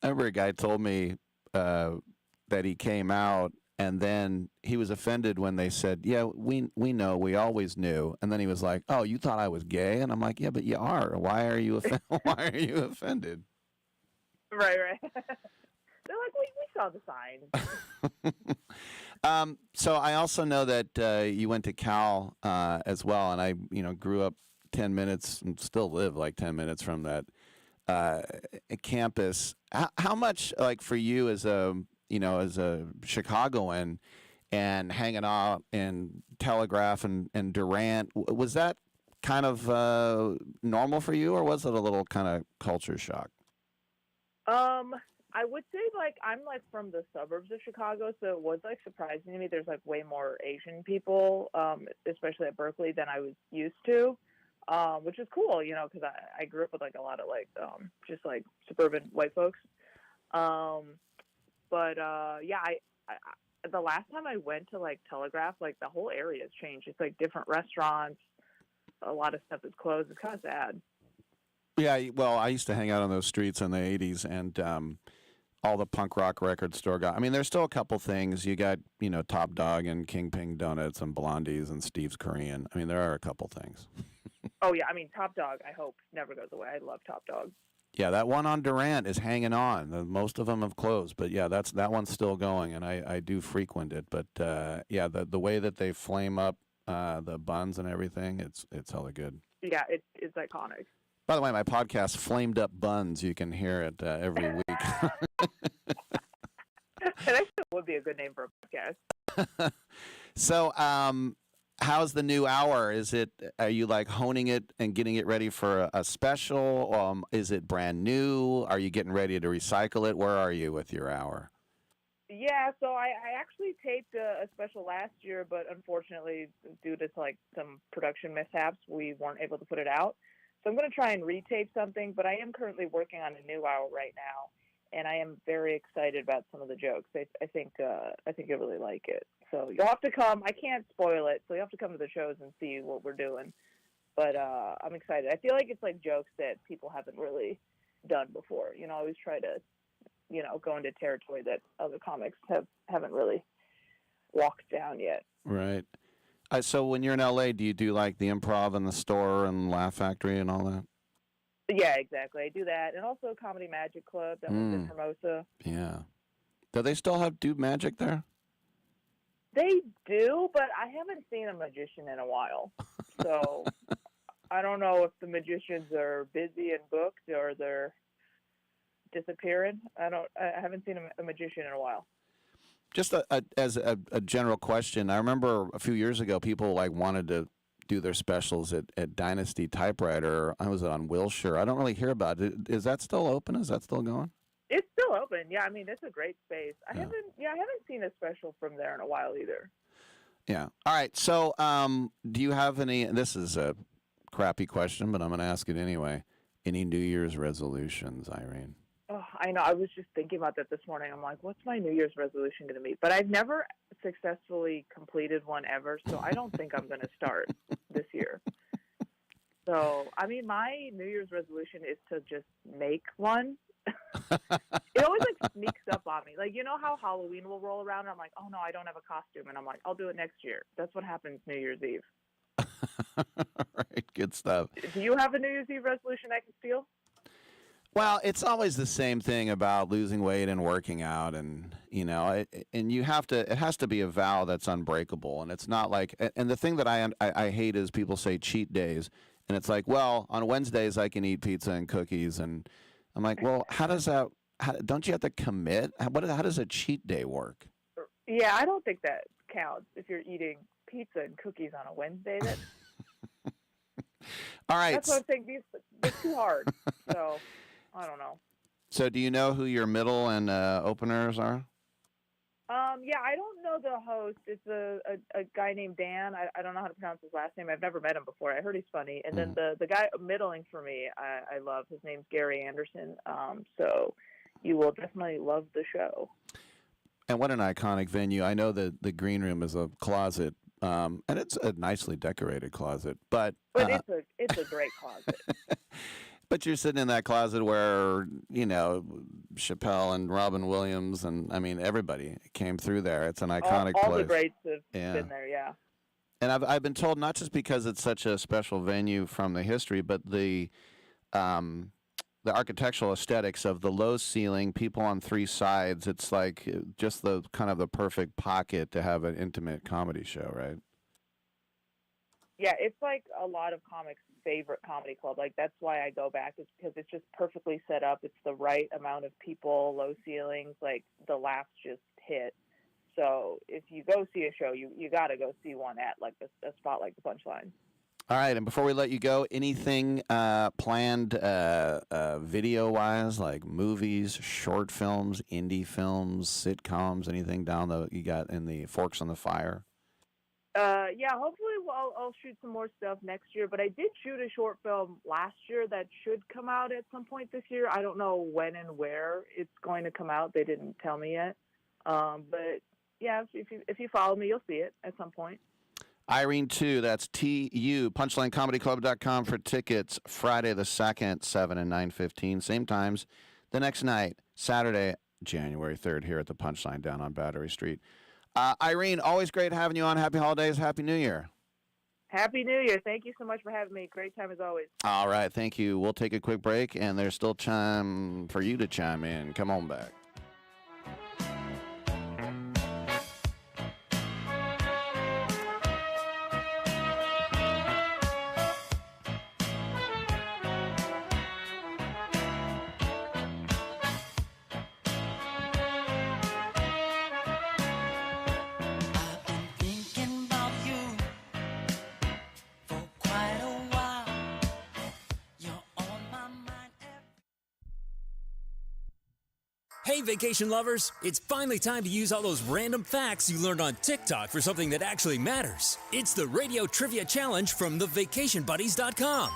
I remember a guy told me that he came out And then he was offended when they said, "Yeah, we know, we always knew." And then he was like, "Oh, you thought I was gay?" And I'm like, "Yeah, but you are. Why are you why are you offended?" Right. They're like, we saw the signs. So I also know that you went to Cal as well, and I grew up 10 minutes and still live like 10 minutes from that campus. How much, like, for you as a Chicagoan and hanging out in Telegraph and Durant, was that kind of normal for you, or was it a little kind of culture shock? I would say, like, I'm, like, from the suburbs of Chicago, so it was, like, surprising to me. There's, like, way more Asian people, especially at Berkeley, than I was used to, which is cool, because I grew up with, like, a lot of, like, just, like, suburban white folks. But I the last time I went to, like, Telegraph, like, the whole area has changed. It's, like, different restaurants. A lot of stuff is closed. It's kind of sad. Yeah, well, I used to hang out on those streets in the 80s, and all the punk rock record store guys. I mean, there's still a couple things. You got, Top Dog and King Ping Donuts and Blondie's and Steve's Korean. I mean, there are a couple things. Oh, yeah. I mean, Top Dog, I hope, never goes away. I love Top Dog. Yeah, that one on Durant is hanging on. Most of them have closed, but yeah, that one's still going, and I do frequent it. But yeah, the way that they flame up the buns and everything, it's hella good. Yeah, it's iconic. By the way, my podcast, Flamed Up Buns, you can hear it every week. That actually would be a good name for a podcast. So, how's the new hour? Are you like honing it and getting it ready for a special? Is it brand new? Are you getting ready to recycle it? Where are you with your hour? Yeah, so I actually taped a special last year, but unfortunately, due to, like, some production mishaps, we weren't able to put it out. So I'm going to try and retape something, but I am currently working on a new hour right now, and I am very excited about some of the jokes. I think you'll really like it. So you'll have to come. I can't spoil it, so you'll have to come to the shows and see what we're doing. But I'm excited. I feel like it's like jokes that people haven't really done before. I always try to, go into territory that other comics haven't really walked down yet. Right. So when you're in LA, do you do like the Improv and the Store and Laugh Factory and all that? Yeah, exactly. I do that, and also Comedy Magic Club that was in Hermosa. Yeah. Do they still do magic there? They do, but I haven't seen a magician in a while. So I don't know if the magicians are busy and booked or they're disappearing. I haven't seen a magician in a while. Just as a general question, I remember a few years ago, people like wanted to do their specials at Dynasty Typewriter. I was on Wilshire. I don't really hear about it. Is that still open? Is that still going? It's still open. Yeah, I mean, it's a great space. I haven't seen a special from there in a while either. Yeah. All right. So, do you have any? This is a crappy question, but I'm going to ask it anyway. Any New Year's resolutions, Irene? Oh, I know. I was just thinking about that this morning. I'm like, what's my New Year's resolution going to be? But I've never successfully completed one ever, so I don't think I'm going to start this year. So, I mean, my New Year's resolution is to just make one. It always, like, sneaks up on me. Like, you know how Halloween will roll around, and I'm like, oh, no, I don't have a costume. And I'm like, I'll do it next year. That's what happens New Year's Eve. All right. Good stuff. Do you have a New Year's Eve resolution I can steal? Well, it's always the same thing about losing weight and working out, and and you have to. It has to be a vow that's unbreakable, and it's not like. And the thing that I hate is people say cheat days, and it's like, well, on Wednesdays I can eat pizza and cookies, and I'm like, well, how does that? Don't you have to commit? How does a cheat day work? Yeah, I don't think that counts if you're eating pizza and cookies on a Wednesday. All right. That's what I'm saying. They're too hard. So. I don't know. So do you know who your middle and openers are? Yeah, I don't know the host. It's a guy named Dan. I don't know how to pronounce his last name. I've never met him before. I heard he's funny. And then the guy middling for me, I love. His name's Gary Anderson. So you will definitely love the show. And what an iconic venue. I know that the green room is a closet, and it's a nicely decorated closet. But it's a great closet. But you're sitting in that closet where, Chappelle and Robin Williams and, everybody came through there. It's an iconic all place. the greats have been there, yeah. And I've been told, not just because it's such a special venue from the history, but the architectural aesthetics of the low ceiling, people on three sides. It's like just the kind of the perfect pocket to have an intimate comedy show, right? Yeah, it's like a lot of comics' favorite comedy club. Like, that's why I go back, is because it's just perfectly set up. It's the right amount of people, low ceilings, like the laughs just hit. So if you go see a show, you got to go see one at like a spot like the Punchline. All right, and before we let you go, anything planned video-wise, like movies, short films, indie films, sitcoms, anything you got in the forks on the fire? Yeah, hopefully I'll shoot some more stuff next year. But I did shoot a short film last year that should come out at some point this year. I don't know when and where it's going to come out. They didn't tell me yet. But yeah, if you follow me, you'll see it at some point. Irene 2, that's TU, punchlinecomedyclub.com for tickets. Friday the 2nd, 7 and 9:15, same times. The next night, Saturday, January 3rd, here at the Punchline down on Battery Street. Irene, always great having you on. Happy holidays. Happy New Year. Happy New Year. Thank you so much for having me. Great time as always. All right. Thank you. We'll take a quick break, and there's still time for you to chime in. Come on back. Hey, vacation lovers! It's finally time to use all those random facts you learned on TikTok for something that actually matters. It's the Radio Trivia Challenge from thevacationbuddies.com.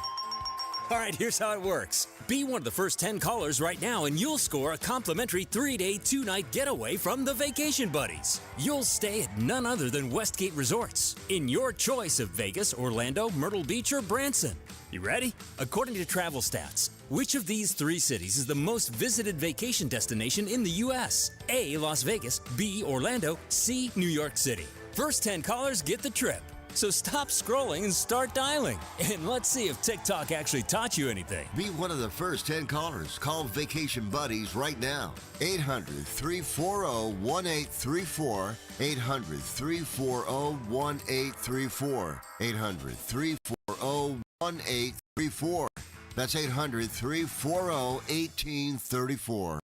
All right, here's how it works. Be one of the first 10 callers right now and you'll score a complimentary 3-day, 2-night getaway from the Vacation Buddies. You'll stay at none other than Westgate Resorts, in your choice of Vegas, Orlando, Myrtle Beach, or Branson. You ready? According to Travel Stats, which of these 3 cities is the most visited vacation destination in the U.S.? A, Las Vegas, B, Orlando, C, New York City. First 10 callers get the trip. So stop scrolling and start dialing. And let's see if TikTok actually taught you anything. Be one of the first 10 callers. Call Vacation Buddies right now. 800-340-1834. 800-340-1834. 800-340-1834. That's 800-340-1834.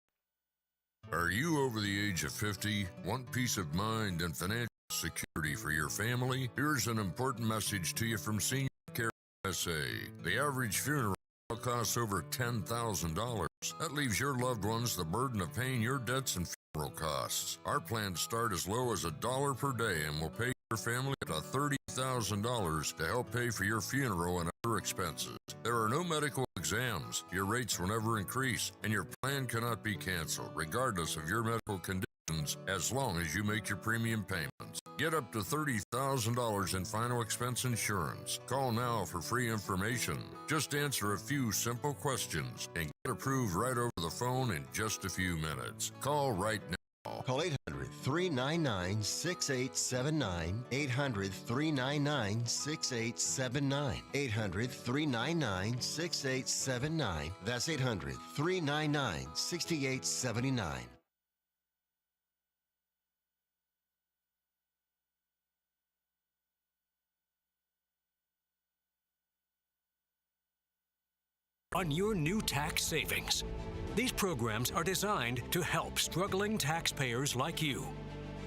Are you over the age of 50? Want peace of mind and financial security for your family? Here's an important message to you from Senior Care USA. The average funeral costs over $10,000. That leaves your loved ones the burden of paying your debts and funeral costs. Our plans start as low as $1 per day and will pay your family up to $30,000 to help pay for your funeral and other expenses. There are no medical exams. Your rates will never increase, and your plan cannot be canceled, regardless of your medical conditions, as long as you make your premium payments. Get up to $30,000 in final expense insurance. Call now for free information. Just answer a few simple questions and get approved right over the phone in just a few minutes. Call right now. Call 800-399-6879. 800-399-6879. 800-399-6879. That's 800-399-6879. On your new tax savings. These programs are designed to help struggling taxpayers like you.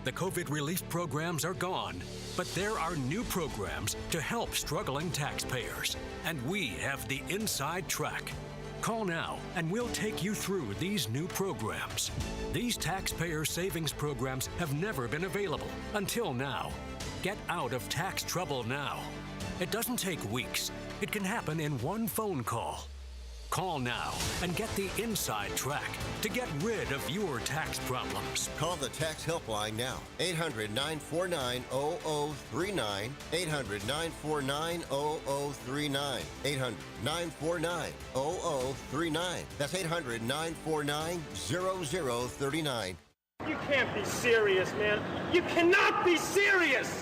The COVID relief programs are gone, but there are new programs to help struggling taxpayers, and we have the inside track. Call now and we'll take you through these new programs. These taxpayer savings programs have never been available until now. Get out of tax trouble now. It doesn't take weeks. It can happen in one phone call. Call now and get the inside track to get rid of your tax problems. Call the tax helpline now. 800-949-0039. 800-949-0039. 800-949-0039. That's 800-949-0039. You can't be serious, man. You cannot be serious!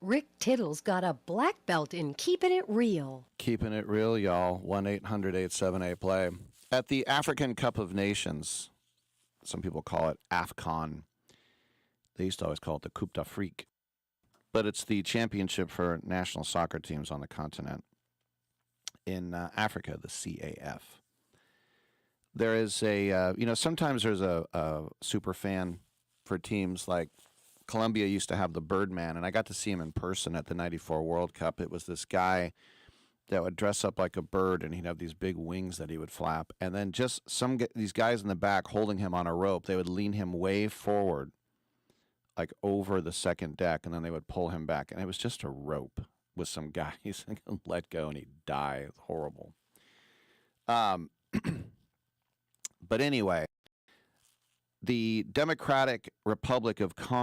Rick Tittle's got a black belt in keeping it real. Keeping it real, y'all. 1-800-878-PLAY. At the African Cup of Nations, some people call it AFCON. They used to always call it the Coupe d'Afrique. But it's the championship for national soccer teams on the continent. In Africa, the CAF. There is a, sometimes there's a super fan for teams like Colombia used to have the Birdman, and I got to see him in person at the '94 World Cup. It was this guy that would dress up like a bird, and he'd have these big wings that he would flap. And then just these guys in the back holding him on a rope, they would lean him way forward, like over the second deck, and then they would pull him back. And it was just a rope with some guy. He's going to let go, and he'd die. It's horrible. But anyway, the Democratic Republic of Congo